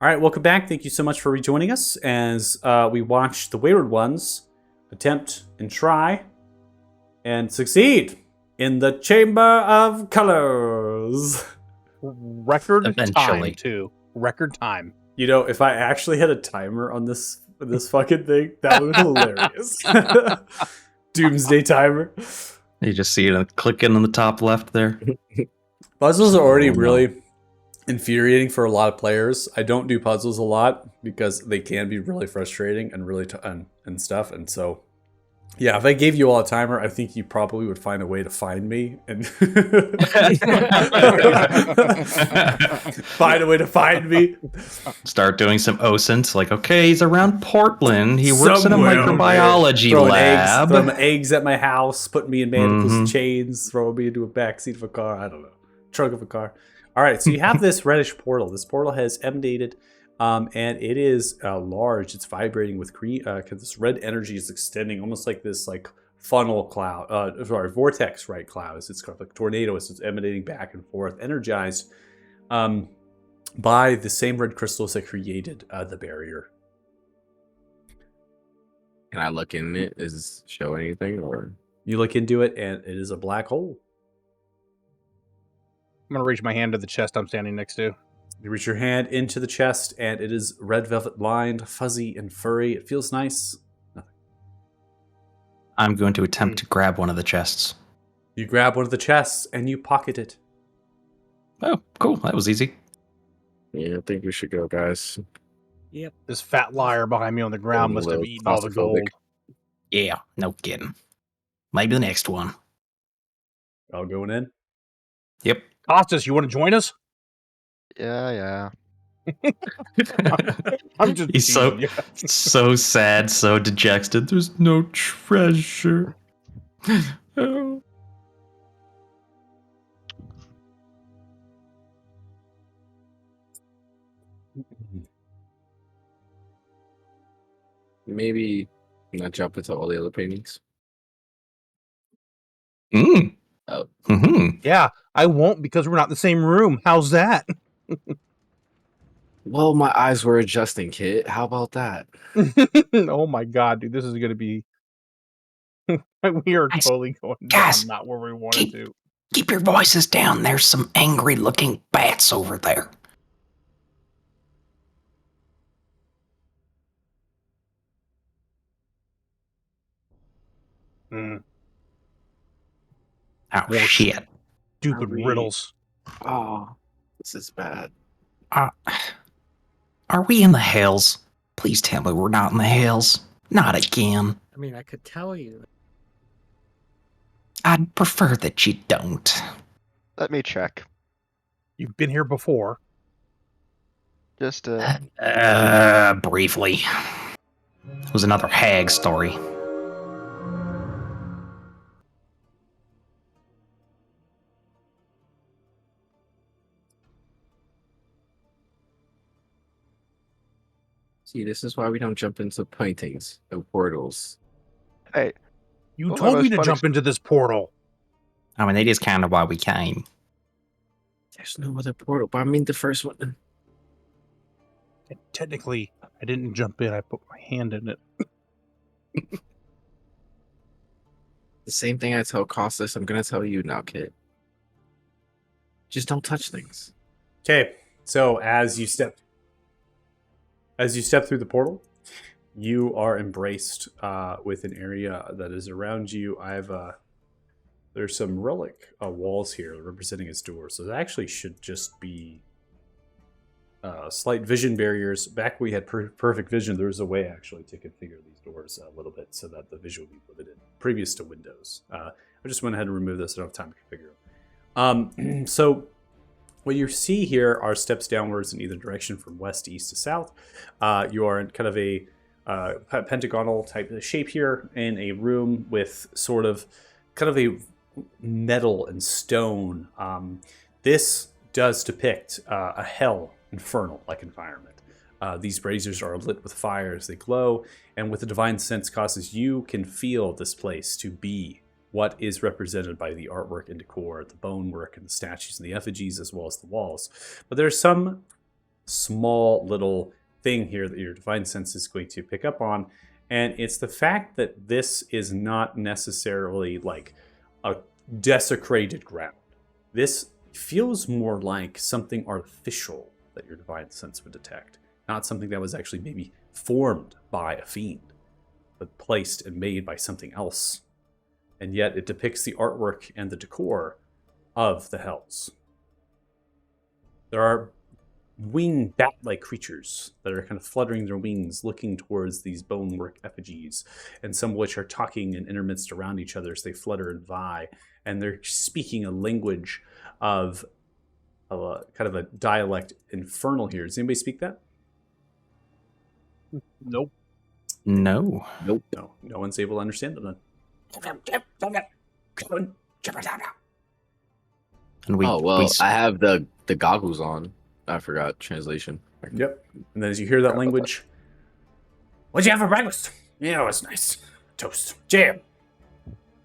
All right, welcome back. Thank you so much for rejoining us as we watch the Wayward Ones attempt and try and succeed in the Chamber of Colors. Record Eventually. time, too. Record time. You know, if I actually had a timer on this fucking thing, that would be hilarious. Doomsday timer. You just see it clicking on the top left there. Puzzles are already Oh, no. really infuriating for a lot of players. I don't do puzzles a lot because they can be really frustrating and really and stuff. And so, yeah, if I gave you all a timer, I think you probably would find a way to find me and find a way to find me. Start doing some OSINTs, like, okay, he's around Portland. He works in a Somewhere over microbiology throwing lab. throwing eggs at my house, putting me in manacles and Mhm. chains, throwing me into a backseat of a car. I don't know, trunk of a car. All right, so you have this reddish portal. This portal has emanated, and it is large. It's vibrating with green. This red energy is extending, almost like this funnel cloud. Vortex clouds. It's kind of like a tornado. It's emanating back and forth, energized by the same red crystals that created the barrier. Can I look in it? Is it show anything or? You look into it, and it is a black hole. I'm going to reach my hand to the chest I'm standing next to. You reach your hand into the chest, and it is red velvet lined, fuzzy, and furry. It feels nice. I'm going to attempt to grab one of the chests. You grab one of the chests, and you pocket it. Oh, cool. That was easy. Yeah, I think we should go, guys. Yep. This fat liar behind me on the ground Feeling a must have little eaten all the claustrophobic. gold. Yeah, no kidding. Maybe the next one. All going in. Yep. Costas, you want to join us? Yeah. I'm just He's so teasing you. so sad, so dejected. There's no treasure. Oh. Maybe not jump into all the other paintings. Mm. Oh. Mm-hmm. Yeah, I won't because we're not in the same room. How's that? Well, my eyes were adjusting, Kit. How about that? Oh my god, dude, this is going to be... we are Guys, totally going guys, down not where we wanted to. Keep your voices down. There's some angry-looking bats over there. Mm, Oh, More shit. stupid Are we- riddles. Oh, this is bad. Are we in the hells? Please tell me we're not in the hells. Not again. I mean, I could tell you. I'd prefer that you don't. Let me check. You've been here before. Just Briefly. It was another hag story. See, this is why we don't jump into paintings, no portals. hey, You Oh, told that me was to fun jump into this portal. I mean, that is kind of why we came. There's no other portal, but I mean the first one. Technically, I didn't jump in. I put my hand in it. The same thing I tell Costas, I'm gonna tell you now, Kit. Just don't touch things. Okay, so as you step through the portal, you are embraced with an area that is around you. There's some relic walls here representing its doors, so that actually should just be slight vision barriers. Back when we had perfect vision, there was a way actually to configure these doors a little bit so that the visual would be limited previous to Windows. I just went ahead and removed this. I don't have time to configure them. So what you see here are steps downwards in either direction from west, east to south. You are in kind of a pentagonal type of shape here in a room with sort of kind of a metal and stone. This does depict a hell infernal-like environment. These braziers are lit with fire as they glow, and with the divine sense causes you can feel this place to be what is represented by the artwork and decor, the bone work and the statues and the effigies, as well as the walls. But there's some small little thing here that your divine sense is going to pick up on, and it's the fact that this is not necessarily like a desecrated ground. This feels more like something artificial that your divine sense would detect, not something that was actually maybe formed by a fiend, but placed and made by something else. And yet it depicts the artwork and the decor of the hells. There are winged bat-like creatures that are kind of fluttering their wings, looking towards these bonework effigies, and some of which are talking and intermixed around each other as they flutter and vie, and they're speaking a language of a kind of a dialect infernal here. Does anybody speak that? Nope. No. Nope. No one's able to understand them then. And we, oh well, we I have the goggles on. I forgot translation. Yep. And then as you hear that language, what'd you have for breakfast? Yeah, it was nice. Toast, jam,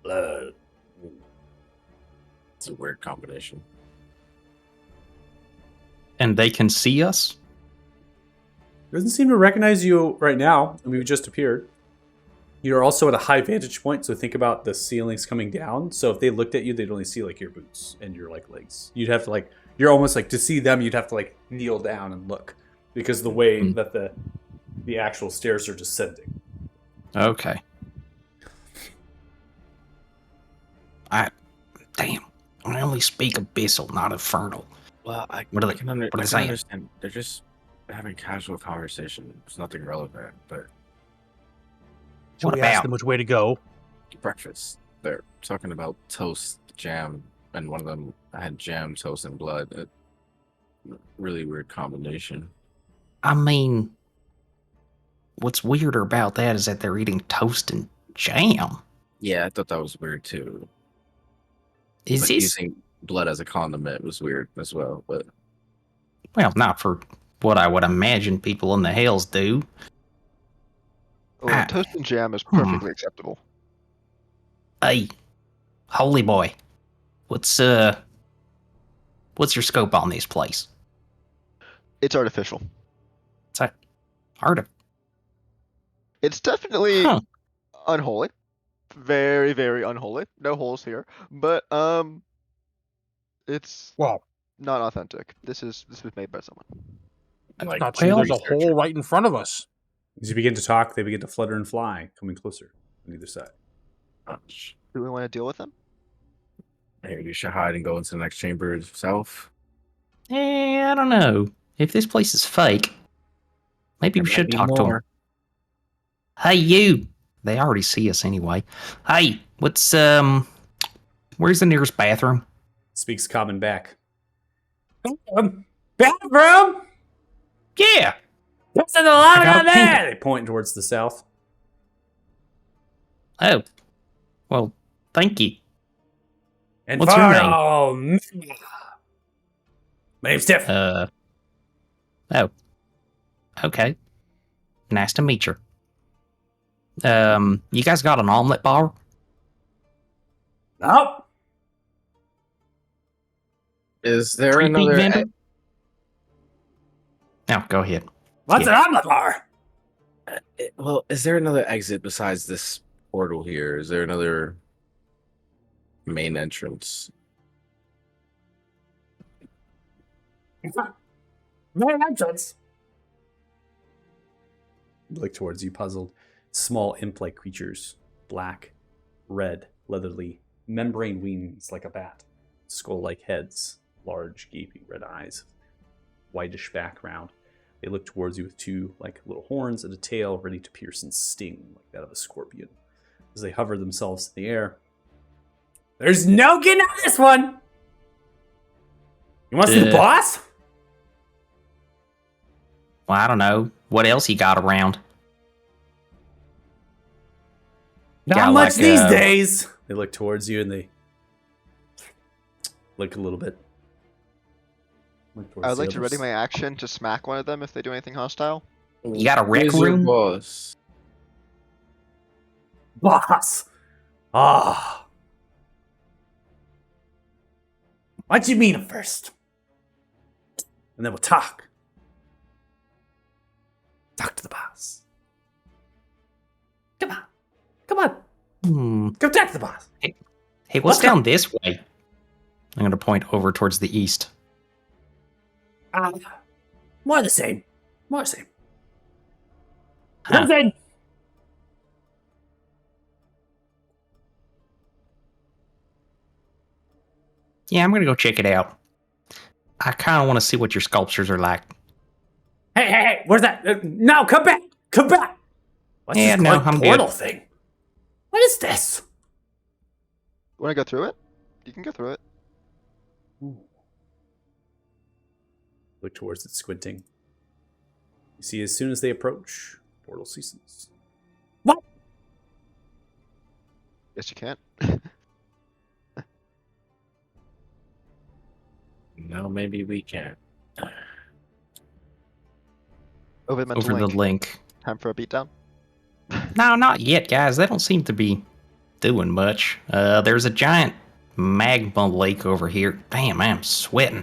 blood. It's a weird combination. and they can see us. Doesn't seem to recognize you right now. I mean, you just appeared. You're also at a high vantage point, so think about the ceilings coming down. So if they looked at you, they'd only see like your boots and your like legs. You'd have to like, you're almost like to see them. You'd have to like kneel down and look because the way that the actual stairs are descending. Okay. Damn. I only speak abyssal, not infernal. Well, I What are they- can, what are they I can saying? understand. They're just having casual conversation. It's nothing relevant, but So What we about? asked them which way to go. breakfast. They're talking about toast, jam, and one of them I had jam, toast, and blood. Really weird combination. I mean, what's weirder about that is that they're eating toast and jam. Yeah, I thought that was weird too. Is But this using blood as a condiment was weird as well. But well, not for what I would imagine people in the hells do. Well, Ah. toast and jam is perfectly acceptable. Hey, holy boy, what's your scope on this place? It's artificial. It's a hard of It's definitely Huh. unholy. Very, very unholy. No holes here. But it's Well, not authentic. This was made by someone. Like, not true. well, There's a hole right in front of us. as you begin to talk, they begin to flutter and fly, coming closer on either side. Do we want to deal with them? maybe you should hide and go into the next chamber yourself. I don't know. If this place is fake, maybe we There should might be talk to them. more. Hey, you! They already see us anyway. Hey, what's where's the nearest bathroom? Speaks common back. Bathroom? Yeah. What's in the line I got a down there? pink- They point towards the south. Oh. Well, thank you. And What's your name? My name's Tiff. Oh. Okay. Nice to meet you. You guys got an omelet bar? Nope. Is there Three peak another? vendor? No, go ahead. What's Yeah. an omelet bar? Well, is there another exit besides this portal here? Is there another main entrance? Main entrance. Look towards you, puzzled. Small imp-like creatures, black, red, leathery, membrane wings like a bat, skull-like heads, large, gaping red eyes, whitish background. They look towards you with two like little horns and a tail ready to pierce and sting like that of a scorpion. As they hover themselves in the air. There's no getting out of this one! You want to see the boss? Well, I don't know. What else you got around? Not Got much like, these days. They look towards you and they look a little bit. Look towards I would the like to ready others. my action to smack one of them if they do anything hostile. You got a rec Where's your room? boss? Boss. Ah. Why don't you meet him first? And then we'll talk. Talk to the boss. Come on. Come on. Hmm. Come talk to the boss. Hey, what's Let's go. down this way? I'm going to point over towards the east. More the same. More the same. Huh. Nothing. Yeah, I'm going to go check it out. I kind of want to see what your sculptures are like. Hey, where's that? No, come back. Come back. What's Yeah, this no, glowing I'm portal good. thing? What is this? Want to go through it? You can go through it. Look towards it, squinting. You see, as soon as they approach, portal ceases. What? Yes, you can. No, maybe we can. Over the mental Over the link. link. Time for a beatdown. No, not yet, guys. They don't seem to be doing much. There's a giant magma lake over here. Damn, I'm sweating.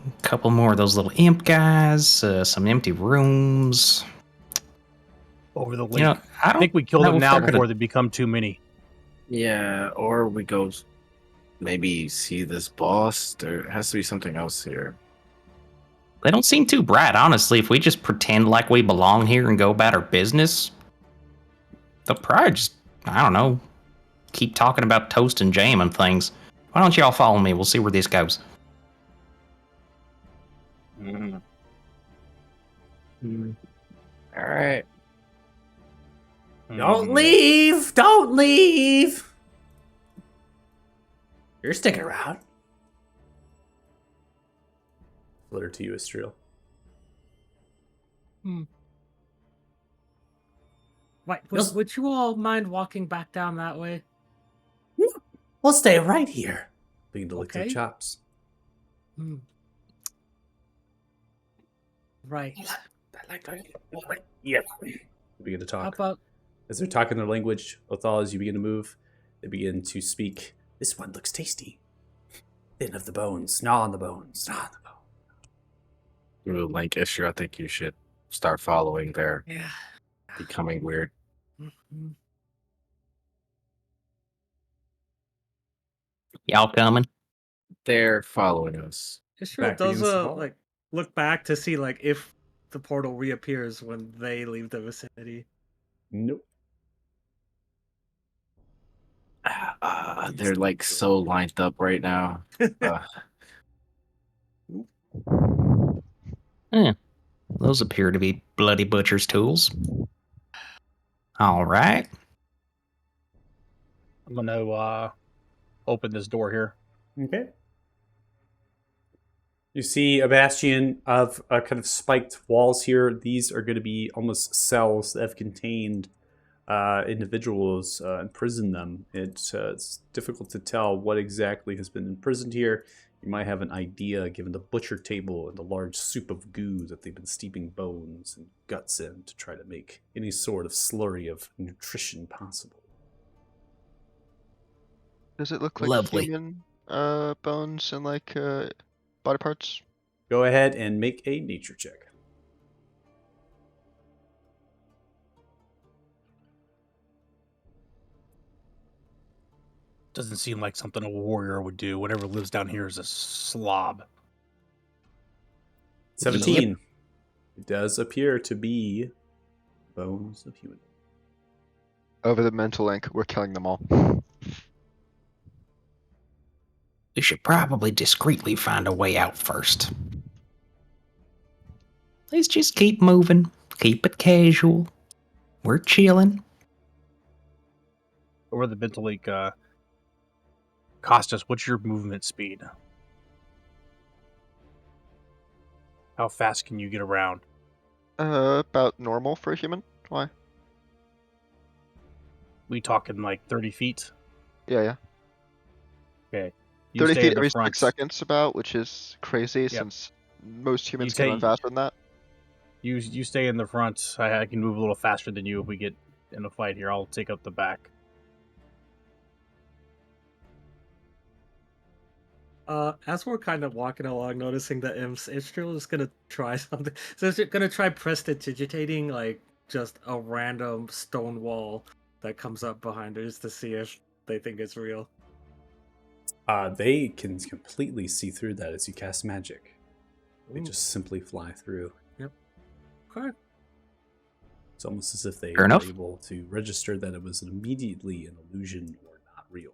A couple more of those little imp guys. Some empty rooms. Over the lake. You know, I I don't think we kill know them if now they're gonna- before they become too many. Yeah, or we go maybe see this boss. There has to be something else here. They don't seem too bright, honestly. If we just pretend like we belong here and go about our business, they'll probably just, I don't know, keep talking about toast and jam and things. Why don't y'all follow me? We'll see where this goes. All right. Don't leave! Don't leave! You're sticking around. Flitter to you, Estriel. Wait, Yes. would you all mind walking back down that way? We'll stay right here. Begin to lick their Okay. chops. Hmm. Right. Yeah. They begin to How talk. about As they're talking their language, Othal, as you begin to move, they begin to speak. This one looks tasty. Thin of the bones, gnaw on the bones, gnaw on the bone. Ooh, Link issue. I think you should start following. They're yeah? becoming weird. Mhm. Y'all coming? They're following us. Israel Back does against the wall. like look back to see like if the portal reappears when they leave the vicinity. Nope. They're like so lined up right now. Those appear to be Bloody Butcher's tools. All right. I'm going to open this door here. Okay. You see a bastion of kind of spiked walls here. These are going to be almost cells that have contained individuals, imprisoned them. It's difficult to tell what exactly has been imprisoned here. You might have an idea given the butcher table and the large soup of goo that they've been steeping bones and guts in to try to make any sort of slurry of nutrition possible. Does it look like Lovely. human bones and like body parts? Go ahead and make a nature check. Doesn't seem like something a warrior would do. Whatever lives down here is a slob. 17. It does appear to be bones of human. Over the mental link, we're killing them all. We should probably discreetly find a way out first. Let's just keep moving. Keep it casual. We're chilling. Over the mental lake, Costas, what's your movement speed? How fast can you get around? About normal for a human. Why? We talking like 30 feet? Yeah. Okay. You 30 stay feet in the every front. 6 seconds about, which is crazy since most humans can run take- faster than that. You stay in the front. I can move a little faster than you if we get in a fight here. I'll take up the back. As we're kind of walking along, noticing the imps, Istriel is gonna try something. So it's gonna try prestidigitating like just a random stone wall that comes up behind her just to see if they think it's real. They can completely see through that as you cast magic. They Ooh. just simply fly through. Okay. It's almost as if they Fair were enough. able to register that it was immediately an illusion or not real.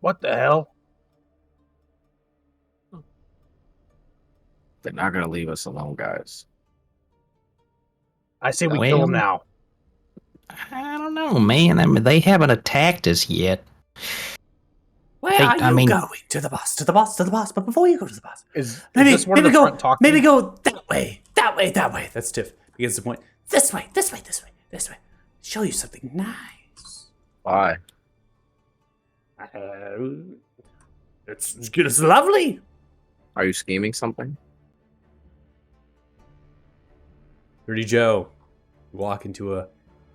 What the hell? They're not gonna leave us alone, guys. I say we Well- kill him now. I don't know, man. I mean, they haven't attacked us yet. Where Hey, are I you mean- going? To the boss, to the boss, to the boss. But before you go to the boss, Is maybe this one of the go, front talking? maybe go that way, that way, that way. That's Tiff. Begins to point. This way, this way, this way, this way. Show you something nice. Why? It's good. It's lovely. Are you scheming something? Dirty Joe, you walk into a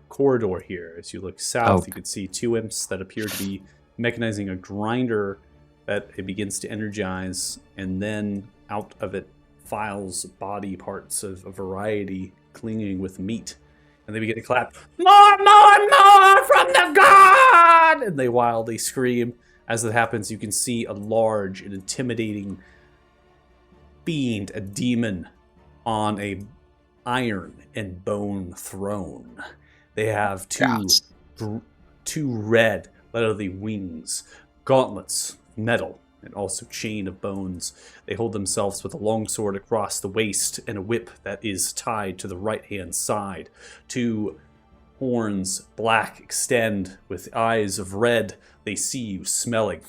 corridor here. As you look south, you can see two imps that appear to be mechanizing a grinder that it begins to energize, and then out of it files body parts of a variety clinging with meat. And they begin to clap, more from the god! And they wildly scream. As that happens, you can see a large and intimidating fiend, a demon, on a iron and bone throne. They have two red, leatherly wings, gauntlets, metal, and also chain of bones. They hold themselves with a long sword across the waist and a whip that is tied to the right-hand side. Two horns, black, extend with eyes of red. They see you smelling.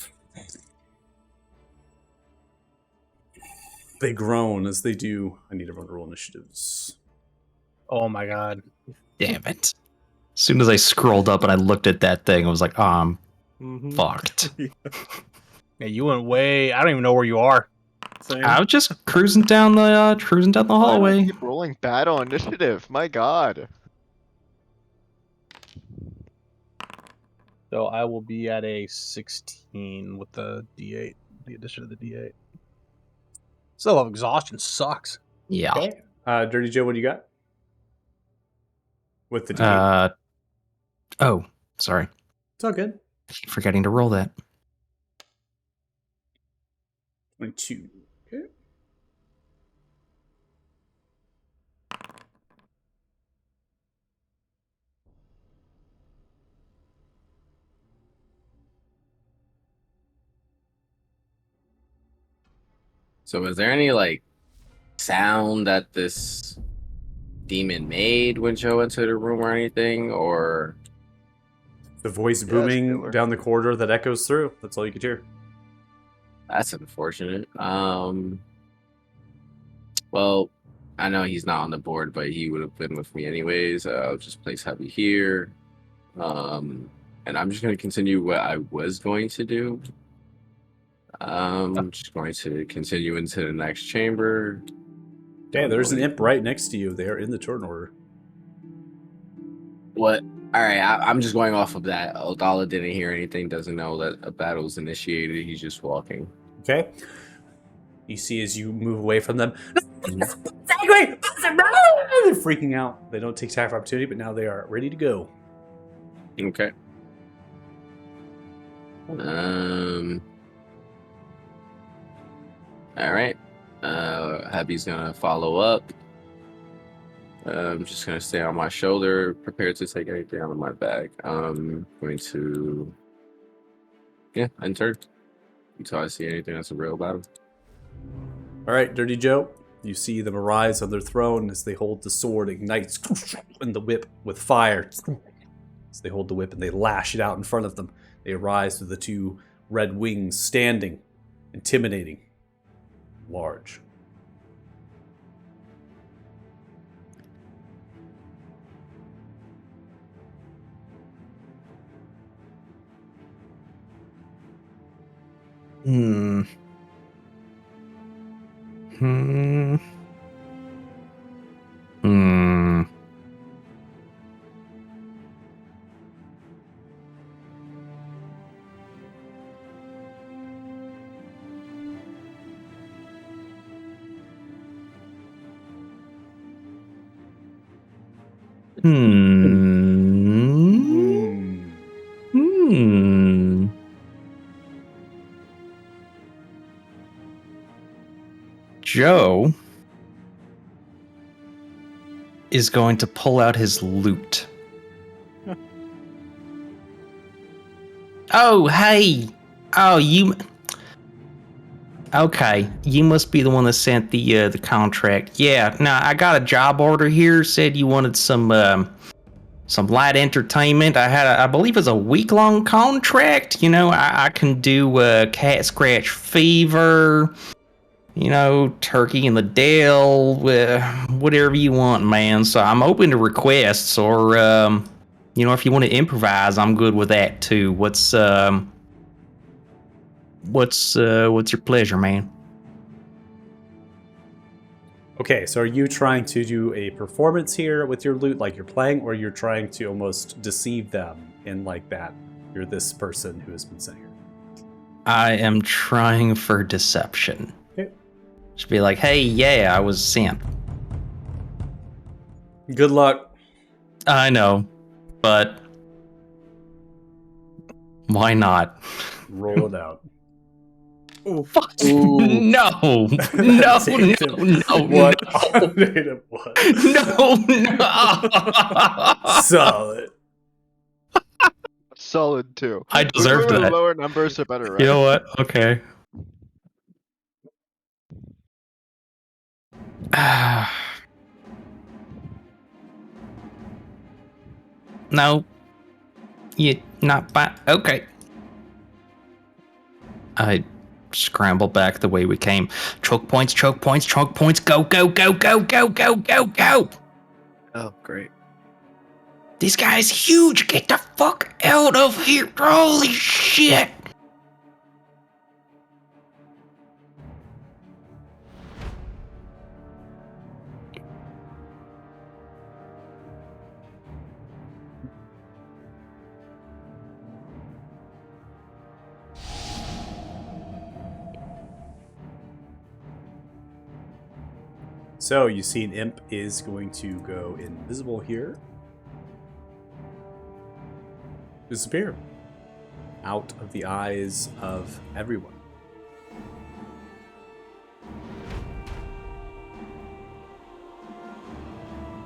They groan as they do. I need everyone to roll initiatives. Oh my god. Damn it. As soon as I scrolled up and I looked at that thing, I was like, oh, I'm Mhm. fucked. Yeah, you went way. I don't even know where you are. Same. I was just cruising down the Why do I hallway. keep rolling bad on initiative? My god. So I will be at a 16 with the D8, the addition of the D8. Still of exhaustion sucks. Yeah. Okay. Dirty Joe, what do you got? With the D8. Oh, sorry. It's all good. Keep forgetting to roll that. 22. Okay. So is there any like sound that this demon made when Joe entered the room or anything? Or The voice Yeah, booming Spiller. down the corridor that echoes through. That's all you could hear. that's unfortunate. Well, I know he's not on the board, but he would have been with me anyways. I'll just place Heavy here. And I'm just gonna continue what I was going to do. Just going to continue into the next chamber. Okay, there's an imp right next to you. They are in the turn order. What? All right, I'm just going off of that. Odala didn't hear anything, doesn't know that a battle's initiated. He's just walking. Okay. You see as you move away from them. Angry! They're freaking out. They don't take attack of opportunity, but now they are ready to go. Okay. All right. Happy's gonna follow up. I'm just gonna stay on my shoulder, prepared to take anything out of my bag. I'm going to, enter until I see anything that's a real battle. All right, Dirty Joe. You see them arise on their throne as they hold the sword, ignites, and the whip with fire. As they hold the whip and they lash it out in front of them. They arise with the two red wings standing, intimidating, large. Hmm. Hmm. Hmm. Hmm. Hmm. Joe is going to pull out his loot. Oh, hey. Oh, you. Okay, you must be the one that sent the contract. Yeah, no, I got a job order here. Said you wanted some light entertainment. I believe it's a week-long contract. You know, I can do Cat Scratch Fever. You know, Turkey in the Dale, whatever you want, man. So I'm open to requests, or you know, if you want to improvise, I'm good with that too. What's your pleasure, man? Okay, so are you trying to do a performance here with your loot, like you're playing, or you're trying to almost deceive them in like that you're this person who has been sent here? I am trying for deception. Okay. Just be like, hey, yeah, I was sent. Good luck. I know, but why not? Roll it out. Fuck. Ooh. No, What? no. Native what? No. Solid. Solid too. I deserve Whoever that. Lower numbers are better, right? You know what? Okay. No. You not bad. Okay. I scramble back the way we came. Choke points, choke points, choke points. Go, go, go, go, go, go, go, go. Oh, great. This guy's huge. Get the fuck out of here. Holy shit. So you see an imp is going to go invisible here. Disappear. Out of the eyes of everyone.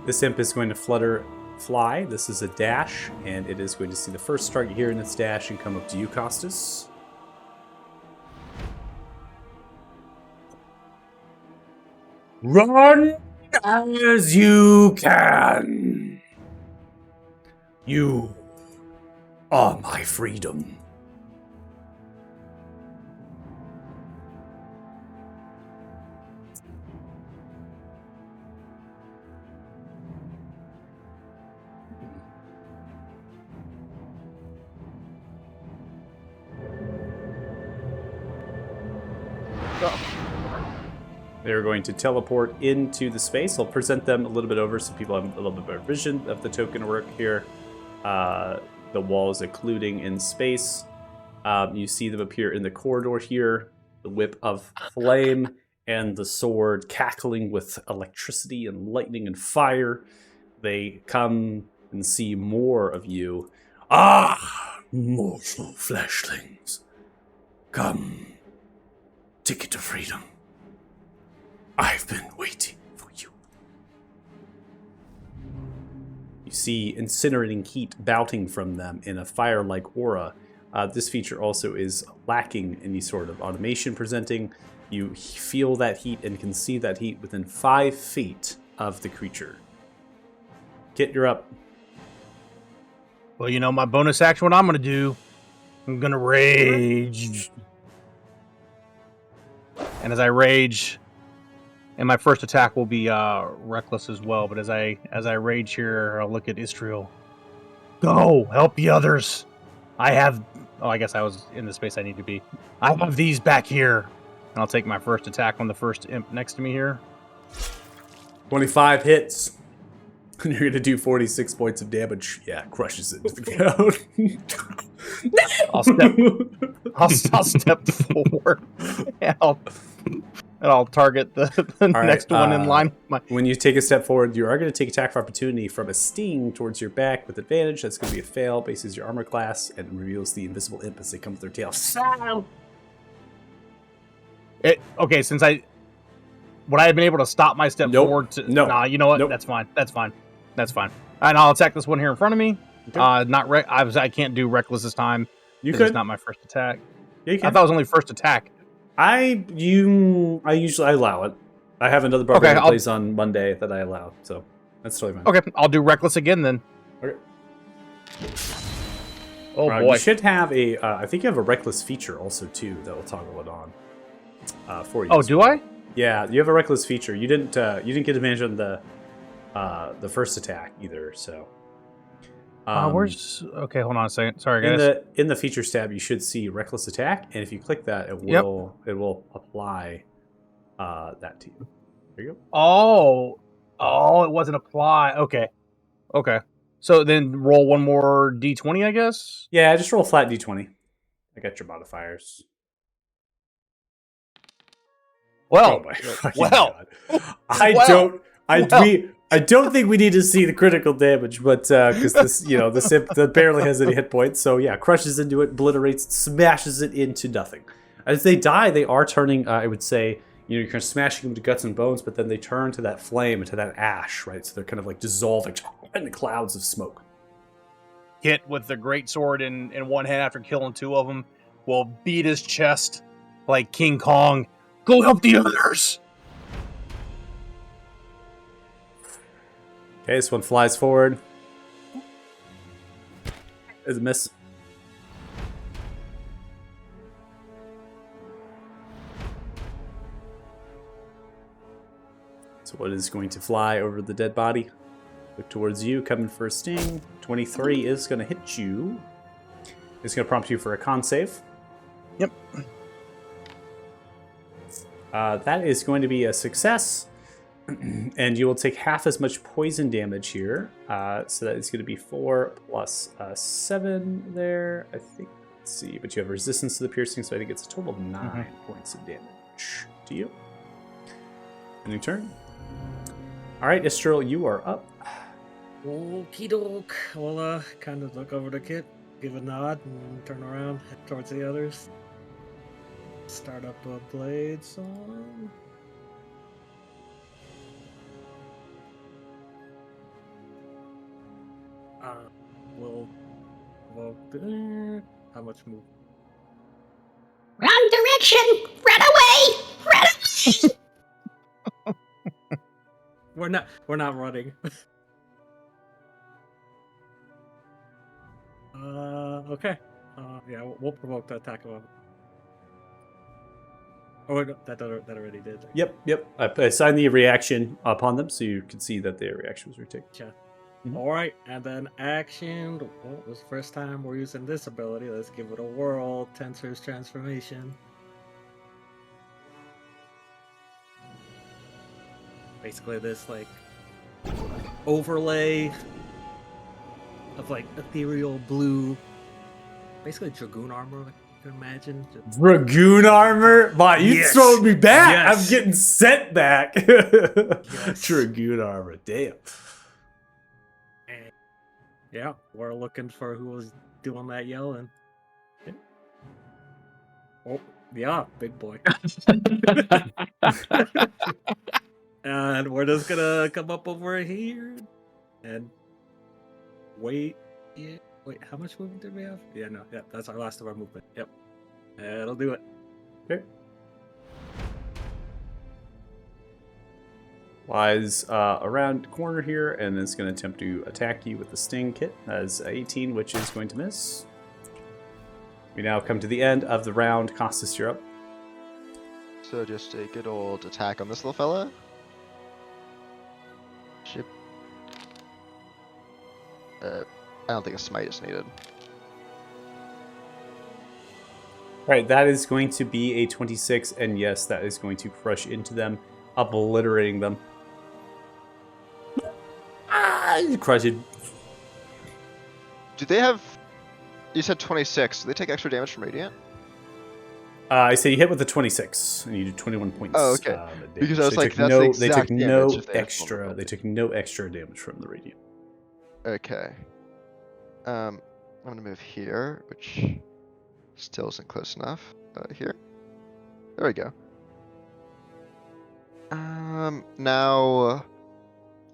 This imp is going to fly. This is a dash, and it is going to see the first target here in its dash and come up to you, Costas. Run as you can. You are my freedom. They're going to teleport into the space. I'll present them a little bit over so people have a little bit better vision of the token work here. The walls occluding in space. You see them appear in the corridor here. The whip of flame and the sword cackling with electricity and lightning and fire. They come and see more of you. Ah, mortal fleshlings. Come. Ticket to freedom. I've been waiting for you. You see incinerating heat bouting from them in a fire-like aura. This feature also is lacking any sort of automation presenting. You feel that heat and can see that heat within 5 feet of the creature. Kit, you're up. Well, you know, my bonus action, what I'm going to do, I'm going to rage. And as I rage, and my first attack will be reckless as well, but as I rage here, I'll look at Istriel. Go, help the others. I have... Oh, I guess I was in the space I need to be. I have these back here. And I'll take my first attack on the first imp next to me here. 25 hits. And you're going to do 46 points of damage. Yeah, crushes it to the ground. I'll step forward. And and I'll target the right, next one in line. With my... When you take a step forward, you are going to take attack of opportunity from a sting towards your back with advantage. That's going to be a fail, bases your armor class, and reveals the invisible imp as they come with their tail. Okay, since would I have been able to stop my step Nope. forward? No. Nah, you know what? Nope. That's fine. That's fine. That's fine. And I'll attack this one here in front of me. Okay. I can't do reckless this time. You 'cause could. It's not my first attack. Yeah, you I can. thought it was only first attack. I usually allow it. I have another barbarian that plays on Monday that I allow, so that's totally fine. Okay, I'll do reckless again then. Okay. Oh boy. You should have a. I think you have a reckless feature also too that will toggle it on for you. Oh, do I? Yeah, you have a reckless feature. You didn't get advantage on the first attack either. So. Where's? Okay, hold on a second. Sorry, guys. In the features tab, you should see reckless attack, and if you click that, it will apply that to you. There you go. Oh, it wasn't apply. Okay. So then roll one more d20, I guess. Yeah, just roll flat d20. I got your modifiers. Well, Oh my fucking well, God. well, I don't think we need to see the critical damage, but because this, this imp that barely has any hit points, so yeah, crushes into it, obliterates, smashes it into nothing. As they die, they are turning. I would say, you're kind of smashing them to guts and bones, but then they turn to that flame, to that ash, right? So they're kind of like dissolving in the clouds of smoke. Hit with the great sword in one hand after killing two of them, will beat his chest like King Kong. Go help the others. Okay, this one flies forward. Is a miss. So what is going to fly over the dead body? Look towards you, coming for a sting. 23 is going to hit you. It's going to prompt you for a con save. Yep. That is going to be a success. And you will take half as much poison damage here. So that is going to be 4 plus 7 there, I think. Let's see. But you have resistance to the piercing, so I think it's a total of 9 points of damage to you. Ending turn. All right, Istrel, you are up. Okie doke. We'll kind of look over the kit, give a nod, and turn around, head towards the others. Start up a blade song. We'll walk there. How much move? Wrong direction! Run away! Run away! We're not running. Okay. Yeah, we'll provoke the attack of him. Oh, wait, no, that already did. Yep. I assigned the reaction upon them, so you can see that their reaction was retaken. Gotcha. Mhm. All right, and then action. Well, it was the first time we're using this ability. Let's give it a whirl. Tensor's transformation. Basically, this like overlay of like ethereal blue, basically dragoon armor. Like you can imagine. Just... Dragoon armor? My, you Yes. throwing me back. Yes. I'm getting sent back. Yes. Dragoon armor. Damn. And, yeah, we're looking for who was doing that yelling. Oh, yeah, big boy. And we're just gonna come up over here and wait. Yeah, wait, how much movement did we have? Yeah, no, yeah, that's our last of our movement. Yep. That'll do it. Okay. Flies around the corner here and is going to attempt to attack you with the sting kit. That is 18, which is going to miss. We now come to the end of the round. Costas, you're up. So just a good old attack on this little fella. Ship. I don't think a smite is needed. Alright, that is going to be a 26, and yes, that is going to crush into them, obliterating them. Crush it. Do they have... You said 26. Do they take extra damage from Radiant? I say you hit with a 26, and you do 21 points. Oh, okay. Of damage. Because I was They like, took that's the exact they took damage no if they had extra. They vulnerability. took no extra damage from the radiant. Okay. I'm gonna move here, which still isn't close enough. Here. There we go. Now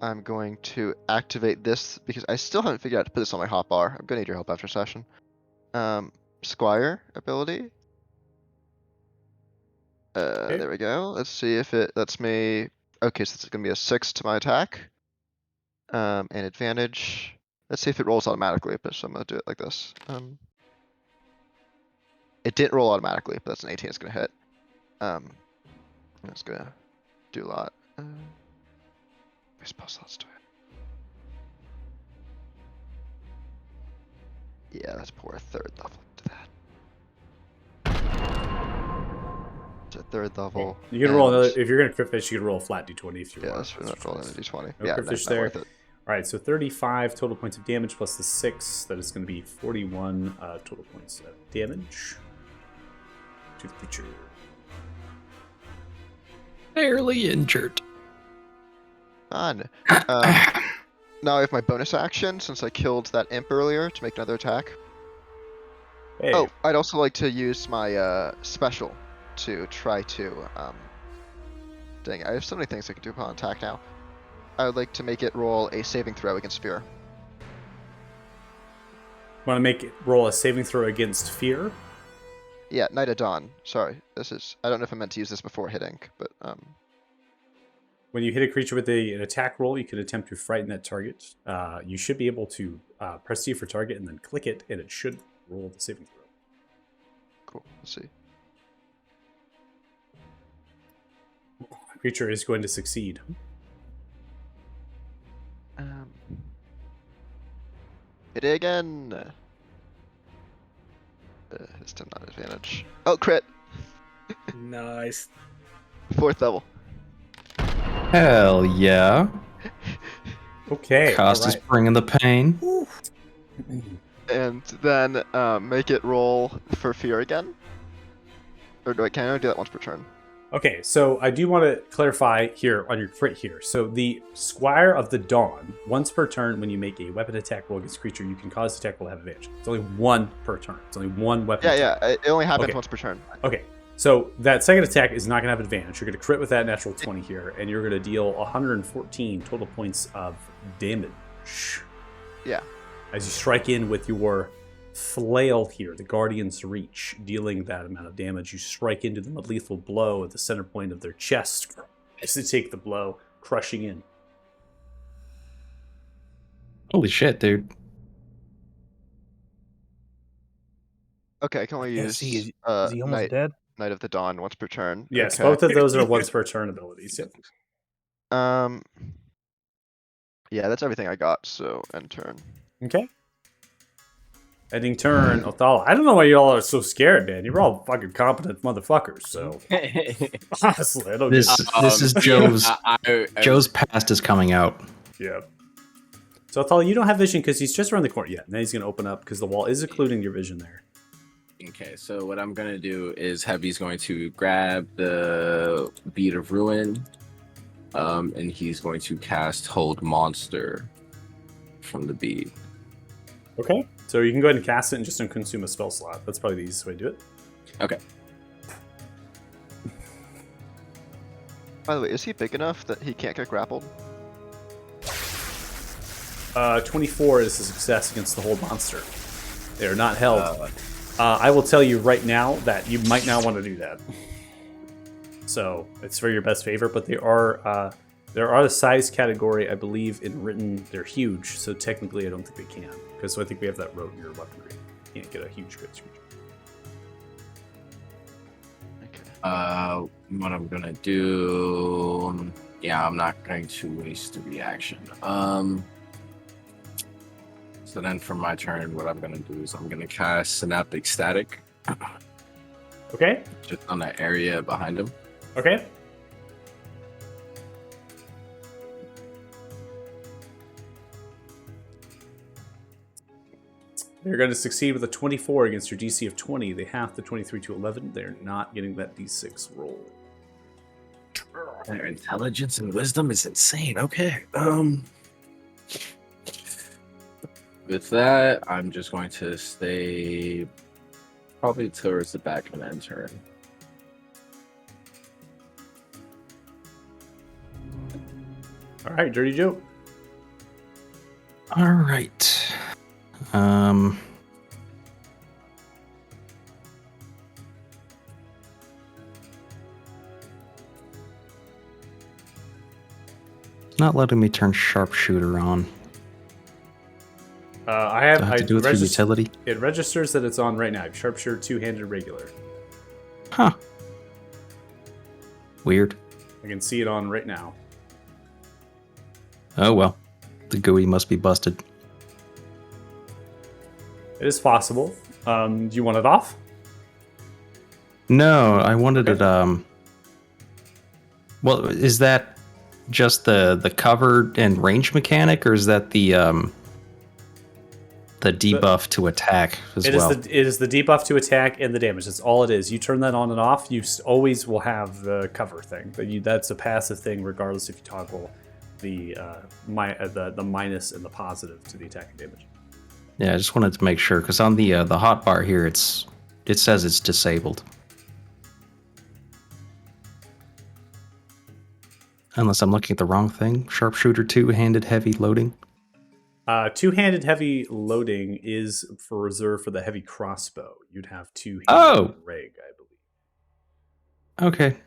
I'm going to activate this because I still haven't figured out how to put this on my hotbar. I'm gonna need your help after session. Squire ability. There we go. Let's see if it lets me. Okay, so this is gonna be a 6 to my attack. And advantage. Let's see if it rolls automatically, but so I'm gonna do it like this. It didn't roll automatically, but that's an 18. It's gonna hit. It's gonna do a lot. Where's spell slots to it? Yeah, let's pour a third level into that. It's a third level. You can roll and- another. If you're gonna crit fish, you can roll a flat d20 if you Yeah, want. let's not roll in a d20. No Yeah, crit that's fish not there. worth it. All right, so 35 total points of damage plus the 6. That is going to be 41 total points of damage to the creature. Barely injured. Fun. Now I have my bonus action since I killed that imp earlier to make another attack. Hey, Oh, I'd also like to use my special to try to dang, I have so many things I can do upon attack now. I would like to make it roll a saving throw against fear. want to make it roll a saving throw against fear? Yeah, Night of Dawn. Sorry, this is. I don't know if I meant to use this before hitting, but When you hit a creature with an attack roll, you can attempt to frighten that target. You should be able to press C for target and then click it, and it should roll the saving throw. cool. Let's see. The creature is going to succeed. Hit it again. It's still not advantage. Oh, crit! Nice. 4th level. Hell yeah. Okay. Cost all is right. bringing the pain. And then make it roll for fear again. Or do I can I only do that once per turn? Okay, so I do want to clarify here on your crit here. So the Squire of the Dawn, once per turn, when you make a weapon attack roll against a creature, you can cause the attack roll to have advantage. It's only one per turn. It's only one weapon attack. Yeah, it only happens Okay. once per turn. Okay, so that second attack is not going to have advantage. You're going to crit with that natural 20 here, and you're going to deal 114 total points of damage. Yeah. As you strike in with your flail here, the Guardian's Reach, dealing that amount of damage. You strike into them a lethal blow at the center point of their chest as they take the blow, crushing in. Holy shit, dude. Okay, I can only Yeah, use see, is he almost Night dead? of the Dawn once per turn. Yes, okay. both of those are once per turn abilities. Yep. Yeah, that's everything I got. So end turn. Okay. Ending turn, Othala. I don't know why you all are so scared, man. You're all fucking competent motherfuckers. So honestly, I don't. This is Joe's. Joe's past is coming out. Yeah. So Othala, you don't have vision because he's just around the corner. Yeah, now he's gonna open up because the wall is occluding your vision there. Okay, so what I'm gonna do is Heavy's going to grab the Bead of Ruin, and he's going to cast Hold Monster from the bead. Okay. So you can go ahead and cast it and just don't consume a spell slot. That's probably the easiest way to do it. Okay. By the way, is he big enough that he can't get grappled? 24 is a success against the Hold Monster. They are not held. I will tell you right now that you might not want to do that. So it's for your best favor, but there are a size category, I believe, in written. They're huge, so technically I don't think they can. Because I think we have that rote in your weaponry. You can't get a huge crit creature. What I'm gonna do? Yeah, I'm not going to waste a reaction. So then for my turn, what I'm gonna do is I'm gonna cast Synaptic Static Okay. just on that area behind him. Okay. They're going to succeed with a 24 against your DC of 20. They have the 23 to 11. They're not getting that D6 roll. Their intelligence and wisdom is insane. Okay. With that, I'm just going to stay probably towards the back of the turn. All right, Dirty Joe. All right. It's not letting me turn sharpshooter on. I have, Do I have to do it through utility? It registers that it's on right now. Sharpshooter two-handed regular. Huh. Weird. I can see it on right now. Oh well. The GUI must be busted. It is possible. Do you want it off? No, I wanted it. Well, is that just the cover and range mechanic, or is that the debuff to attack as well? It is the debuff to attack and the damage. That's all it is. You turn that on and off, you always will have the cover thing. That's a passive thing, regardless if you toggle the minus and the positive to the attack and damage. Yeah, I just wanted to make sure, because on the hotbar here, it says it's disabled. Unless I'm looking at the wrong thing. Sharpshooter two-handed heavy loading. Two-handed heavy loading is for reserved for the heavy crossbow. You'd have two-handed rig, I believe. Okay.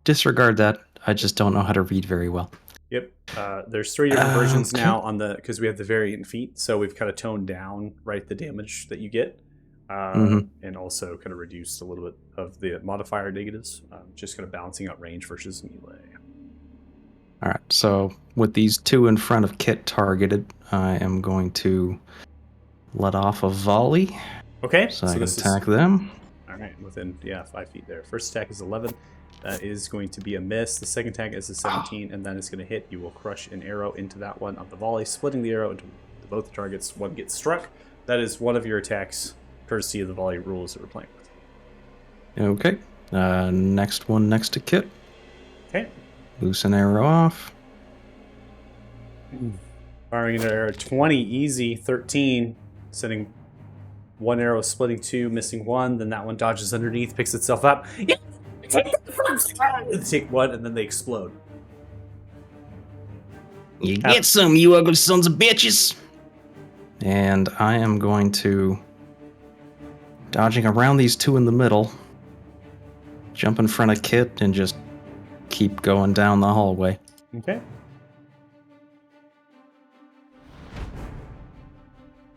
Disregard that. I just don't know how to read very well. Yep. There's 3 different versions now on because we have the variant feat, so we've kind of toned down the damage that you get, and also kind of reduced a little bit of the modifier negatives, just kind of balancing out range versus melee. All right. So with these 2 in front of Kit targeted, I am going to let off a volley. Okay. So I can attack them. All right. Within 5 feet there. First attack is 11. That is going to be a miss. The second attack is a 17, and then it's going to hit. You will crush an arrow into that one on the volley, splitting the arrow into both targets. One gets struck. That is one of your attacks, courtesy of the volley rules that we're playing with. Okay. Next one next to Kit. Okay. Loose an arrow off. Firing an arrow 20, easy. 13, sending one arrow, splitting 2, missing 1. Then that one dodges underneath, picks itself up. Yeah! Take 1, and then they explode. You get some, you ugly sons of bitches! And I am going to, dodging around these 2 in the middle, jump in front of Kit and just keep going down the hallway. Okay.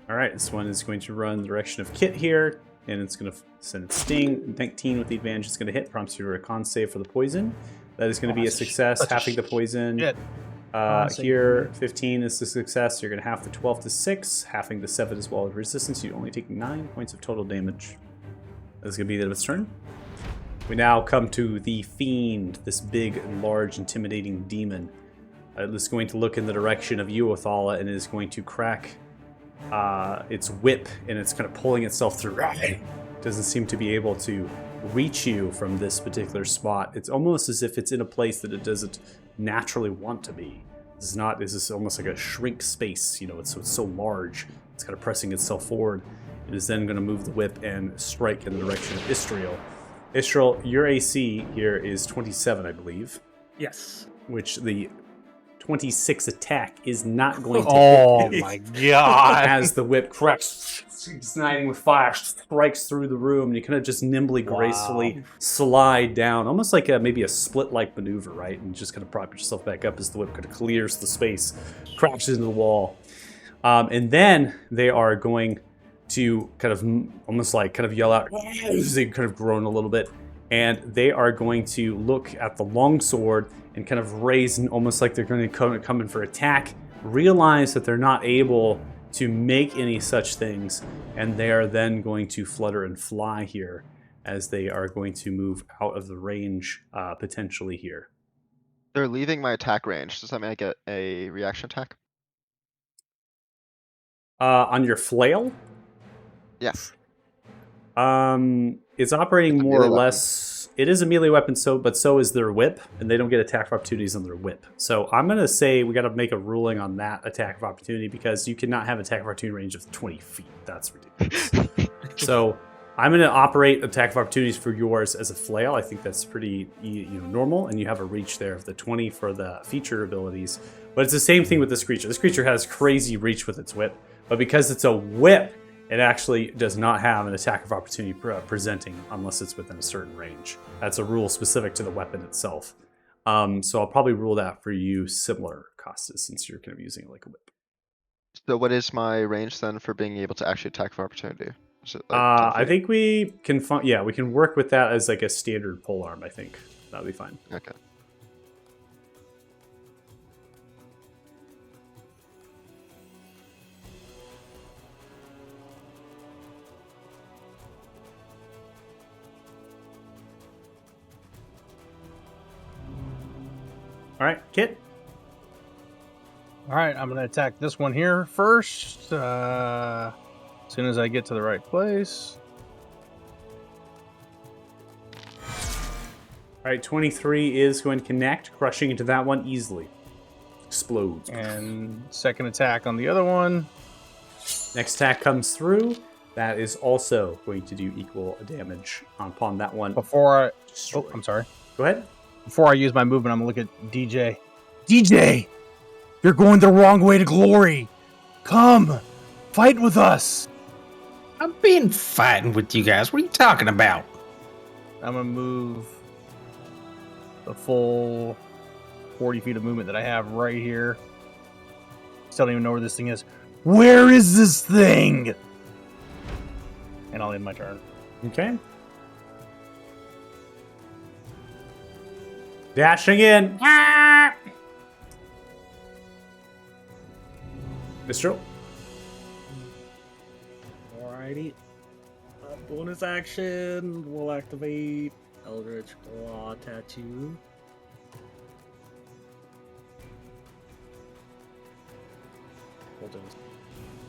Alright, this one is going to run the direction of Kit here, and it's going to send its sting. 19 with the advantage is going to hit, prompts you to a con save for the poison. That is going to be a success, halving the poison. Here, 15 is the success. You're going to half the 12 to 6, halving the 7 as well as resistance. You only take 9 points of total damage. That's going to be the end of its turn. We now come to the Fiend, this big, large, intimidating demon. It is going to look in the direction of you, Othala, and is going to crack its whip, and it's kind of pulling itself through. Doesn't seem to be able to reach you from this particular spot. It's almost as if it's in a place that it doesn't naturally want to be. This is almost like a shrink space. It's so large. It's kind of pressing itself forward. It is then going to move the whip and strike in the direction of Istriel. Istriel, your AC here is 27, I believe. Yes. Which the 26 attack is not going to Oh hit. my god. As the whip cracks, igniting with fire, strikes through the room, and you kind of just nimbly, gracefully slide down, almost like maybe a split-like maneuver, right? And just kind of prop yourself back up as the whip kind of clears the space, crashes into the wall. And then they are going to kind of almost like kind of yell out, they kind of groan a little bit, and they are going to look at the longsword and kind of raise, and almost like they're going to come in for attack, realize that they're not able to make any such things, and they are then going to flutter and fly here as they are going to move out of the range potentially here. They're leaving my attack range. Does that mean I get a reaction attack? On your flail? It's operating It's a more or melee weapon. less. It is a melee weapon, but so is their whip, and they don't get attack of opportunities on their whip. So I'm gonna say we got to make a ruling on that attack of opportunity because you cannot have attack of opportunity range of 20 feet. That's ridiculous. So I'm gonna operate attack of opportunities for yours as a flail. I think that's pretty normal, and you have a reach there of the 20 for the feature abilities. But it's the same thing with this creature. This creature has crazy reach with its whip, but because it's a whip, it actually does not have an attack of opportunity presenting unless it's within a certain range. That's a rule specific to the weapon itself. So I'll probably rule that for you similar, Costas, since you're going to be using it like a whip. So what is my range then for being able to actually attack for opportunity? Is it like 10 I feet? think we can we can work with that as like a standard pole arm, I think. That'll be fine. Okay. All right, Kit. All right, I'm gonna attack this one here first. As soon as I get to the right place. All right, 23 is going to connect, crushing into that one easily. Explodes. And second attack on the other one. Next attack comes through. That is also going to do equal damage upon that one. Before I... Destroy. Oh, I'm sorry. Go ahead. Before I use my movement, I'm gonna look at DJ. DJ! You're going the wrong way to glory! Come! Fight with us! I've been fighting with you guys. What are you talking about? I'm gonna move the full 40 feet of movement that I have right here. Still don't even know where this thing is. Where is this thing? And I'll end my turn. Okay. Dashing in. Ah! Mistral. Alrighty. Bonus action. We'll activate Eldritch Claw Tattoo. We'll just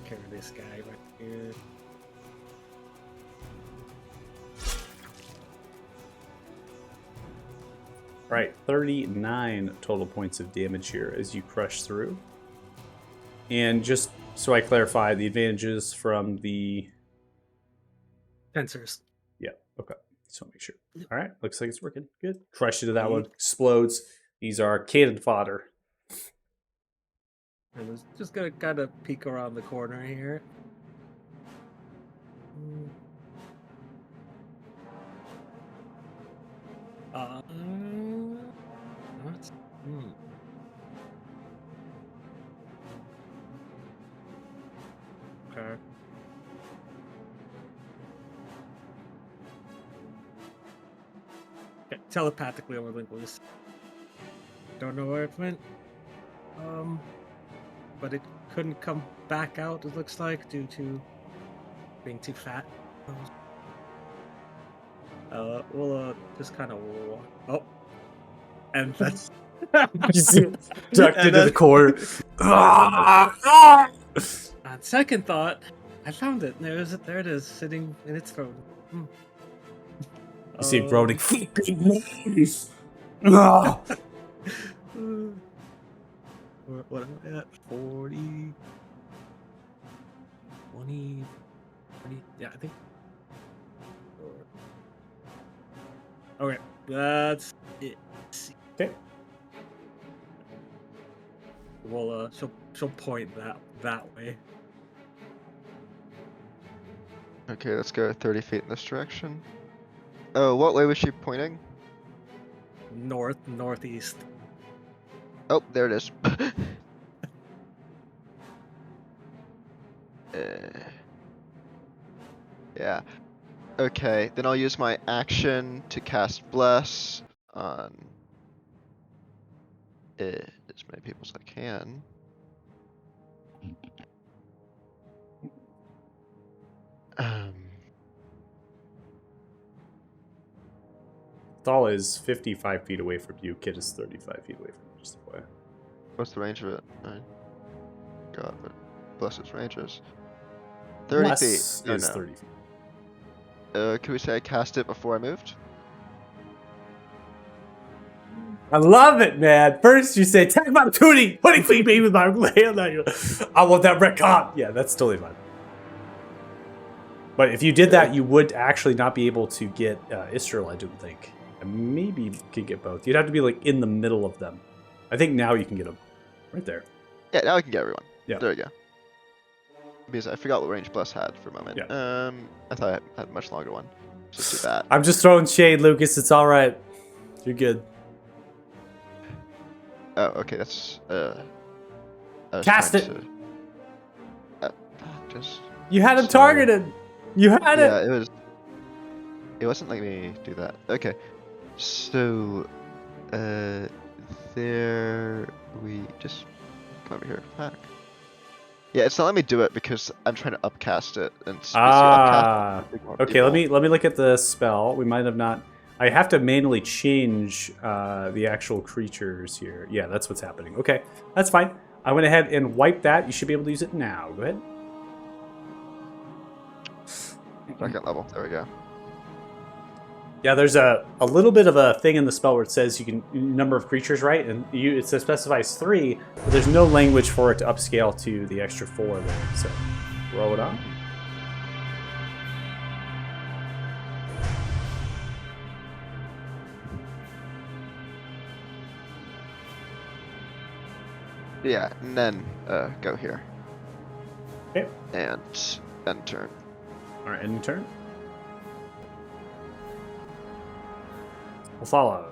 carry this guy right here. Right, 39 total points of damage here as you crush through. And just so I clarify, the advantages from the... Fencers. Yeah, okay. So make sure. All right, looks like it's working. Good. Crush into that one. Explodes. These are cannon fodder. I was just gonna kind of peek around the corner here. What? Okay. Okay, telepathically over Linguist. Don't know where it went. But it couldn't come back out, it looks like, due to being too fat. We'll just kind of walk. Oh, and that's You see it ducked And into then- the corner. on second thought. I found it. There it is, sitting in its throat. You see it groaning. What am I at? 40, 20, 30, yeah, I think. Okay, that's it. Okay. Well, she'll point that way. Okay, let's go 30 feet in this direction. Oh, what way was she pointing? Northeast. Oh, there it is. Yeah. Okay, then I'll use my action to cast Bless on as many people as I can. Thal is 55 feet away from you. Kid is 35 feet away from you. Just away. What's the range of it? I God, but Bless's range is. 30 Less feet. Oh, is no. 30 feet. Can we say I cast it before I moved? I love it, man. First you say, attack my 20 feet me with my hand on you. I want that retcon. Yeah, that's totally fine. But if you did that, you would actually not be able to get Istral, I didn't think. And maybe you could get both. You'd have to be like in the middle of them. I think now you can get them. Right there. Yeah, now I can get everyone. Yeah. There we go. Because I forgot what range plus had for a moment. Yeah. I thought I had a much longer one. Just do that. I'm just throwing shade, Lucas. It's all right. You're good. Oh, okay, that's I was Cast trying it. To, just You had him So- targeted. You had yeah, it. it wasn't letting me do that. Okay, so there we just come over here. Back. Yeah, it's not letting me do it because I'm trying to upcast it and Ah. upcast. Okay, let me look at the spell. We might have not. I have to manually change the actual creatures here. Yeah, that's what's happening. Okay, that's fine. I went ahead and wiped that. You should be able to use it now. Go ahead. Second level. There we go. Yeah, there's a little bit of a thing in the spell where it says you can number of creatures, right? And it specifies 3, but there's no language for it to upscale to the extra 4 there. So roll it on. Yeah, and then go here. Okay. And end turn. All right, end turn. We'll follow.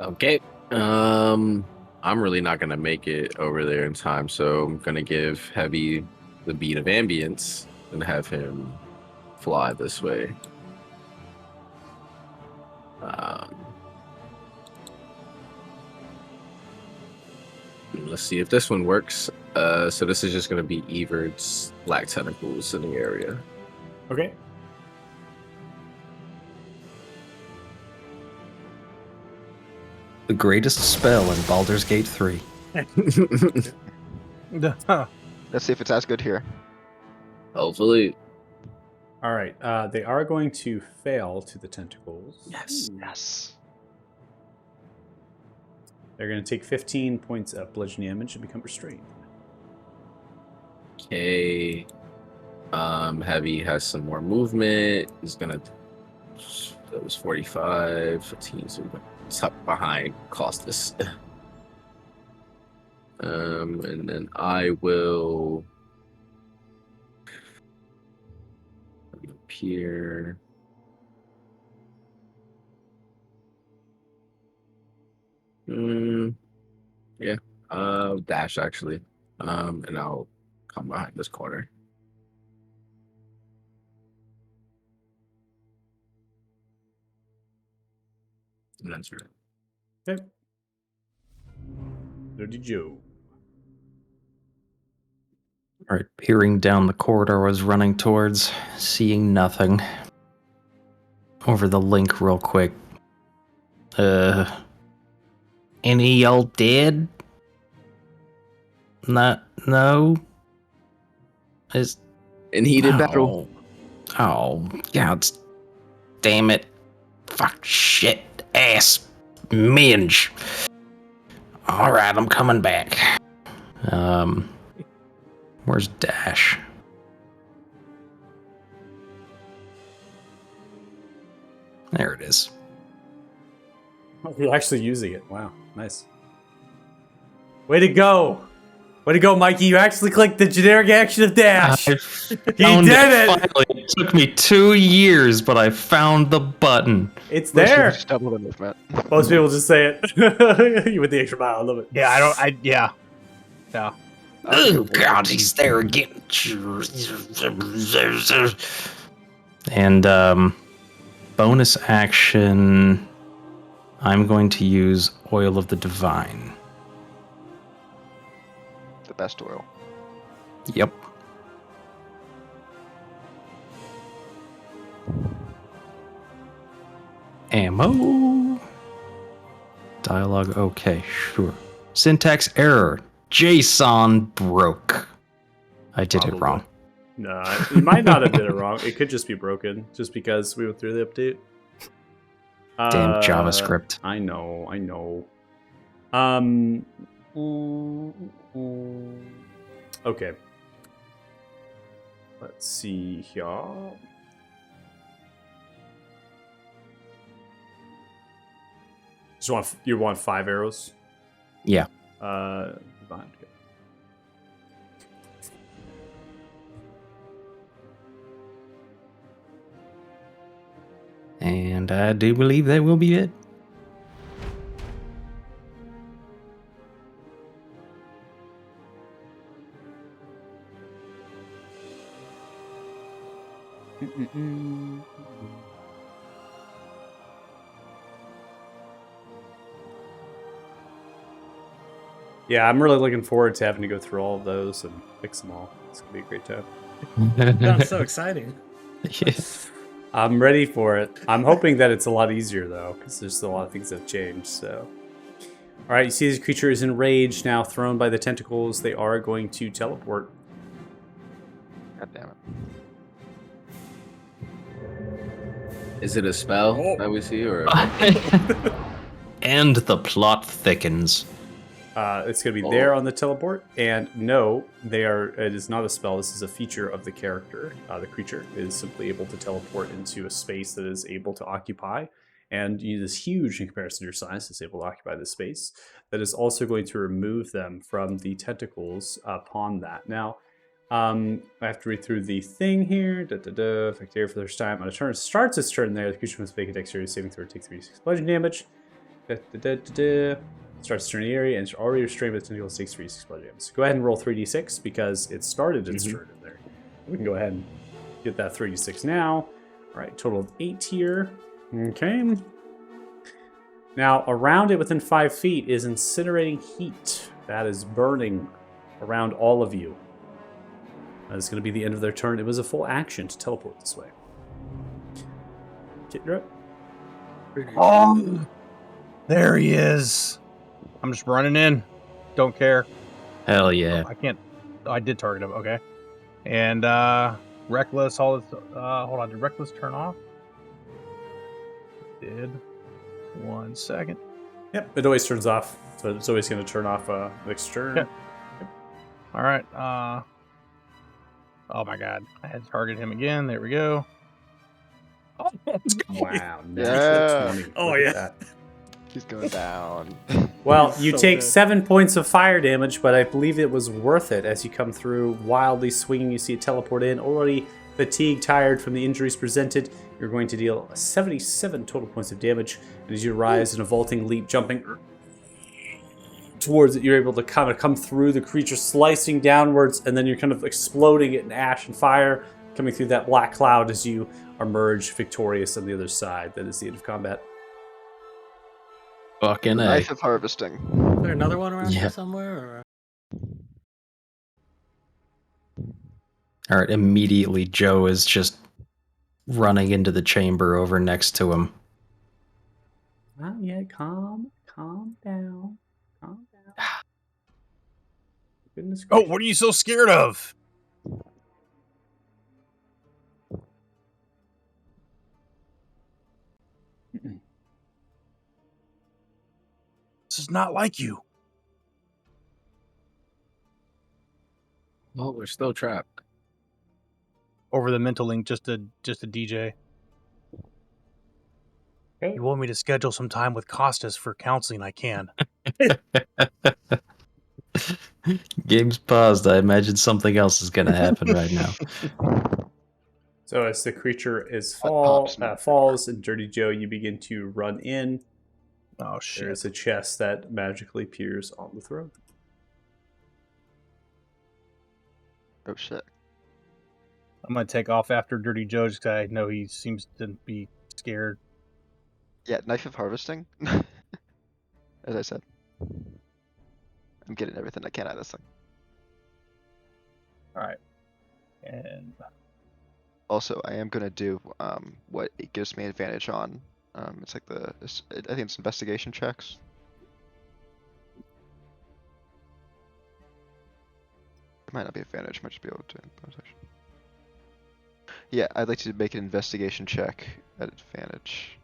Okay. I'm really not gonna make it over there in time, so I'm gonna give Heavy the beat of ambience and have him fly this way. Let's see if this one works. So this is just gonna be Everd's black tentacles in the area. Okay. The greatest spell in Baldur's Gate 3. Let's see if it's as good here. Hopefully. All right. They are going to fail to the tentacles. Yes. Yes. They're going to take 15 points of bludgeoning damage and become restrained. Okay. Heavy has some more movement. He's gonna. That was 45, 15. So we're gonna tuck behind Costas. And then I will appear. Yeah. Dash actually. And I'll come behind this corner. And that's it. Okay. Dirty Joe. All right, peering down the corridor I was running towards, seeing nothing. Over the link real quick. Any of y'all dead? No? Is In heated battle. Oh, God damn it. Fuck, shit, ass, minge. Alright, I'm coming back. Where's Dash? There it is. Oh, you're actually using it. Wow. Nice. Way to go. Way to go, Mikey. You actually clicked the generic action of dash. I He found did it. Finally. It took me 2 years, but I found the button. It's Wish you there. just double the movement. Most people just say it. You went the extra mile. I love it. Yeah. Oh God, he's there again. And bonus action, I'm going to use Oil of the Divine. The best oil. Yep. Ammo. Dialogue, okay, sure. Syntax error. JSON broke. I did it Probably. wrong. No, it might not have did it wrong. It could just be broken, just because we went through the update. Damn JavaScript. I know. Okay. Let's see here. You want 5 arrows? Yeah. Fine. Okay. And I do believe that will be it. Yeah, I'm really looking forward to having to go through all of those and fix them all. It's gonna be a great time. Sounds so exciting. Yeah. I'm ready for it. I'm hoping that it's a lot easier though, because there's a lot of things that have changed. So, all right, you see this creature is enraged now, thrown by the tentacles. They are going to teleport. God damn it. Is it a spell Oh. that we see, or And the plot thickens. It's going to be there on the teleport, and no, it is not a spell. This is a feature of the character. The creature is simply able to teleport into a space that is able to occupy, and it is huge in comparison to your size. It's able to occupy this space. That is also going to remove them from the tentacles upon that. Now, I have to read through the thing here. Affect area for the first time on a turn. Starts its turn there. The creature must make a dexterity saving throw. Take 3d6 bludgeoning damage. Starts turning the area and is already restrained by the tentacles. Takes 3d6 bludgeoning damage. So go ahead and roll 3d6 because it started its turn in there. We can go ahead and get that 3d6 now. All right, total of 8 here. Okay. Now, around it within 5 feet is incinerating heat. That is burning around all of you. That is going to be the end of their turn. It was a full action to teleport this way. Kit, you're up. There he is. I'm just running in. Don't care. Hell yeah. I can't. I did target him. Okay. And reckless. Hold on. Did reckless turn off? It did. 1 second. Yep, it always turns off. So it's always going to turn off next turn. Yep. All right. Oh my God. I had to target him again. There we go. Oh, let's go. Wow. Yeah. 20. Oh, Look at yeah. that. He's going down. Well, He's you so take good. 7 points of fire damage, but I believe it was worth it as you come through wildly swinging. You see it teleport in. Already fatigued, tired from the injuries presented. You're going to deal 77 total points of damage. And as you rise in a vaulting leap, jumping towards it, you're able to kind of come through the creature, slicing downwards, and then you're kind of exploding it in ash and fire, coming through that black cloud as you emerge victorious on the other side. That is the end of combat. Fucking A. Knife of harvesting. Is there another one around Yeah. here somewhere? Or? All right, immediately Joe is just running into the chamber over next to him. Not yet. Calm down. Calm down. Goodness Oh, gracious. what are you so scared of? This is not like you. well, we're still trapped. Over the mental link, just a DJ. Okay. You want me to schedule some time with Costas for counseling? I can. Game's paused. I imagine something else is going to happen right now. So as the creature is Pops. falls, and Dirty Joe, you begin to run in. Oh shit! There is a chest that magically appears on the throne. Oh shit. I'm gonna take off after Dirty Joe just 'cause I know he seems to be scared. Yeah, knife of harvesting. As I said. I'm getting everything I can out of this thing. All right. And Also, I am gonna do what it gives me advantage on. It's like I think it's investigation checks. It might not be advantage, might just be able to bonus action. Yeah, I'd like to make an investigation check at advantage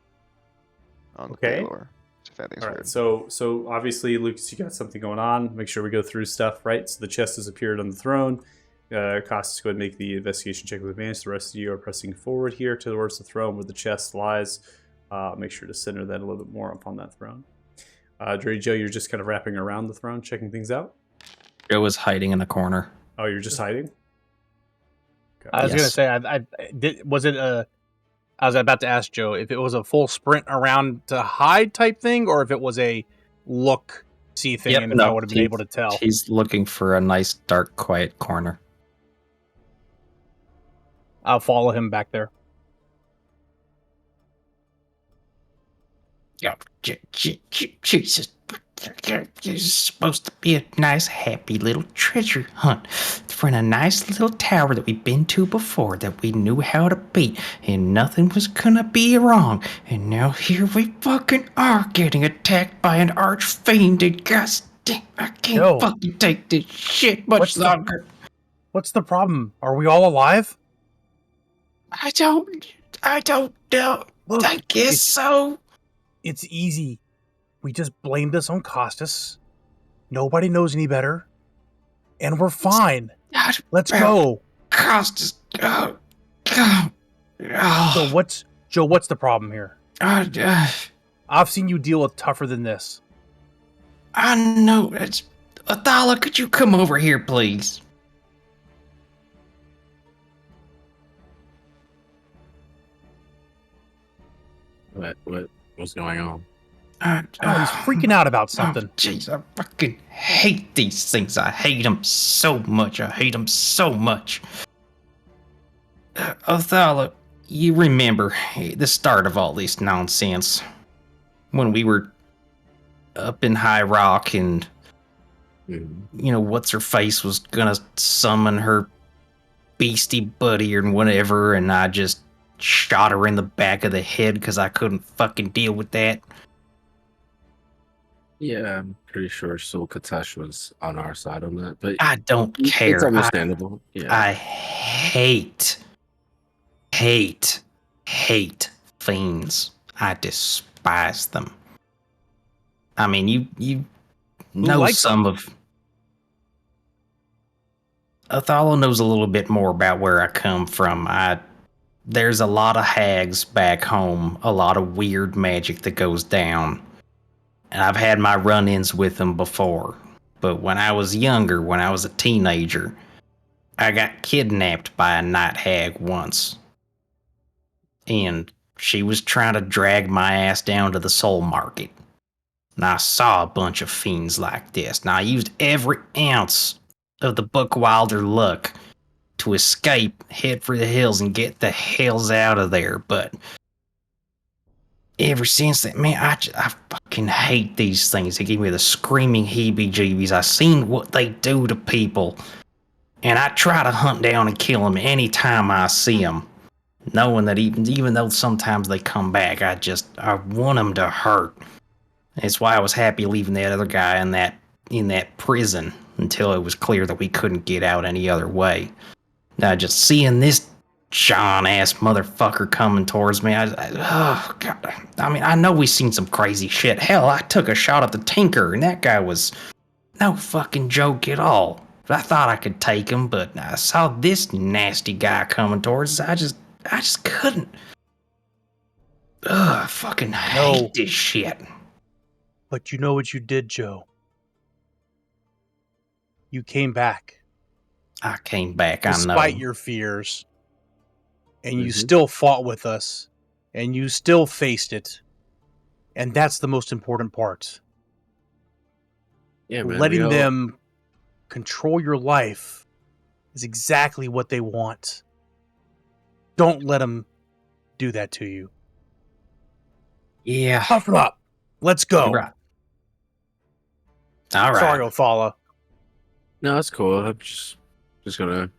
on Okay. Baylor. If anything's All right, weird. so obviously, Lucas, you got something going on. Make sure we go through stuff, right? So the chest has appeared on the throne. Costas, go ahead and make the investigation check with advantage. The rest of you are pressing forward here towards the throne where the chest lies. Make sure to center that a little bit more upon that throne. Dre Joe, you're just kind of wrapping around the throne, checking things out. Joe was hiding in a corner. Oh, you're just hiding? I was gonna Yes. say, I did. Was it a? I was about to ask Joe if it was a full sprint around to hide type thing, or if it was a look see thing, Yep, and if no, I would have been able to tell. He's looking for a nice, dark, quiet corner. I'll follow him back there. Yeah, Jesus. It's supposed to be a nice, happy little treasure hunt for a nice little tower that we've been to before that we knew how to beat, and nothing was gonna be wrong. And now here we fucking are getting attacked by an archfiend. And gosh damn, I can't Yo. fucking take this shit much longer. What's the problem? Are we all alive? I don't know. Look, I guess it's- so. It's easy. We just blamed this on Costas. Nobody knows any better, and we're fine. God, Let's well, go. Costas. Oh, So what's the problem here? I've seen you deal with tougher than this. I know. It's Athala. Could you come over here, please? What's going on? Oh, he's freaking out about something. Jeez, I fucking hate these things. I hate them so much. I hate them so much. Athala, you remember the start of all this nonsense when we were up in High Rock and what's her face was gonna summon her beastie buddy or whatever, and I just shot her in the back of the head because I couldn't fucking deal with that. Yeah, I'm pretty sure Soul Katesh was on our side on that, but I don't care. it's understandable. I hate fiends. I despise them. I mean, you know likes some of. Athala knows a little bit more about where I come from. There's a lot of hags back home, a lot of weird magic that goes down. And I've had my run-ins with them before. But when I was younger, when I was a teenager, I got kidnapped by a night hag once. And she was trying to drag my ass down to the soul market. And I saw a bunch of fiends like this. And I used every ounce of the Buckwilder luck to escape, head for the hills, and get the hells out of there. But ever since that, man, I fucking hate these things. They give me the screaming heebie-jeebies. I seen what they do to people, and I try to hunt down and kill them anytime I see them, knowing that even though sometimes they come back, I want them to hurt. It's why I was happy leaving that other guy in that prison until it was clear that we couldn't get out any other way. Now, just seeing this John-ass motherfucker coming towards me, oh, God. I mean, I know we've seen some crazy shit. Hell, I took a shot at the Tinker, and that guy was no fucking joke at all. I thought I could take him, but I saw this nasty guy coming towards us. I just couldn't. Ugh, I fucking hate this shit. But you know what you did, Joe? You came back. I came back, I know. Despite your fears. And you still fought with us. And you still faced it. And that's the most important part. Yeah, man. Letting them control your life is exactly what they want. Don't let them do that to you. Yeah. Toughen up. Let's go. Right. All right. Sorry, Othala. No, that's cool. I'm just gonna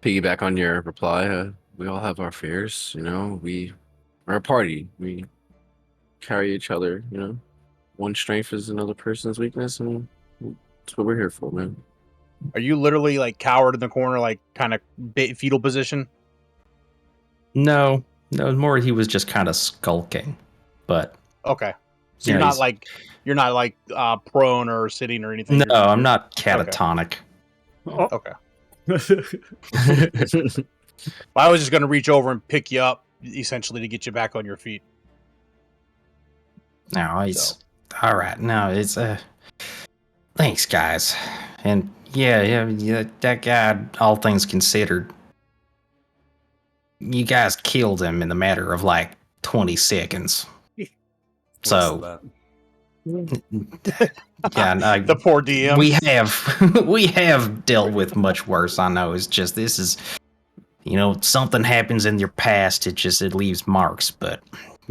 piggyback on your reply. We all have our fears, we are a party. We carry each other, one strength is another person's weakness, and that's what we're here for, man. Are you literally like cowered in the corner, like kind of fetal position? No, more he was just kind of skulking. But Okay. So Yeah, you're not like prone or sitting or anything. no, You're- I'm not catatonic. Okay. I was just gonna reach over and pick you up, essentially, to get you back on your feet. No, it's So. all right. No, it's thanks, guys. And yeah, that guy, all things considered, you guys killed him in the matter of like 20 seconds. So yeah, The poor DM. we have dealt with much worse. I know. It's just this is, something happens in your past. It leaves marks. But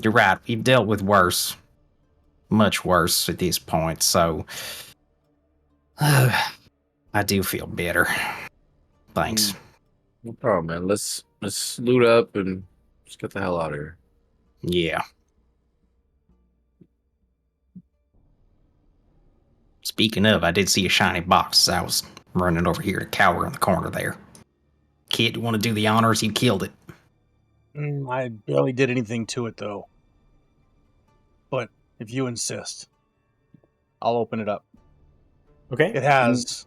you're right. We've dealt with worse, much worse at this point. So I do feel better. Thanks. No problem, man. Let's loot up and just get the hell out of here. Yeah. Speaking of, I did see a shiny box. I was running over here to cower in the corner there. Kid, you want to do the honors? You killed it. I barely did anything to it, though. But if you insist, I'll open it up. Okay. It has...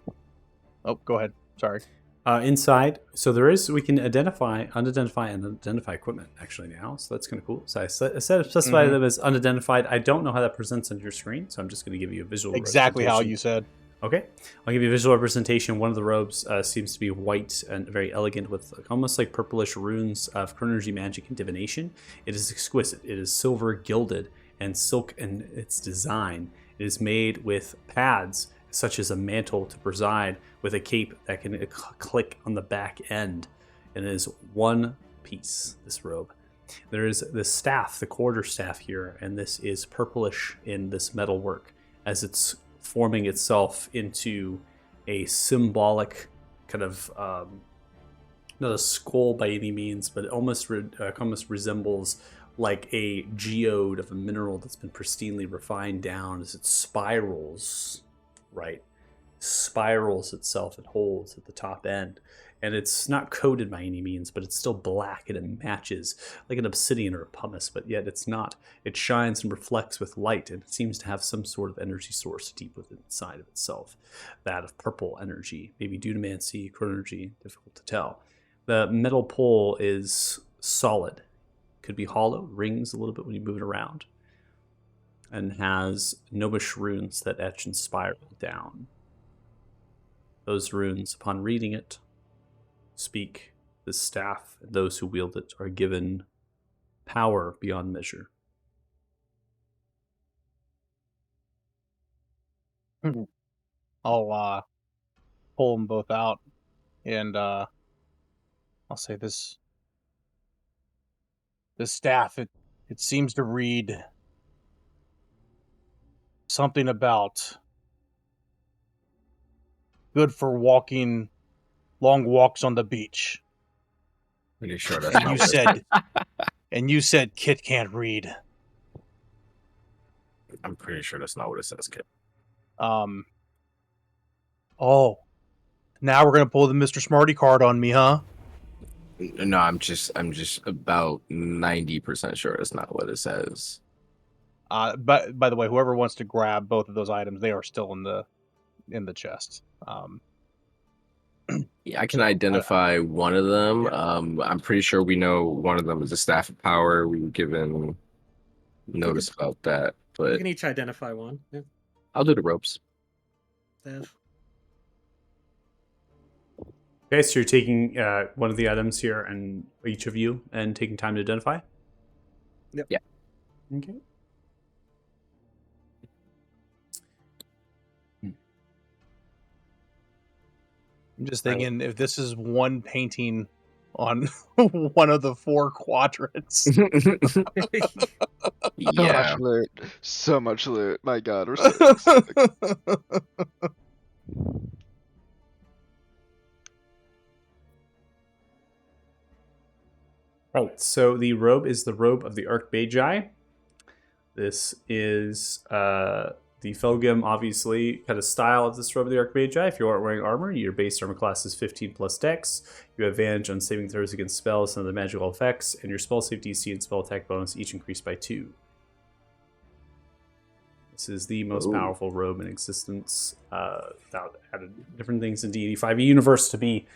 Oh, go ahead. Sorry. Inside, so we can identify, unidentify, and identify equipment actually now. So that's kind of cool. So I specify them as unidentified. I don't know how that presents on your screen, so I'm just going to give you a visual. Exactly how you said. Okay, I'll give you a visual representation. One of the robes seems to be white and very elegant, with almost like purplish runes of chronergy, magic, and divination. It is exquisite. It is silver gilded and silk in its design. It is made with pads, such as a mantle to preside, with a cape that can click on the back end. And it is one piece, this robe. There is the staff, the quarter staff here, and this is purplish in this metal work as it's forming itself into a symbolic kind of, not a skull by any means, but it almost resembles like a geode of a mineral that's been pristinely refined down as it spirals, right? Spirals itself and holds at the top end. And it's not coated by any means, but it's still black and it matches like an obsidian or a pumice, but yet it's not. It shines and reflects with light, and it seems to have some sort of energy source deep within inside of itself. That of purple energy, maybe dunamancy, chronergy, difficult to tell. The metal pole is solid. Could be hollow, rings a little bit when you move it around, and has gnomish runes that etch and spiral down. Those runes, upon reading it, speak the staff, and those who wield it are given power beyond measure. I'll pull them both out, and I'll say this staff, it seems to read something about good for walking long walks on the beach. Pretty sure that's And not you what it said, and you said Kit can't read. I'm pretty sure that's not what it says, kid. Oh, now we're gonna pull the Mr. Smarty card on me, huh? No, I'm just about 90% sure it's not what it says. But by the way, whoever wants to grab both of those items, they are still in the chest. Yeah, I can identify one of them. Yeah. I'm pretty sure we know one of them is a staff of power. We were given notice about that, You but can each identify one. Yeah. I'll do the ropes. Staff. Okay, so you're taking one of the items here, and each of you, and taking time to identify? Yep. Yeah. Okay. I'm just thinking if this is one painting on one of the 4 quadrants. Yeah. Much loot. So much loot. My god, we're so excited. Right, so the robe is the robe of the Archmagi. This is The Felgum, obviously, kind of style of this robe of the Archmagi. If you aren't wearing armor, your base armor class is 15 plus dex. You have advantage on saving throws against spells and other magical effects, and your spell save DC and spell attack bonus each increase by 2. This is the most powerful robe in existence. Without added different things in D&D 5e universe to be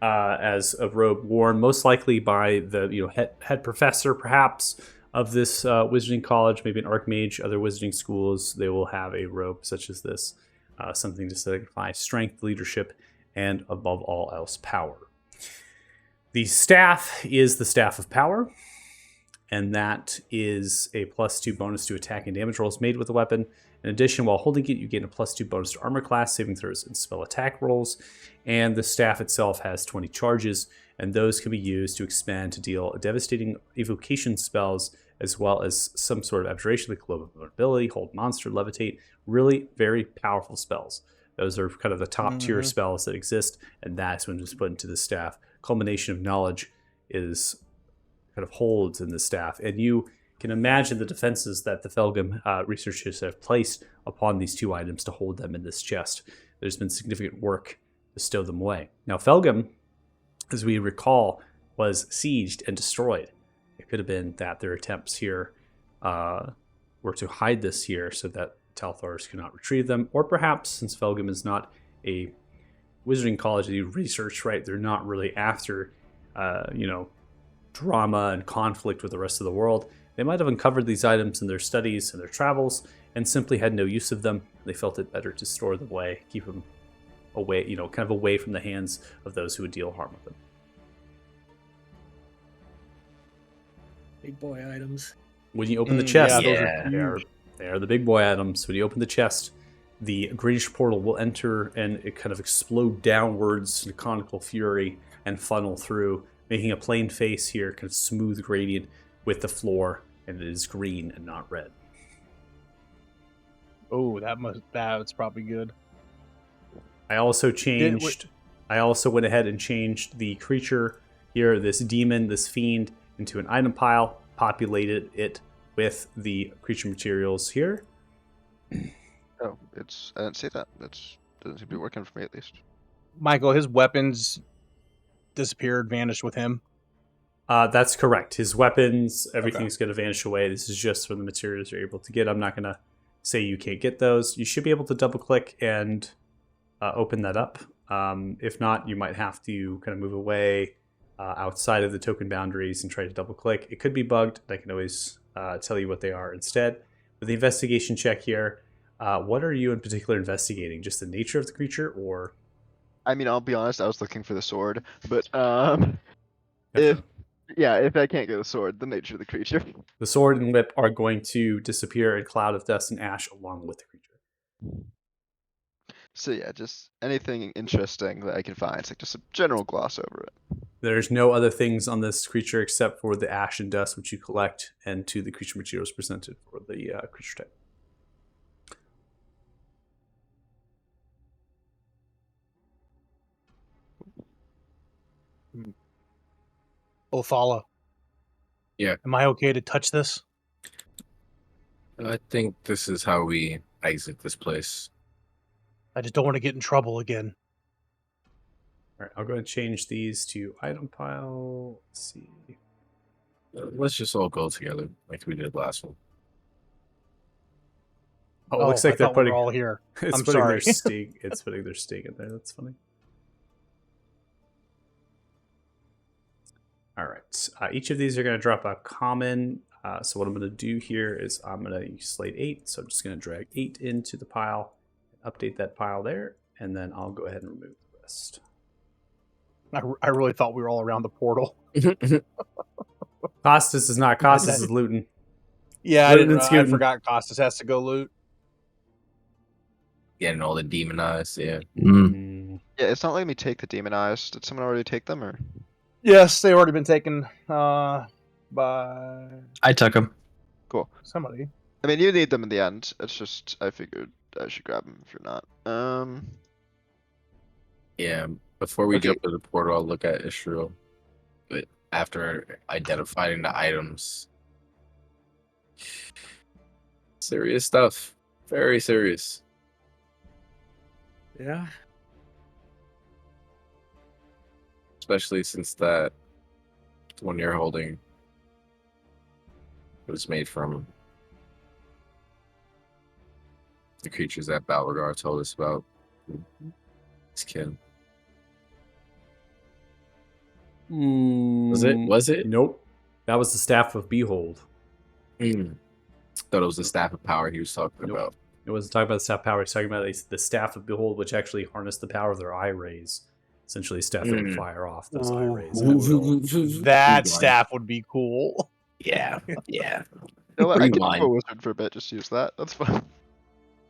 as a robe worn, most likely by the head professor, perhaps, of this wizarding college, maybe an archmage. Other wizarding schools, they will have a robe such as this, something to signify strength, leadership, and above all else, power. The staff is the Staff of Power, and that is a +2 bonus to attack and damage rolls made with the weapon. In addition, while holding it, you gain a +2 bonus to armor class, saving throws, and spell attack rolls. And the staff itself has 20 charges, and those can be used to expand to deal devastating evocation spells, as well as some sort of abjuration like Globe of Vulnerability, Hold Monster, Levitate. Really very powerful spells. Those are kind of the top tier spells that exist, and that's when it's put into the staff. Culmination of knowledge is kind of holds in the staff, and you can imagine the defenses that the Felgum researchers have placed upon these two items to hold them in this chest. There's been significant work to stow them away. Now, Felgum, as we recall, was sieged and destroyed. It could have been that their attempts here were to hide this here so that Talthars could not retrieve them, or perhaps, since Felgum is not a wizarding college that you research, right, they're not really after, drama and conflict with the rest of the world. They might have uncovered these items in their studies and their travels and simply had no use of them. They felt it better to store them away, keep them away, kind of away from the hands of those who would deal harm with them. Big boy items. When you open the chest, yeah. they are the big boy items. When you open the chest, the greenish portal will enter and it kind of explode downwards in a conical fury and funnel through, making a plain face here, kind of smooth gradient with the floor, and it is green and not red. Oh, that's probably good. I also went ahead and changed the creature here, this demon, this fiend, into an item pile, populated it with the creature materials here. Oh, I didn't see that. That doesn't seem to be working for me, at least. Michael, his weapons disappeared, vanished with him. That's correct. His weapons, everything's going to vanish away. This is just from the materials you're able to get. I'm not going to say you can't get those. You should be able to double click and open that up. If not, you might have to kind of move away outside of the token boundaries and try to double click. It could be bugged. I can always tell you what they are instead. With the investigation check here, what are you in particular investigating? Just the nature of the creature, or? I mean, I'll be honest, I was looking for the sword, but if I can't get the sword, the nature of the creature. The sword and whip are going to disappear in cloud of dust and ash along with the creature. So yeah, just anything interesting that I can find. It's like just a general gloss over it. There's no other things on this creature except for the ash and dust which you collect, and to the creature materials presented for the creature type. Othala. Yeah. Am I okay to touch this? I think this is how we exit this place. I just don't want to get in trouble again. All right, I'll go and change these to item pile. Let's see. Let's just all go together like we did last one. Oh, it looks like I they're thought we putting were all here. it's I'm putting sorry. their stig. It's putting their stig in there. That's funny. All right. Each of these are going to drop a common. So what I'm going to do here is I'm going to use Slate 8. So I'm just going to drag 8 into the pile, update that pile there, and then I'll go ahead and remove the rest. I really thought we were all around the portal. Costas is not. Costas is looting. Yeah, I Scooting. forgot Costas has to go loot. Getting all the demonized, yeah. Yeah, it's not letting me take the demonized. Did someone already take them, or? Yes, they've already been taken by I took him. Cool. somebody. I mean, you need them in the end. It's just I figured I should grab them if you're not. Yeah, before we Okay. jump to the portal, I'll look at Israel. But after identifying the items, serious stuff. Very serious. Yeah. Especially since that one you're holding was made from the creatures that Balrog told us about. His kin. Was it? Was it? Nope. That was the Staff of Behold. Thought it was the Staff of Power he was talking Nope. about. It wasn't talking about the Staff of Power. He's talking about the Staff of Behold, which actually harnessed the power of their eye rays. Essentially, a staff that would fire off those eye rays. That staff would be cool. Yeah, yeah. You know what? I can Rewind. go wizard for a bit. Just use that. That's fine.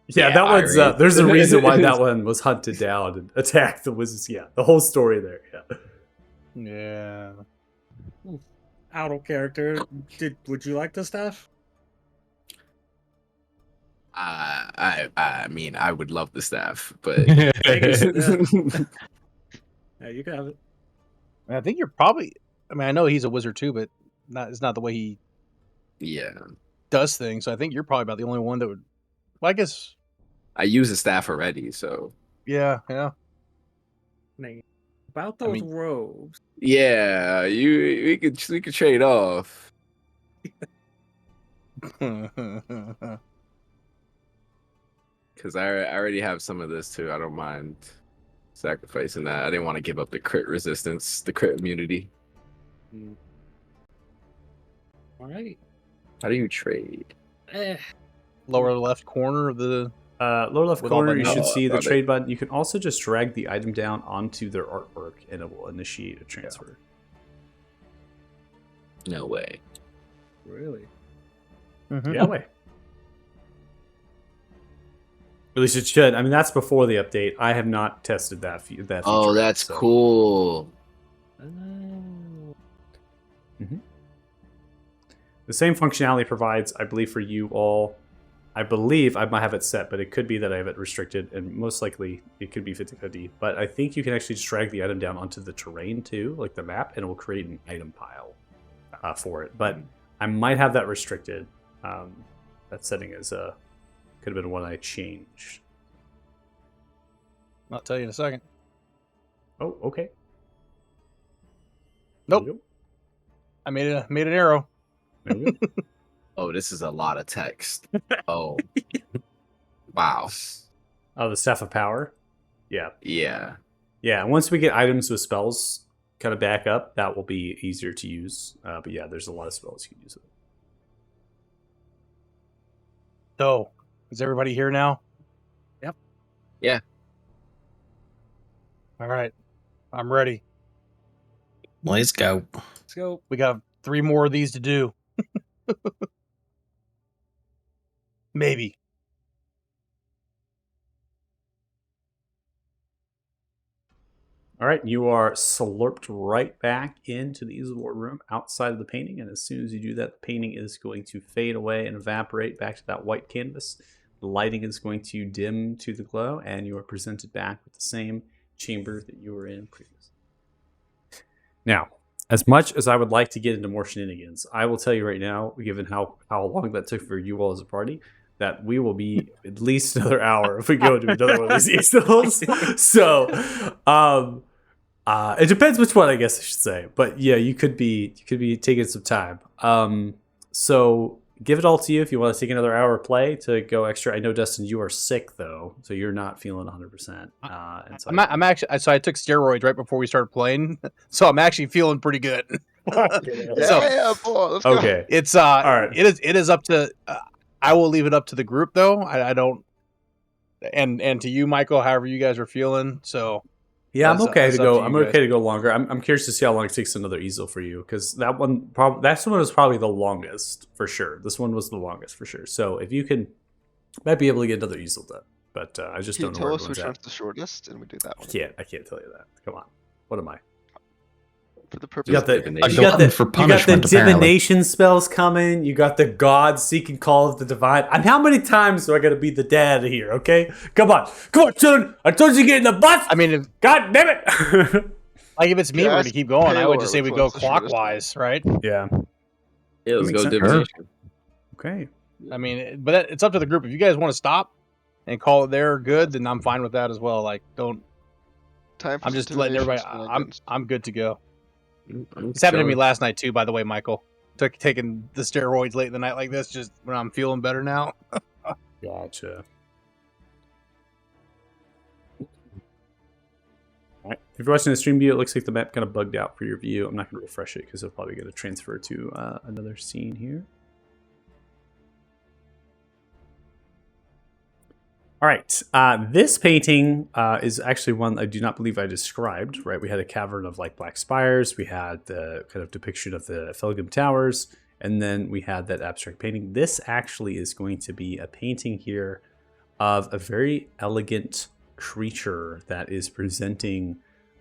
Yeah, Yeah, that one's. eye rays. There's a reason why that one was hunted down and attacked the wizards. Yeah, the whole story there. Yeah. Yeah. Out of character. Would you like the staff? I mean, I would love the staff, but Yeah, you can have it. I think you're probably. I mean, I know he's a wizard too, but it's not the way he yeah, does things. So I think you're probably about the only one that would. Well, I guess. I use a staff already, so Yeah. Nate, about those robes. yeah, we could trade off. Because I already have some of this too. I don't mind sacrificing that. I didn't want to give up the crit resistance, the crit immunity. All right. How do you trade? Lower left corner of the. Lower left With all corner, you buttons. should see the Got it. trade button. You can also just drag the item down onto their artwork, and it will initiate a transfer. No way. Really? Yeah, way. At least it should. I mean, that's before the update. I have not tested that feature. Oh, yet, that's so. cool. The same functionality provides, I believe, for you all. I believe I might have it set, but it could be that I have it restricted, and most likely it could be 50/50. But I think you can actually just drag the item down onto the terrain too, like the map, and it will create an item pile for it. But I might have that restricted. That setting is could have been one I changed. I'll tell you in a second. Oh, okay. Nope. There we go. I made an arrow. There we go. Oh, this is a lot of text. Oh. Wow. Oh, the Staff of Power? Yeah. Yeah. Yeah, and once we get items with spells kind of back up, that will be easier to use. But yeah, there's a lot of spells you can use with it. So, is everybody here now? Yep. Yeah. All right. I'm ready. Let's go. Let's go. We got 3 more of these to do. Maybe. All right, you are slurped right back into the Easel War room outside of the painting, and as soon as you do that, the painting is going to fade away and evaporate back to that white canvas. The lighting is going to dim to the glow, and you are presented back with the same chamber that you were in previously. Now, as much as I would like to get into more shenanigans, I will tell you right now, given how long that took for you all as a party, that we will be at least another hour if we go into another one of these easels. So, it depends which one, I guess I should say. But yeah, you could be taking some time. So give it all to you if you want to take another hour of play to go extra. I know, Dustin, you are sick though, so you're not feeling 100%. And so I'm actually. So I took steroids right before we started playing, so I'm actually feeling pretty good. Yeah, boy, let's go. okay. It's All right. It is up to. I will leave it up to the group though. I don't. And to you, Michael, however you guys are feeling. So. Yeah, I'm That's- okay that's to up go. to you I'm guys. okay to go longer. I'm curious to see how long it takes another easel for you, because that one was probably the longest for sure. This one was the longest for sure. So if you can, might be able to get another easel done. But I just Can you don't know tell where us which everyone's one's the shortest, and we do that one I can't tell you that. Come on, what am I? for the purpose. You got the divination. you A got glutton the for you got the punishment, apparently. divination spells coming. You got the God seeking call of the divine. And how many times do I got to be the dad here? Okay, come on, children! I told you to get in the bus. I mean, God damn it! like if it's me, Yeah, we're ask gonna keep going. I would Taylor just say we which go one's the shortest one. clockwise, right? Yeah. Yeah, let's Makes go sense. divination. Okay. I mean, but it's up to the group. If you guys want to stop and call it there good, then I'm fine with that as well. Like, don't. Time for I'm some just letting everybody. intimidation I'm shenanigans. I'm good to go. I'm This happened to me chilling. last night too, by the way, Michael. Taking the steroids late in the night like this, just when I'm feeling better now. Gotcha. All right. If you're watching the stream view, it looks like the map kind of bugged out for your view. I'm not going to refresh it because it'll probably get a transfer to another scene here. All right. This painting is actually one I do not believe I described, right? We had a cavern of like black spires. We had the kind of depiction of the Felgum Towers. And then we had that abstract painting. This actually is going to be a painting here of a very elegant creature that is presenting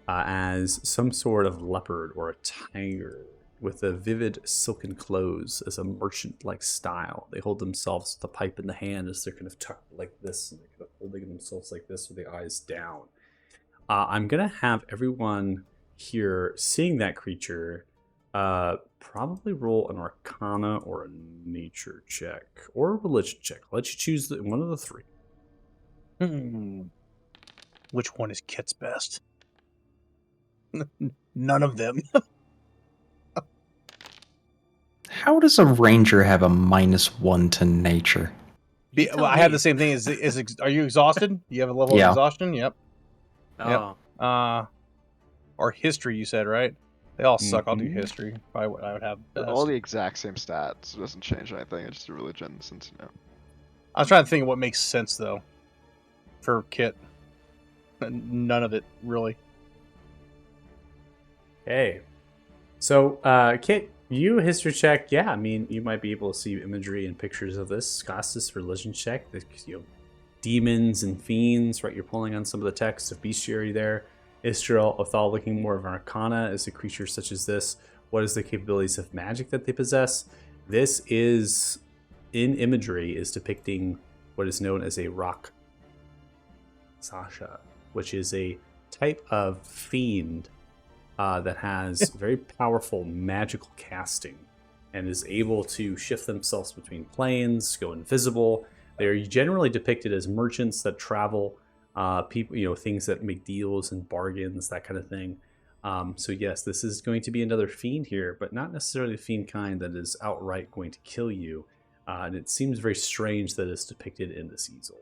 as some sort of leopard or a tiger with a vivid silken clothes as a merchant-like style. They hold themselves with a pipe in the hand as they're kind of tucked like this, and they're kind of holding themselves like this with the eyes down. I'm going to have everyone here seeing that creature probably roll an Arcana or a Nature check or a Religion check. I'll let you choose one of the three. Which one is Kit's best? None of them. How does a ranger have a -1 to nature? Well, I have the same thing. Are you exhausted? You have a level of Yeah. exhaustion? Yep. Oh, Or history, you said, right? They all suck. I'll do Mhm. history. Probably what I would have They're best. all the exact same stats. It doesn't change anything. It's just a religion, since I was trying to think of what makes sense though for Kit. None of it really. Okay. So, Kit, you history check. Yeah, I mean, you might be able to see imagery and pictures of this. Scostus religion check. Demons and fiends, right? You're pulling on some of the text of bestiary there. Istriel, Othal looking more of an arcana as a creature such as this. What is the capabilities of magic that they possess? This is, in imagery, is depicting what is known as a rock Sasha, which is a type of fiend that has very powerful magical casting and is able to shift themselves between planes, go invisible. They're generally depicted as merchants that travel, people, things that make deals and bargains, that kind of thing. So yes, this is going to be another fiend here, but not necessarily the fiend kind that is outright going to kill you. And it seems very strange that it's depicted in this easel.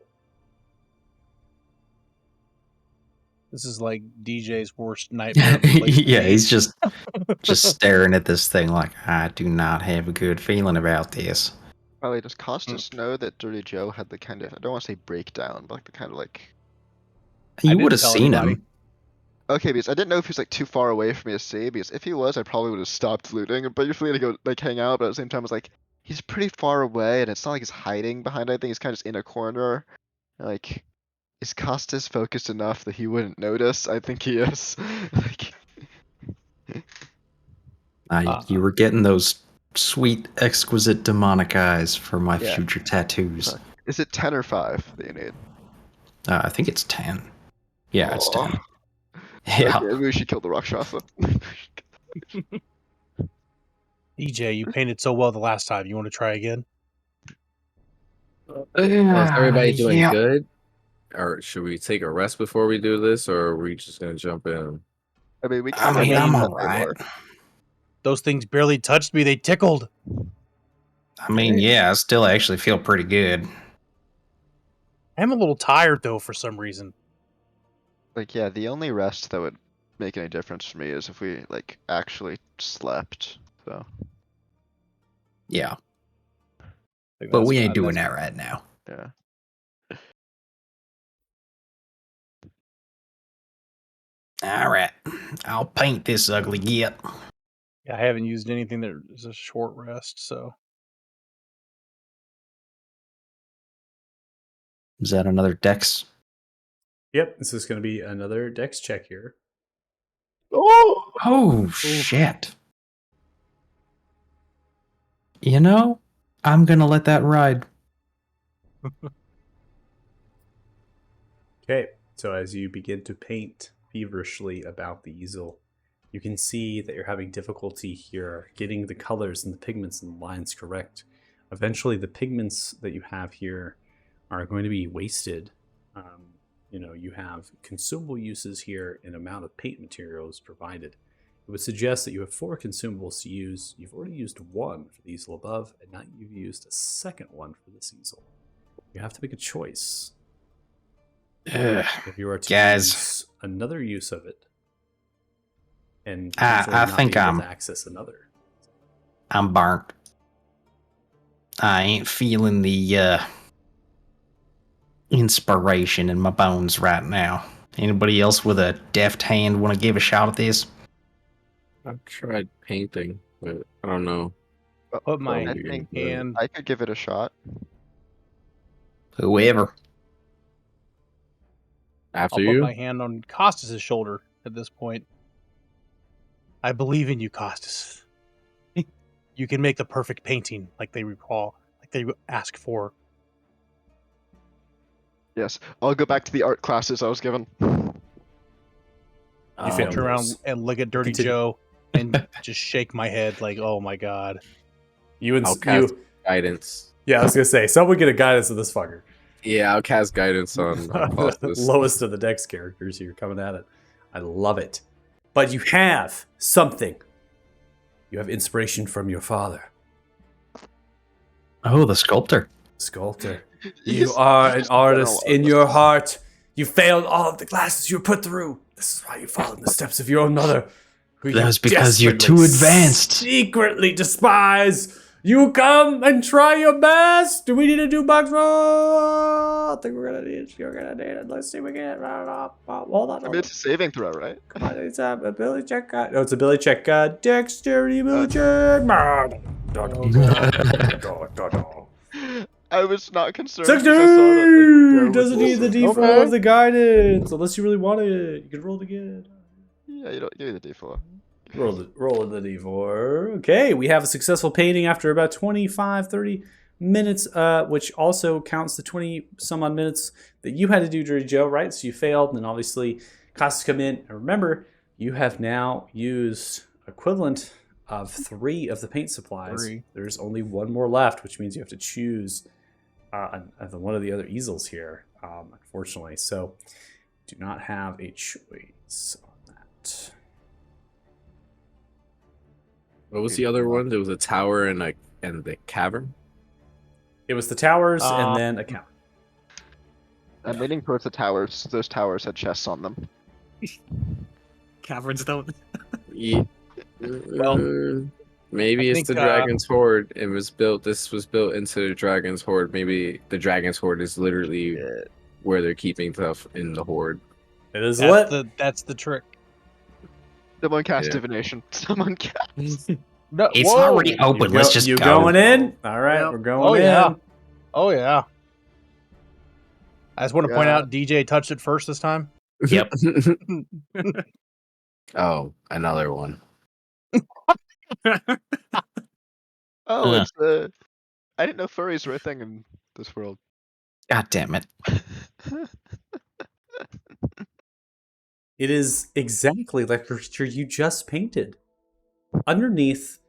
This is like DJ's worst nightmare. Yeah, he's just staring at this thing like, I do not have a good feeling about this. Probably does Costas know that Dirty Joe had the kind of, I don't want to say breakdown, but like the kind of like. You didn't would have tell seen anybody. him. Okay, because I didn't know if he was like too far away for me to see. Because if he was, I probably would have stopped looting. But you're free to go like hang out. But at the same time, I was like, he's pretty far away, and it's not like he's hiding behind anything. He's kind of just in a corner. Like, is Costas focused enough that he wouldn't notice? I think he is. Like, You were getting those sweet, exquisite demonic eyes for my Yeah. future tattoos. is it 10 or 5 that you need? I think it's 10. Yeah, it's 10. Aw. Yeah. Okay, maybe we should kill the Rakshasa. DJ, you painted so well the last time. You want to try again? Is everybody doing yeah. good? Or should we take a rest before we do this, or are we just gonna jump in? I mean, we I can mean, go I'm back alright. more. Those things barely touched me. They tickled. I mean, yeah, I still actually feel pretty good. I'm a little tired though for some reason. Like, yeah, the only rest that would make any difference for me is if we like actually slept. So Yeah, Like, but that's- we ain't doing that's- that right now. yeah. All right, I'll paint this ugly git. Yeah, I haven't used anything that is a short rest, so Is that another dex? Yep, this is going to be another dex check here. Oh, shit. You know, I'm gonna let that ride. Okay, so as you begin to paint feverishly about the easel, you can see that you're having difficulty here getting the colors and the pigments and the lines correct. Eventually, the pigments that you have here are going to be wasted. You have consumable uses here and amount of paint materials provided. It would suggest that you have 4 consumables to use. You've already used 1 for the easel above, and now you've used a second one for this easel. You have to make a choice. If you are to Guys. use another use of it, and I potentially not think be able I'm- to access another. I'm burnt. I ain't feeling the inspiration in my bones right now. Anybody else with a deft hand want to give a shot at this? I've tried painting, but I don't know. Put my I think hand. I could give it a shot. Whoever. After I'll put you? my hand on Costas' shoulder at this point. I believe in you, Costas. You can make the perfect painting like they ask for. Yes, I'll go back to the art classes I was given. You You failed turn around those. and look at Dirty Continue. Joe and just shake my head like, oh my god. I'll cast guidance. Yeah, I was gonna say someone get a guidance of this fucker. Yeah, I'll cast guidance on Faustus. Lowest of the Dex characters here coming at it. I love it. But you have something. You have inspiration from your father, Oh, the sculptor. sculptor. He's You are an just artist general in your heart. You failed all of the classes you were put through. This is why you followed in the steps of your own mother. Who That you was because you're desperately, too advanced. Secretly despise. You come and try your best. Do we need to do box roll? I think you're gonna need it. Let's see if we can get right up. Hold on. I mean, it's a saving throw, right? Come on, it's a ability check. No, it's ability check. Dexterity ability check. I was not concerned. 'cause I saw 16! that, like, Doesn't need the D4 Okay. of the guidance unless you really want it. You can roll it again. Yeah, you don't give me the D4. Roll the D4. Okay, we have a successful painting after about 25, 30 minutes, which also counts the 20 some odd minutes that you had to do, Dirty Joe, right? So you failed, and then obviously Costas come in. And remember, you have now used equivalent of 3 of the paint supplies. 3. There's only 1 more left, which means you have to choose one of the other easels here, unfortunately. So do not have a choice on that. What was the other one? There was a tower and the cavern. It was the towers and then a cavern. I'm leaning towards the towers. Those towers had chests on them. Caverns don't. Yeah. Well, Maybe I it's think, the Dragon's Hoard. It was built. This was built into the Dragon's Hoard. Maybe the Dragon's Hoard is literally where they're keeping stuff in the Hoard. It is lit. That's the trick. Someone cast Yeah. divination. Someone cast. No, It's whoa! already open. Let's just you go. going in? All right, Yep. we're going Oh, in. yeah. Oh yeah. I just want to point Yeah. out DJ touched it first this time. Yep. Oh, another one. Oh, it's the. I didn't know furries were a thing in this world. God damn it. It is exactly like the creature you just painted. Underneath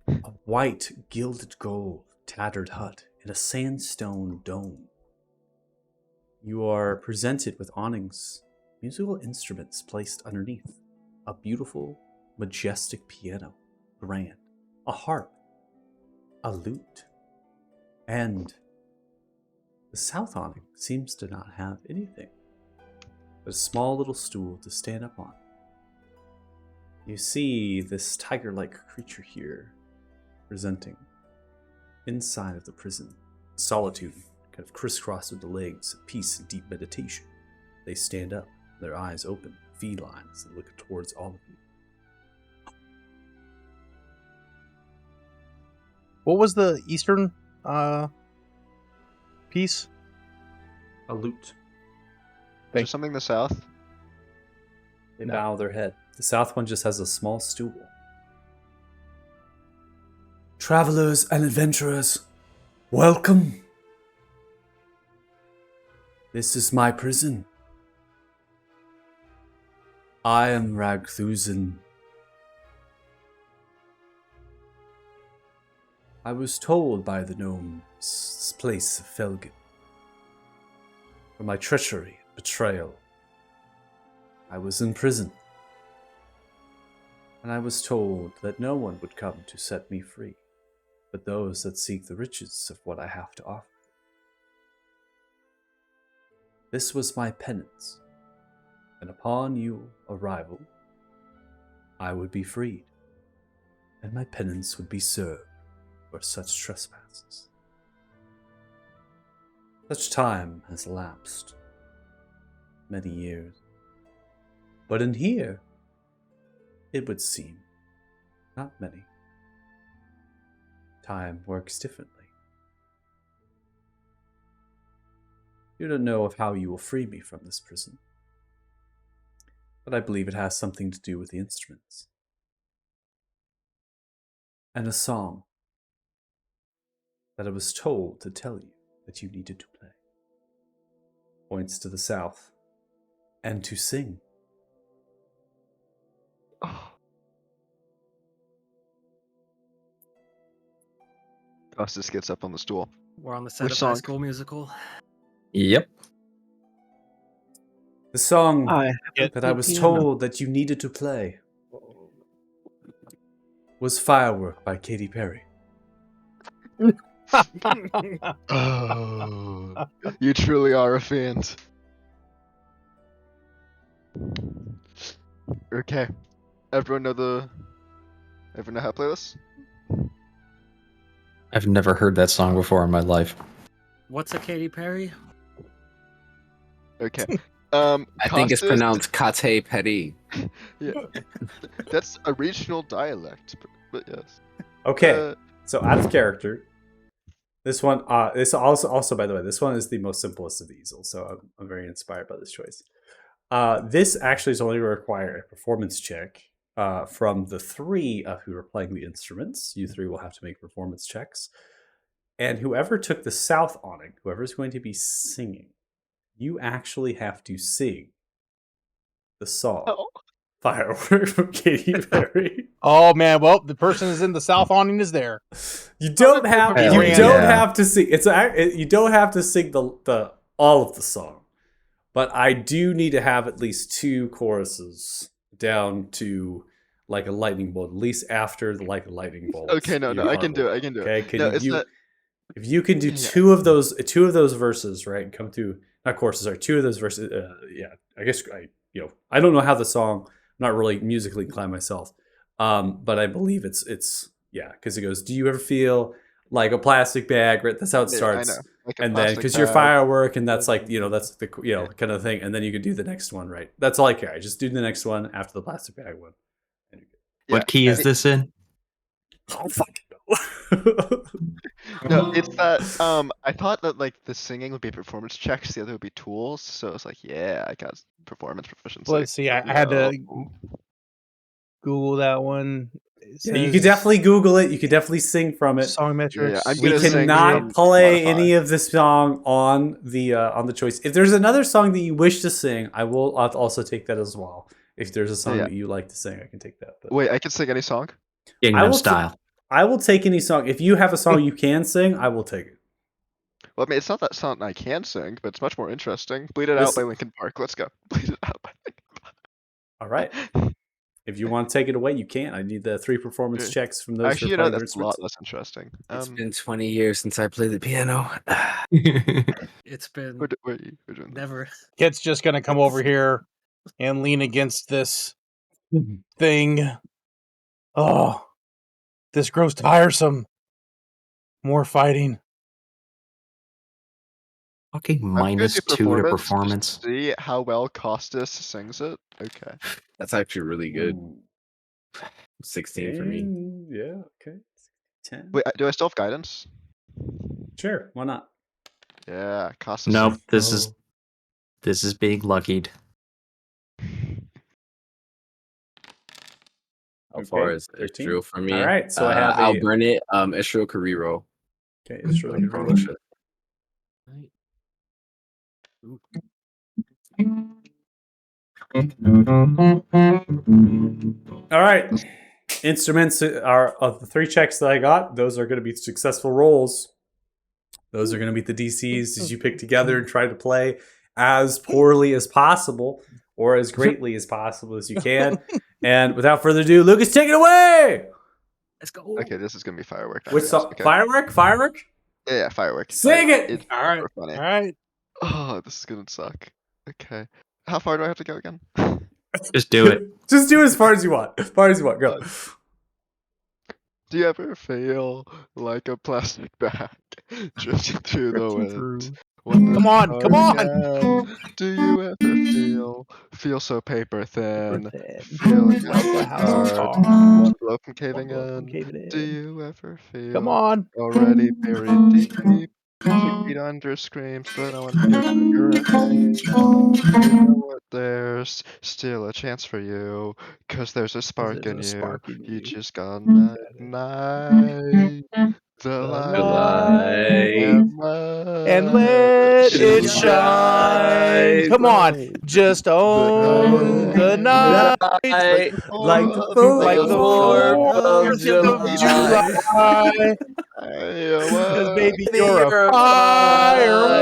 a white gilded gold tattered hut in a sandstone dome. You are presented with awnings, musical instruments placed underneath, a beautiful, majestic piano, grand, a harp, a lute, and the south awning seems to not have anything but a small little stool to stand up on. You see this tiger-like creature here presenting inside of the prison. Solitude, kind of crisscrossed with the legs, peace and deep meditation. They stand up, their eyes open, feline as they look towards all of you. What was the eastern piece? A lute. Is there something in the south? They No. bow their head. The south one just has a small stool. Travelers and adventurers, welcome. This is my prison. I am Ragthusen. I was told by the gnomes this place of Felgen. For my treachery, betrayal, I was in prison. And I was told that no one would come to set me free, but those that seek the riches of what I have to offer. This was my penance, and upon your arrival, I would be freed, and my penance would be served for such trespasses. Such time has elapsed, many years, but in here, it would seem, not many. Time works differently. You don't know of how you will free me from this prison, but I believe it has something to do with the instruments. And a song that I was told to tell you that you needed to play. Points to the south, and to sing. Oh. Costas gets up on the stool. We're on the set Which of High song? School Musical. Yep. The song I that I was told that you needed to play was Firework by Katy Perry. Oh, you truly are a fan. Okay, everyone know how to play this? I've never heard that song before in my life. What's a Katy Perry? Okay. I think it's Costas- pronounced Kate Petty. Yeah, that's a regional dialect, but yes. Okay, so out of character. This one, this also, by the way, this one is the most simplest of these. So I'm very inspired by this choice. This actually is only require a performance check from the three of who are playing the instruments. You three will have to make performance checks. And whoever took the south awning, whoever's going to be singing, you actually have to sing the song Firework from Katy Perry. Oh man, well the person is in the south awning is there. You don't have Hell yeah. have to sing. You don't have to sing the all of the song, but I do need to have at least two choruses down to like a lightning bolt, at least after the like a lightning bolt. Okay, no, I can do it. I can do it. Okay, No, it's not. if you can do Yeah. two of those verses, right, and come through not choruses, or two of those verses. Yeah, I guess I don't know how the song. I'm not really musically inclined myself, but I believe it's because it goes. Do you ever feel like a plastic bag? Right, that's how it starts. I know. Like a And then plastic because you're bag. firework, and that's like that's the kind of thing, and then you can do the next one, right? That's all I care. I just do the next one after the plastic bag one. Yeah. What key is this in? Oh fuck no. No, it's that. I thought that like the singing would be performance checks, the other would be tools. So it's like, yeah, I got performance proficiency. Let's see, I had to No. Google that one. It Yeah, you says could definitely Google it. You could definitely sing from it. song metrics. I'm We gonna sing cannot from play Spotify. any of this song on the choice. If there's another song that you wish to sing, I'll also take that as well. If there's a song Yeah. that you like to sing, I can take that. But Wait, I can sing any song. I Gangnam will Style. I will take any song. If you have a song you can sing, I will take it. Well, I mean, it's not that song I can sing, but it's much more interesting. Bleed It Out This- by Linkin Park. Let's go. Bleed It Out by All right. If you want to take it away, you can. I need the 3 performance Yeah. checks from those. Actually, who are playing their that's a lot instruments. less interesting. It's been 20 years since I played the piano. It's been we're doing that. never. Kit's just gonna come over here and lean against this thing. Oh, this grows tiresome. More fighting. Fucking I'm gonna minus do 2 to just performance. to see how well Costas sings it. Okay. That's actually really good. Ooh. 16 for me. Yeah. Okay. 10. Wait, do I still have guidance? Sure. Why not? Yeah, Costas. Nope, this Oh. is being luckied. How far Okay, is 13. Israel for me? All right, so I have I'll a- burn it. Israel Carrero. Okay. Israel Like can roll. Croatia. All right. Instruments are of the 3 checks that I got. Those are going to be successful rolls. Those are going to be the DCs as you pick together and try to play as poorly as possible or as greatly as possible as you can. And without further ado, Lucas, take it away. Let's go. Okay, this is gonna be firework. Now, Which guys. song? Okay. Firework? Firework? Yeah, firework. Sing it! It's All right. super funny. All right. Oh, this is gonna suck. Okay. How far do I have to go again? Just do it. Just do it as far as you want. As far as you want. Go. Do you ever feel like a plastic bag drifting through the wind? Come on, come on. Do you ever feel so paper thin? Feeling Feeling out the the house is card, hard. one blow from caving in. Do you ever Come feel on. already buried deep, 6 feet under screams, but no one hears what you're saying? You know what? There's still a chance for you, 'cause there's a spark in you. You just gotta ignite the light And let it it shine. Come on. Just own the night. Like the Like the 4th of July. Because baby, you're a firework.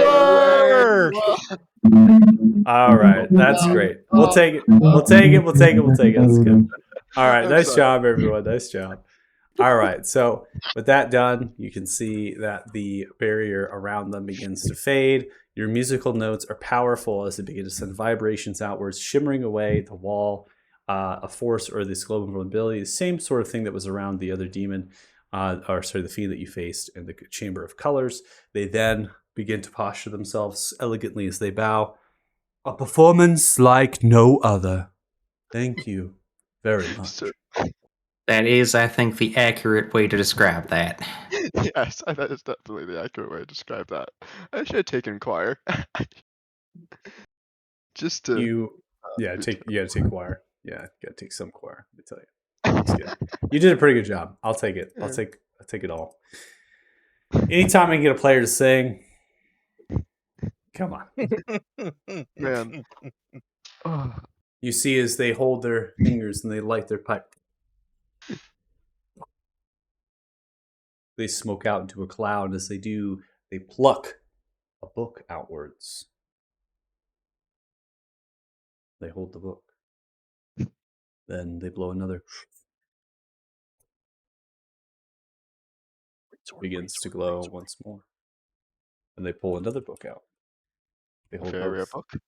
All right, that's great. We'll take it. We'll take it. We'll take it. We'll take it. That's good. All right, I'm nice sorry. job, everyone. Nice job. All right, so with that done, you can see that the barrier around them begins to fade. Your musical notes are powerful as they begin to send vibrations outwards, shimmering away the wall, a force or this global vulnerability, the same sort of thing that was around the other demon, the fiend that you faced in the Chamber of Colors. They then begin to posture themselves elegantly as they bow. A performance like no other. Thank you very much. So- That is, I think, the accurate way to describe that. Yes, that is definitely the accurate way to describe that. I should have taken choir. Just to. You gotta take choir. Yeah, you gotta take some choir. Let me tell you. That's good. You did a pretty good job. I'll take it. I'll take it all. Anytime I can get a player to sing, come on. Man. Oh, You see as they hold their fingers and they light their pipe. They smoke out into a cloud. As they do, they pluck a book outwards. They hold the book. Then they blow another. Begins to glow once more. And they pull another book out. They hold very rare both. book.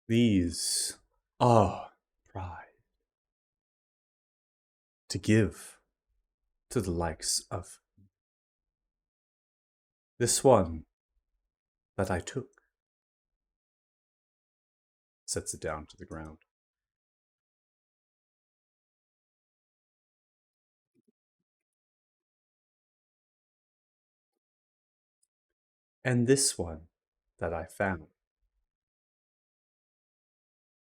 These are pride to give to the likes of this one that I took. Sets it down to the ground. And this one that I found.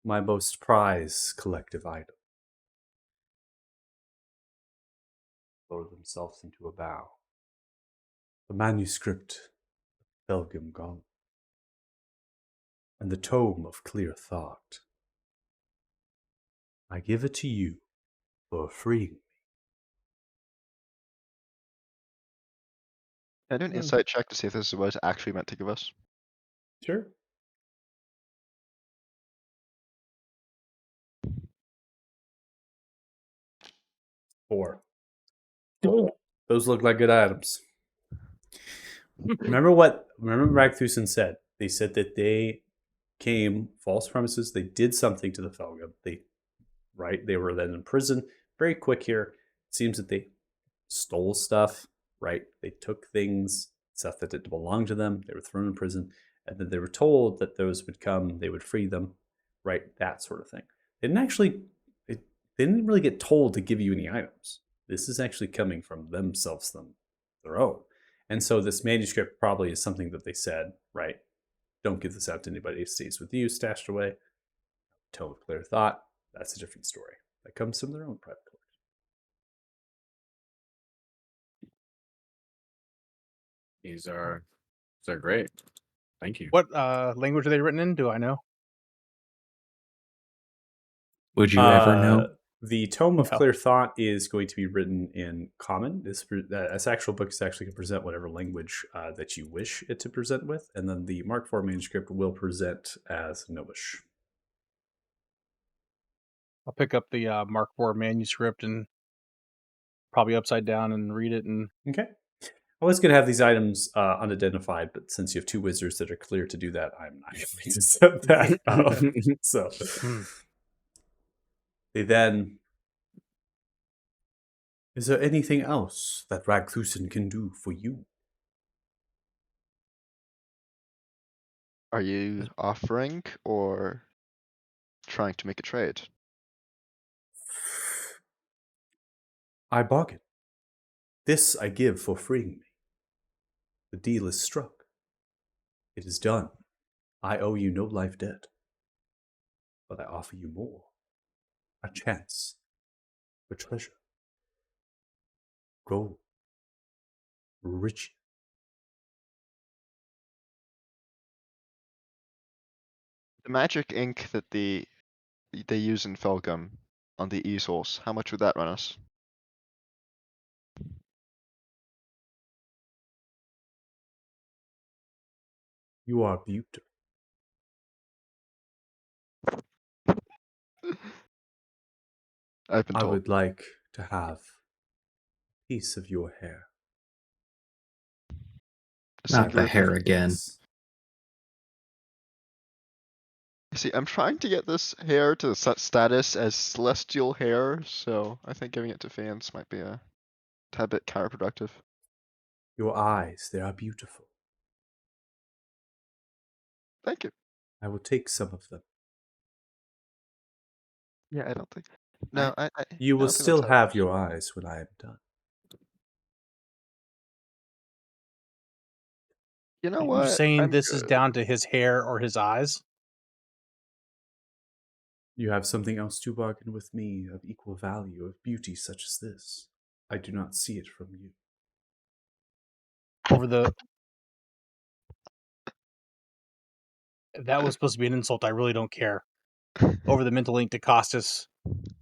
My most prized collective item. Lower themselves into a bow. The manuscript of Belgium Gone. And the tome of clear thought. I give it to you for freeing me. Can I do an insight check to see if this is what it's actually meant to give us? Sure. Four. Those look like good items. Remember Ragthusen said? They said that they came false premises. They did something to the Felgum. They were then in prison. Very quick here. It seems that they stole stuff, right? They took stuff that didn't belong to them. They were thrown in prison. And then they were told that those would come, they would free them, right? That sort of thing. They didn't really get told to give you any items. This is actually coming from themselves, their own. And so this manuscript probably is something that they said, right? Don't give this out to anybody. It stays with you, stashed away. Tome of clear thought. That's a different story. That comes from their own private collection. These are great. Thank you. What language are they written in? Do I know? Would you ever know? The Tome of No. Clear Thought is going to be written in Common. This actual book is actually going to present whatever language that you wish it to present with, and then the Mark IV manuscript will present as Gnomish. I'll pick up the Mark IV manuscript and probably upside down and read it. And Okay. I was going to have these items unidentified, but since you have two wizards that are clear to do that, I'm not going to set that up. So they then... Is there anything else that Ragthusen can do for you? Are you offering or trying to make a trade? I bargain. This I give for freeing me. The deal is struck. It is done. I owe you no life debt. But I offer you more. A chance. For treasure. Gold. Riches. The magic ink that they use in Felgum on the easels, how much would that run us? You are beautiful. I've been I told. would like to have a piece of your hair. A Not the singular hair piece. again. See, I'm trying to get this hair to set status as celestial hair, so I think giving it to fans might be a tad bit counterproductive. Your eyes, they are beautiful. Thank you. I will take some of them. Yeah, I don't think. No, I You I will don't think still that's how it have works. your eyes when I am done. You know are you what? saying I'm this is good. down to his hair or his eyes? You have something else to bargain with me of equal value, of beauty such as this. I do not see it from you. Over the that was supposed to be an insult. I really don't care. Over the mental link to Costas,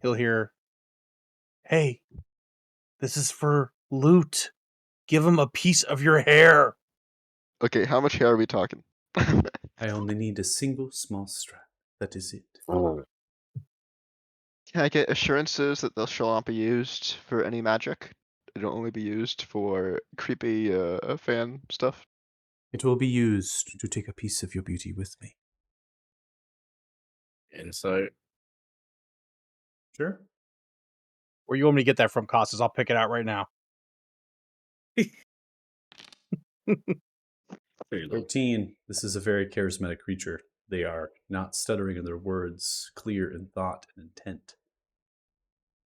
he'll hear, "Hey, this is for loot. Give him a piece of your hair." Okay, how much hair are we talking? I only need a single small strap. That is it. Oh. Can I get assurances that they'll shall not be used for any magic? It'll only be used for creepy fan stuff. It will be used to take a piece of your beauty with me. Insight. Sure. Where you want me to get that from, Costas? I'll pick it out right now. Pretty low. 13. This is a very charismatic creature. They are not stuttering in their words, clear in thought and intent.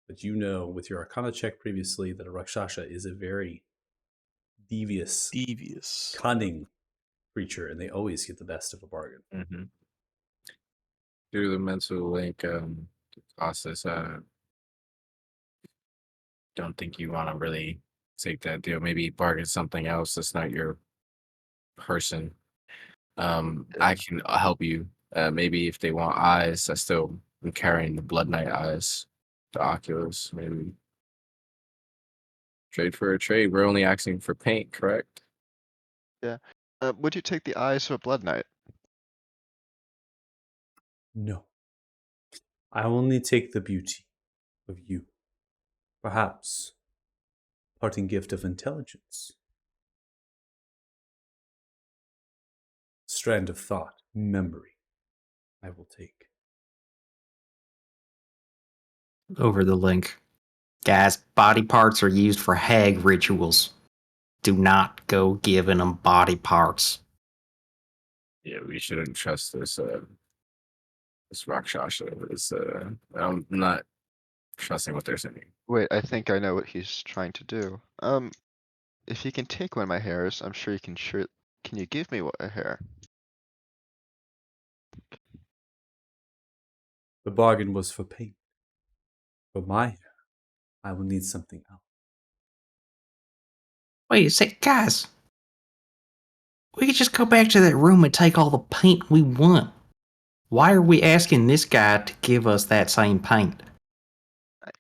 But you know, with your Arcana check previously, that a Rakshasa is a very devious, cunning creature, and they always get the best of a bargain. Mm-hmm. Through the mental link process, don't think you want to really take that deal. Maybe bargain something else that's not your person. I can help you. Maybe if they want eyes, I still am carrying the Blood Knight eyes, the Oculus. Maybe trade for a trade. We're only asking for paint, correct? Would you take the eyes of a Blood Knight? No. I only take the beauty of you. Perhaps parting gift of intelligence. Strand of thought, memory, I will take. Over the link. Guys, body parts are used for hag rituals. Do not go giving them body parts. Yeah, we shouldn't trust this Rakshasa. I'm not trusting what they're saying. Wait, I think I know what he's trying to do. If he can take one of my hairs, I'm sure he can. Can you give me a hair? The bargain was for paint. For my hair, I will need something else. Wait a sec, guys. We could just go back to that room and take all the paint we want. Why are we asking this guy to give us that same paint?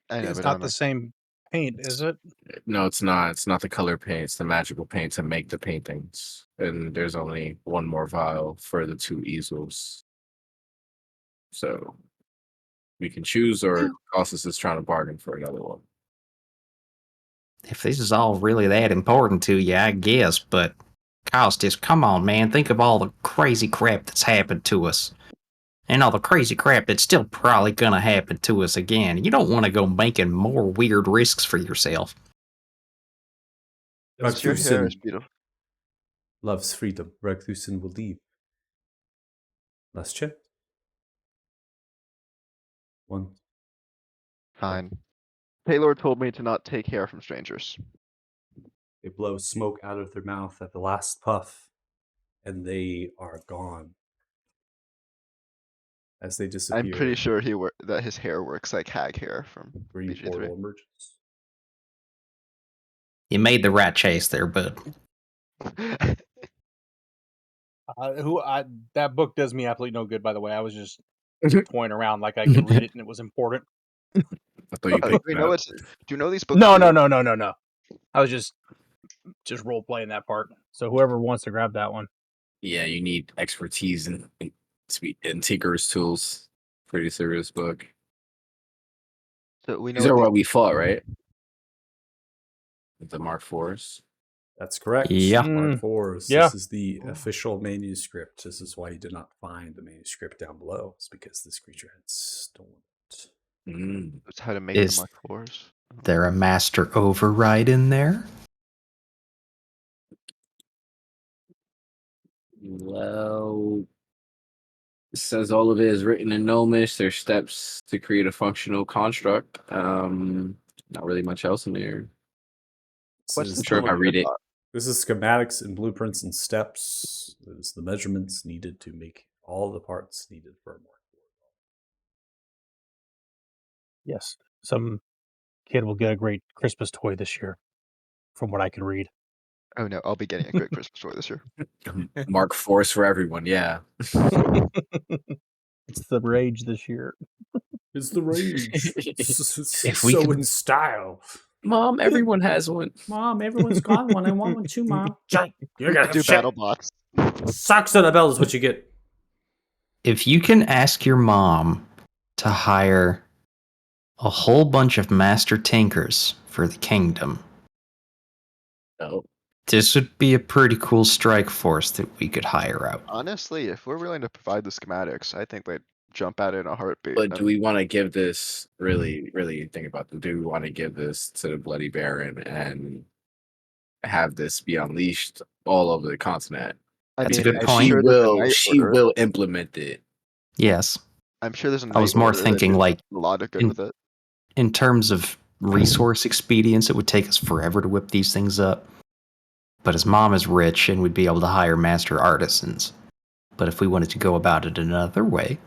I know, It's but not the same paint, is it? No, it's not. It's not the color paint. It's the magical paint to make the paintings. And there's only one more vial for the 2 easels. So we can choose, or Costas is trying to bargain for another one. If this is all really that important to you, I guess, but Costas, come on, man. Think of all the crazy crap that's happened to us. And all the crazy crap that's still probably gonna happen to us again. You don't want to go making more weird risks for yourself. your hair is Rakhthusin beautiful. loves freedom. Rakhthusin will leave. Last check. 1. Fine. Taylor told me to not take hair from strangers. They blow smoke out of their mouth at the last puff, and they are gone. As they disappear, I'm pretty sure that his hair works like hag hair from green BG3. portal emerges. You made the right choice there, bud. That book does me absolutely no good, by the way. I was just toying around like I could read it and it was important. I thought you Do picked we that. know do you know these books? No. too? I was just role playing that part. So whoever wants to grab that one. Yeah, you need expertise in Tinker's tools. Pretty serious book. So we know These are what what we fought, right? The Mark IVs. That's correct. Yeah. Mark IVs. Yeah. This is the official manuscript. This is why you did not find the manuscript down below. It's because this creature had stolen it. It's how to make Is- the Mark IVs. There a master override in there? Well, it says all of it is written in Gnomish. There's steps to create a functional construct. Not really much else in there. What's This the is, sure if I read it. this is schematics and blueprints and steps. This is the measurements needed to make all the parts needed for a Mark IV. Yes. Some kid will get a great Christmas toy this year, from what I can read. Oh no, I'll be getting a great Christmas toy this year. Mark IVs for everyone. Yeah. It's the rage this year. It's the rage. If we so could- in style. Mom, everyone has one. Mom, everyone's got one. I want one too, Mom. You're gonna Do have shit. battle bots. Socks on the belt is what you get. If you can ask your mom to hire a whole bunch of master tinkers for the kingdom, No. this would be a pretty cool strike force that we could hire out. Honestly, if we're willing to provide the schematics, I think they'd jump at it in a heartbeat. But do we want to give this really think about it? Do we want to give this to the Bloody Baron and have this be unleashed all over the continent? That's a good I'm point. Sure She will implement it. Yes. I'm sure there's a I was night more order that'd thinking do like a lot of good in- with it. in terms of resource expedience, it would take us forever to whip these things up. But his mom is rich and we'd be able to hire master artisans. But if we wanted to go about it another way,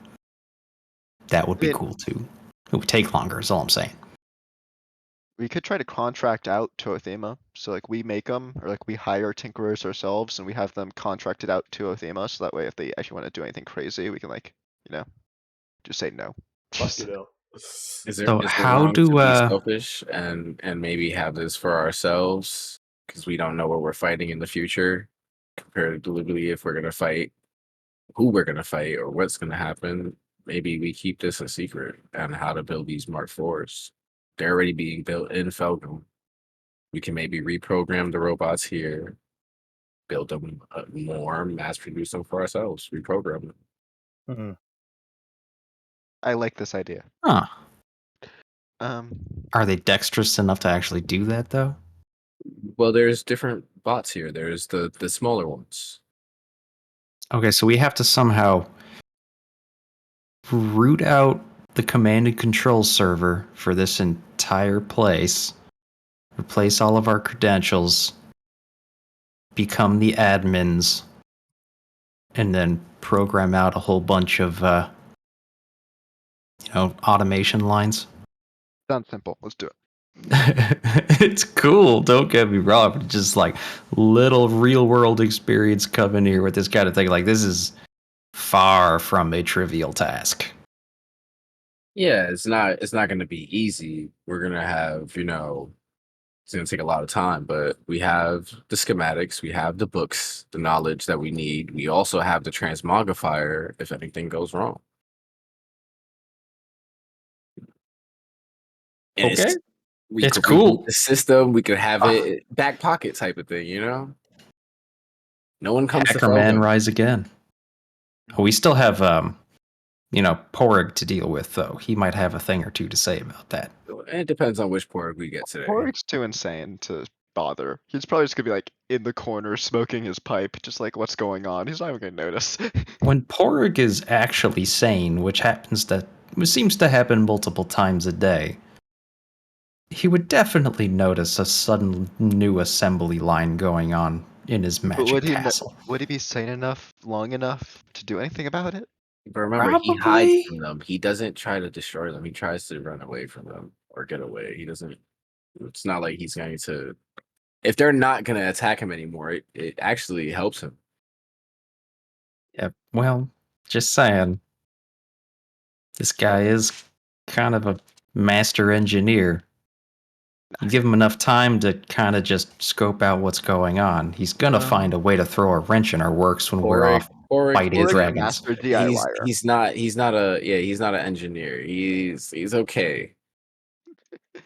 that would be cool too. It would take longer, is all I'm saying. We could try to contract out to Othema. So like we make them, or like we hire tinkerers ourselves and we have them contracted out to Othema. So that way if they actually want to do anything crazy, we can like, just say no. Fuck it up. Is there So is there how wrong do, to be selfish and maybe have this for ourselves because we don't know what we're fighting in the future comparatively if we're gonna fight, who we're gonna fight, or what's gonna happen. Maybe we keep this a secret on how to build these Mark IVs. They're already being built in Felgum. We can maybe reprogram the robots here, build them more, mass produce them for ourselves, reprogram them. Mm-hmm. I like this idea. Huh. Um, Are they dexterous enough to actually do that, though? Well, there's different bots here. There's the smaller ones. Okay, so we have to somehow root out the command and control server for this entire place, replace all of our credentials, become the admins, and then program out a whole bunch of, automation lines. sounds simple. Let's do it. It's cool, don't get me wrong, but just like little real world experience coming here with this kind of thing. Like, this is far from a trivial task. Yeah, it's not gonna be easy. We're gonna have, it's gonna take a lot of time, but we have the schematics, we have the books, the knowledge that we need. We also have the transmogrifier if anything goes wrong. And Okay. we It's could cool. reboot the system, we could have Ah. it back pocket type of thing, No one comes to Hacker Man Felgen. rise again. We still have Porg to deal with, though. He might have a thing or two to say about that. It depends on which port we get today. Porg's too insane to bother. He's probably just gonna be like in the corner smoking his pipe, just like what's going on. He's not even gonna notice. When Porg is actually sane, which seems to happen multiple times a day, he would definitely notice a sudden new assembly line going on in his But magic castle. would he be sane enough, long enough to do anything about it? But remember, he hides Probably. from them. He doesn't try to destroy them. He tries to run away from them or get away. He doesn't. It's not like he's going to. If they're not going to attack him anymore, it actually helps him. Yeah, well, just saying. This guy is kind of a master engineer. You give him enough time to kind of just scope out what's going on. He's gonna find a way to throw a wrench in our works when we're off fighting Porg's a dragons. master DIYer. He's not an engineer. He's okay.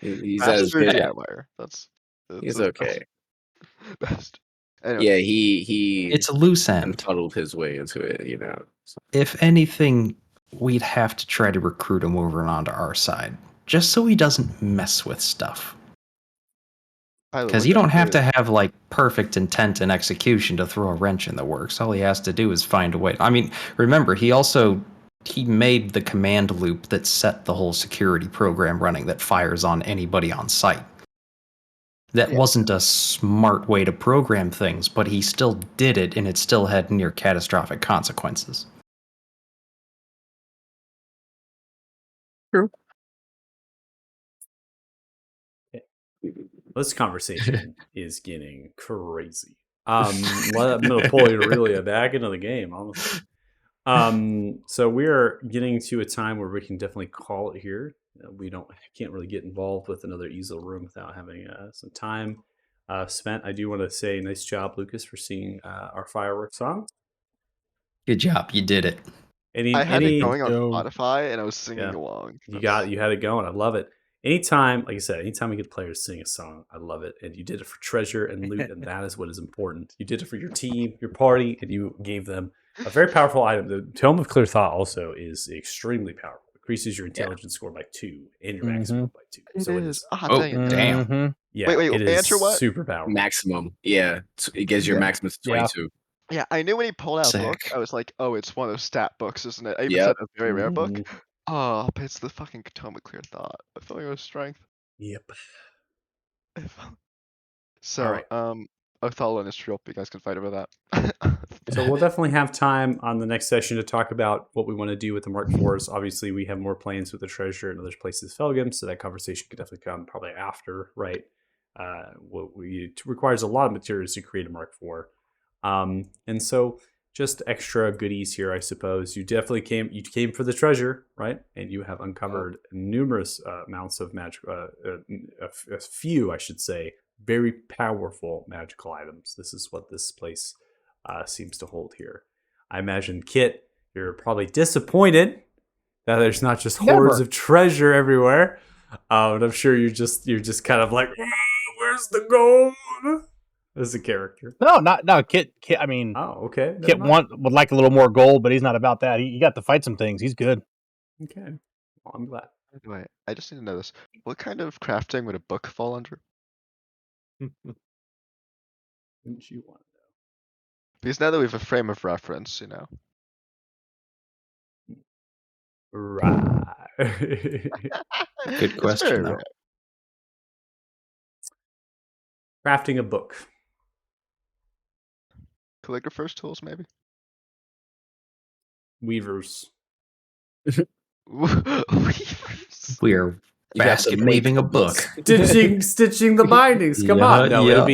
He's as Master good. DIYer. That's He's the okay. best. Anyway, Yeah, he It's a loose end. fuddled his way into it. So, If anything, we'd have to try to recruit him over onto our side, just so he doesn't mess with stuff. Because you don't have to have like perfect intent and execution to throw a wrench in the works. All he has to do is find a way. I mean, remember, he made the command loop that set the whole security program running that fires on anybody on site. That wasn't a smart way to program things, but he still did it, and it still had near catastrophic consequences. True. This conversation is getting crazy. I'm gonna pull you really back into the game, honestly. So we're getting to a time where we can definitely call it here. We can't really get involved with another easel room without having some time spent. I do want to say nice job, Lucas, for seeing our fireworks song. Good job, you did it. I had it going on Spotify and I was singing along. You had it going. I love it. Anytime, like I said, anytime we get players sing a song, I love it. And you did it for treasure and loot, and that is what is important. You did it for your team, your party, and you gave them a very powerful item. The Tome of Clear Thought also is extremely powerful. It increases your intelligence score by 2 and your maximum by 2. So it is. Damn. Yeah, wait, it is answer what? super powerful. Maximum. Yeah. It gives your maximum to 22. Yeah, I knew when he pulled out a book, I was like, oh, it's one of those stat books, isn't it? I even said a very rare book. Oh, but it's the fucking Tome of Clear Thought. I feel like it was strength. Yep. So, All right. Othello and Israel, you guys can fight over that. So we'll definitely have time on the next session to talk about what we want to do with the Mark IVs. Obviously, we have more plans with the treasure and other places Felgam, so that conversation could definitely come probably after, right? It requires a lot of materials to create a Mark IV. And so just extra goodies here, I suppose. You definitely came for the treasure, right? And you have uncovered numerous amounts of magic, a few, I should say, very powerful magical items. This is what this place seems to hold here. I imagine, Kit, you're probably disappointed that there's not just hordes of treasure everywhere. And I'm sure you're just kind of like, where's the gold? As a character. No, Kit. I mean, okay. Kit would like a little more gold, but he's not about that. He got to fight some things. He's good. Okay. Well, I'm glad. Anyway, I just need to know this. What kind of crafting would a book fall under? Wouldn't you want to know? Because now that we have a frame of reference, Right. Good question, though. Crafting a book. Calligrapher's tools, maybe? Weavers. Weavers. We're You have to Basket make weaving a the book. stitching the bindings. Come Yeah, on, no, yeah. it'll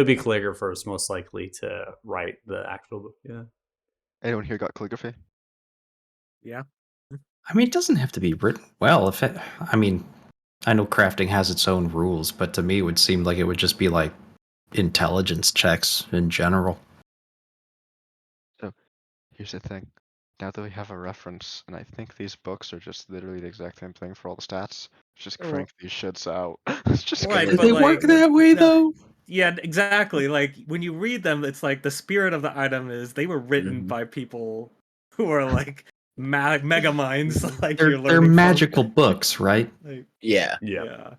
be calligraphers most likely to write the actual book. Yeah. Anyone here got calligraphy? Yeah. I mean, it doesn't have to be written. Well, I mean, I know crafting has its own rules, but to me, it would seem like it would just be like intelligence checks in general. So, here's the thing. Now that we have a reference, and I think these books are just literally the exact same thing for all the stats, just Oh. crank these shits out. It's just Right, gonna but They like- work that way, no. though. Yeah, exactly. Like when you read them, it's like the spirit of the item is they were written Mhm. by people who are like mega minds. Like They're you're learning from. magical books, right? Like, Yeah. Yeah. yeah.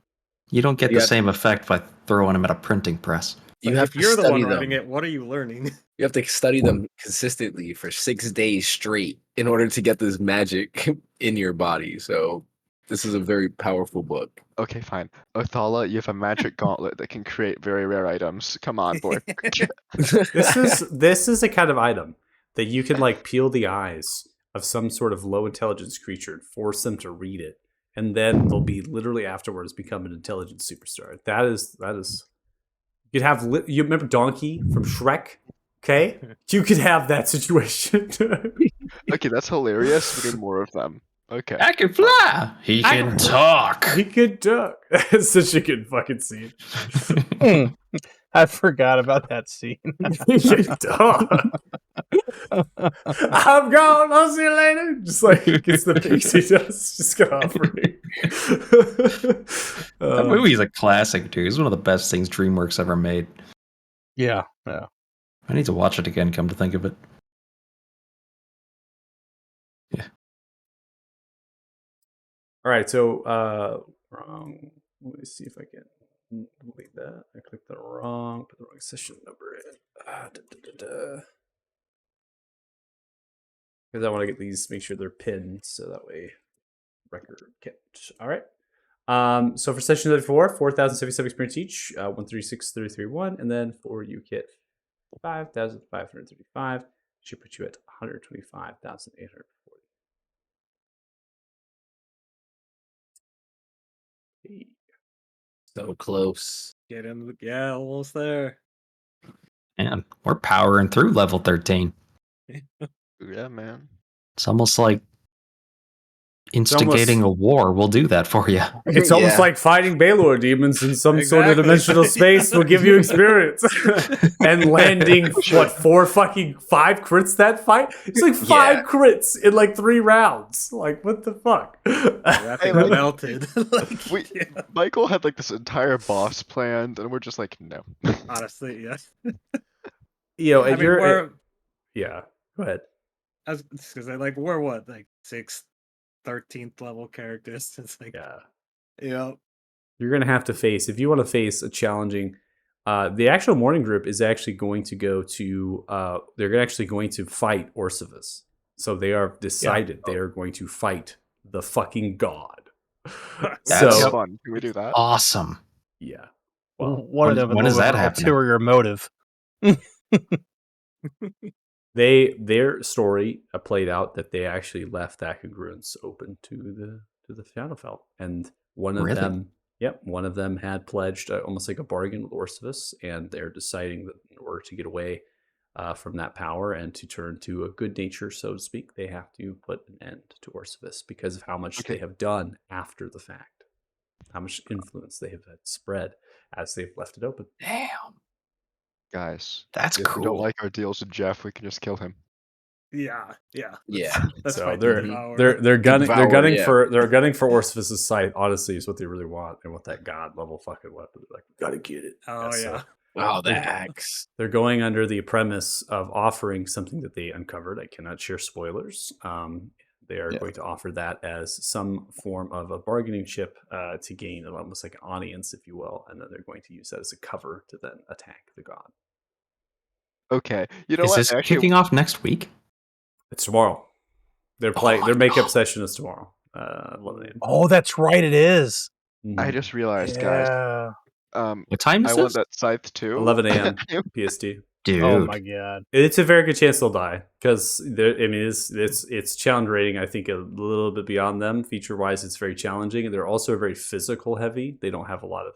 You don't get You the have- same effect by throwing them at a printing press. You Like, have if to you're the study one writing them. it, what are you learning? You have to study them consistently for 6 days straight in order to get this magic in your body. So this is a very powerful book. Okay, fine. Othala, you have a magic gauntlet that can create very rare items. Come on, boy. This is a kind of item that you can like peel the eyes of some sort of low intelligence creature and force them to read it, and then they'll be literally afterwards become an intelligent superstar. That is you'd have you remember Donkey from Shrek? Okay, you could have that situation. Okay, that's hilarious. We need more of them. Okay. I can fly. He I- can talk. He could duck. It's such a good fucking scene. I forgot about that scene. He could duck. I'm gone. I'll see you later. Just like gets the pixie dust, just got offering. That movie's a classic, dude. It's one of the best things DreamWorks ever made. Yeah. I need to watch it again, come to think of it. All right, so wrong. Let me see if I can delete that. I clicked the wrong, put the wrong session number in. Because I want to get these, make sure they're pinned, so that way record kept. All right. So for session 34, 4,077 experience each, 136,331, and then for you kit 5,535, should put you at 125,840. So close. Get in. Yeah, almost there. And we're powering through level 13. Yeah, man. It's almost like instigating a war will do that for you. It's almost Yeah. like fighting Baylor demons in some sort of Exactly. dimensional space will give you experience. And landing, what, 5 crits that fight? It's like 5 Yeah. crits in like 3 rounds. Like, what the fuck? Rapid like- melted. Like, We- yeah, Michael had like this entire boss planned, and we're just like, no. honestly, yes. You know, I and mean, you're. we're Yeah, go ahead. I was because like we're what, like 6th, 13th level characters. It's like, Yeah. you know, You're going to have to face, if you want to face a challenging. The actual morning group is actually going to go to. They're actually going to fight Orcivis. So they are decided they are going to fight the fucking god. That's So fun. Can we do that? Awesome. yeah. Well, Well, one of them when with is that an happening? ulterior motive. their story played out that they actually left that congruence open to the Shadowfell, and one of Really? one of them had pledged almost like a bargain with Orcivis, and they're deciding that in order to get away from that power and to turn to a good nature, so to speak, they have to put an end to Orcivis because of how much Okay. they have done after the fact, how much influence they have had spread as they've left it open. Damn. Guys, That's if we don't cool. like our deals with Jeff, we can just kill him. yeah. Yeah. That's So fight they're the power. they're gunning Devour, yeah. they're gunning for Orcivis's sight. Honestly, is what they really want, and what that god level fucking weapon. They're like, we gotta get it. Oh So yeah. Wow, the axe. they're going under the premise of offering something that they uncovered. I cannot share spoilers. They are going to offer that as some form of a bargaining chip to gain almost like an audience, if you will, and then they're going to use that as a cover to then attack the god. Okay, you know Is what? this Actually, kicking off next week? It's tomorrow. Their their makeup session is tomorrow. 11 a.m. Oh, that's right. It is. I just realized, guys. Yeah. What time I is want this? that scythe too. 11 a.m. PST. Dude. Oh my god. It's a very good chance they'll die because it's challenge rating. I think a little bit beyond them feature wise. It's very challenging, and they're also very physical heavy. They don't have a lot of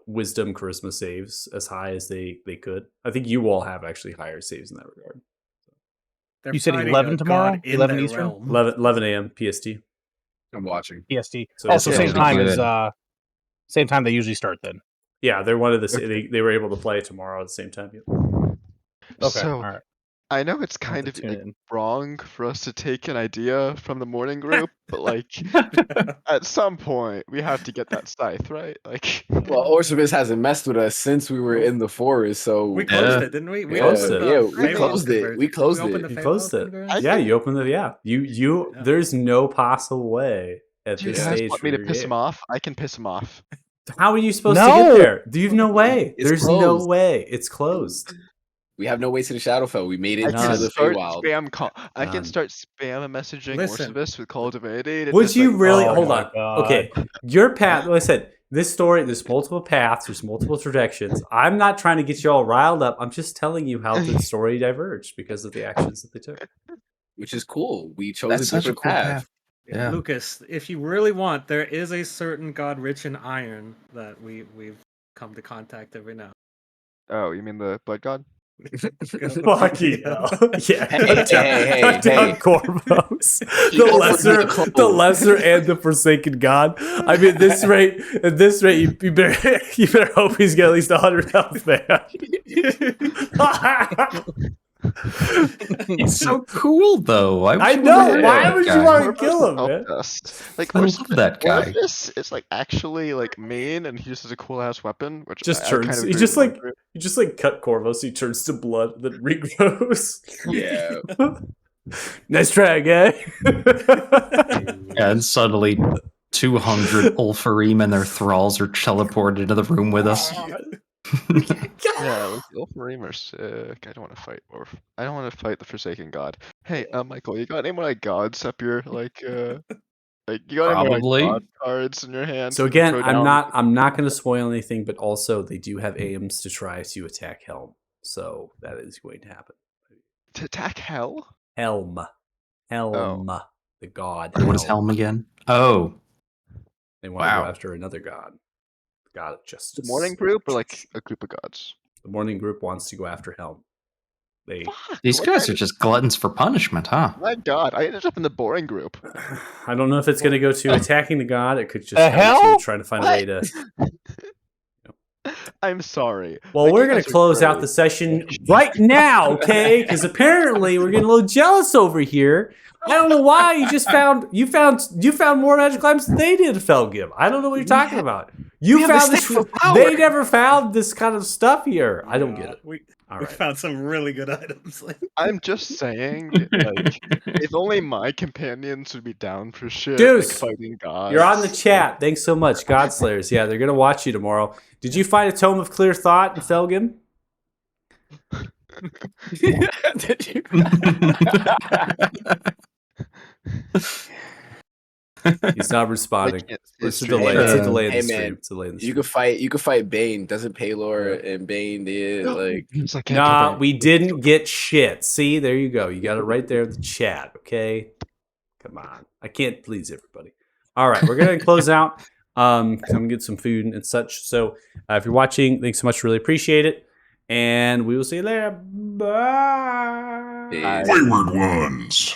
wisdom charisma saves as high as they could. I think you all have actually higher saves in that regard. They're You said fighting 11 a tomorrow? god in 11 their Eastern? realm. 11 a.m. PST. I'm watching. PST. So Also, it's same really time good. as same time they usually start then. Yeah, they're one of the. They were able to play tomorrow at the same time. Yep. Okay. So all right. I know it's I'll have kind to of tune like, in. wrong for us to take an idea from the morning group, but like at some point we have to get that scythe, right? Like Well, Orcimus hasn't messed with us since we were in the forest, so We closed Yeah. it, didn't we? We closed it. Yeah, we closed it. We closed opened it. the You closed Feywild it. conversion? Yeah, you opened the. Yeah. There's no possible way at do you this guys stage want for me to your piss game. him off? I can piss him off. How are you supposed to No! get there? There's no way. It's There's no closed. way. It's closed. We have no way to the Shadowfell. We made I it None. to can the start Feywild. spam call. I None. can start spam messaging Listen. Orcivis with Call of Divinity. to Would just, you like, really Oh hold my on? God. Okay, your path. Like I said, this story. There's multiple paths. There's multiple trajectories. I'm not trying to get you all riled up. I'm just telling you how the story diverged because of the actions that they took. Which is cool. We chose That's a such a different cool path. path. Yeah. Lucas, if you really want, there is a certain god rich in iron that we've come to contact every now. Oh, you mean the Blood God? Fucking hell! Yeah, Hey, cut down hey. Corvus, He the offered me lesser, the the clothes. lesser, and the Forsaken God. I mean, at this rate, you better hope he's got at least 100 health, man. He's so cool, though. I wish know. we Why had would that you guy. want to Corvus kill him, helped man? us. Like I love that guy. Orcivis is like actually like mean, and he just has a cool ass weapon, which Just I turns. kind of He agree just with like Andrew. you just like cut Corvus. He turns to blood, then regrows. Yeah. Nice try, guy. And suddenly 200 Ulfarim and their thralls are teleported into the room with us. Yeah, like the Ulfarim are sick. I don't want to fight I don't want to fight the Forsaken God. Hey, Michael, you got any more like gods up your like you got any more like Probably. god cards in your hand? So you can again, throw I'm down? not going to spoil anything, but also they do have aims to try to attack Helm, so that is going to happen. To attack hell? Helm, the god. What is Helm again? Oh, They want to Wow. go after another god, the god of The justice. morning group or like a group of gods? The morning group wants to go after Helm. They, Fuck, these what guys kind are just gluttons for punishment, huh? My God, I ended up in the boring group. I don't know if it's going to go to attacking the god. It could just The go hell? to trying to find a way to. I'm sorry. Well, Like, we're you going guys to are close out great. the session right now, okay? Because apparently we're getting a little jealous over here. I don't know why you found more magic items than they did, Felgib. I don't know what you're talking about. You found this. They never found this kind of stuff here. I don't get it. We All we right. found some really good items. I'm just saying, like, if only my companions would be down for shit, Deuce, like fighting gods. You're on the chat. Thanks so much, Godslayers. Yeah, they're gonna watch you tomorrow. Did you find a tome of clear thought in Felgim? Did you? He's not responding. can't see It's a his delay. stream. It's a delay in Hey, the stream. man, It's a delay in the You stream. could fight Bane. Doesn't Paylor and Bane did like It's like, Nah, we didn't get shit. See, there you go. You got it right there in the chat. Okay, come on. I can't please everybody. All right, we're gonna close out. Come get some food and such. So, if you're watching, thanks so much. Really appreciate it, and we will see you later. Bye. Peace. Wayward ones.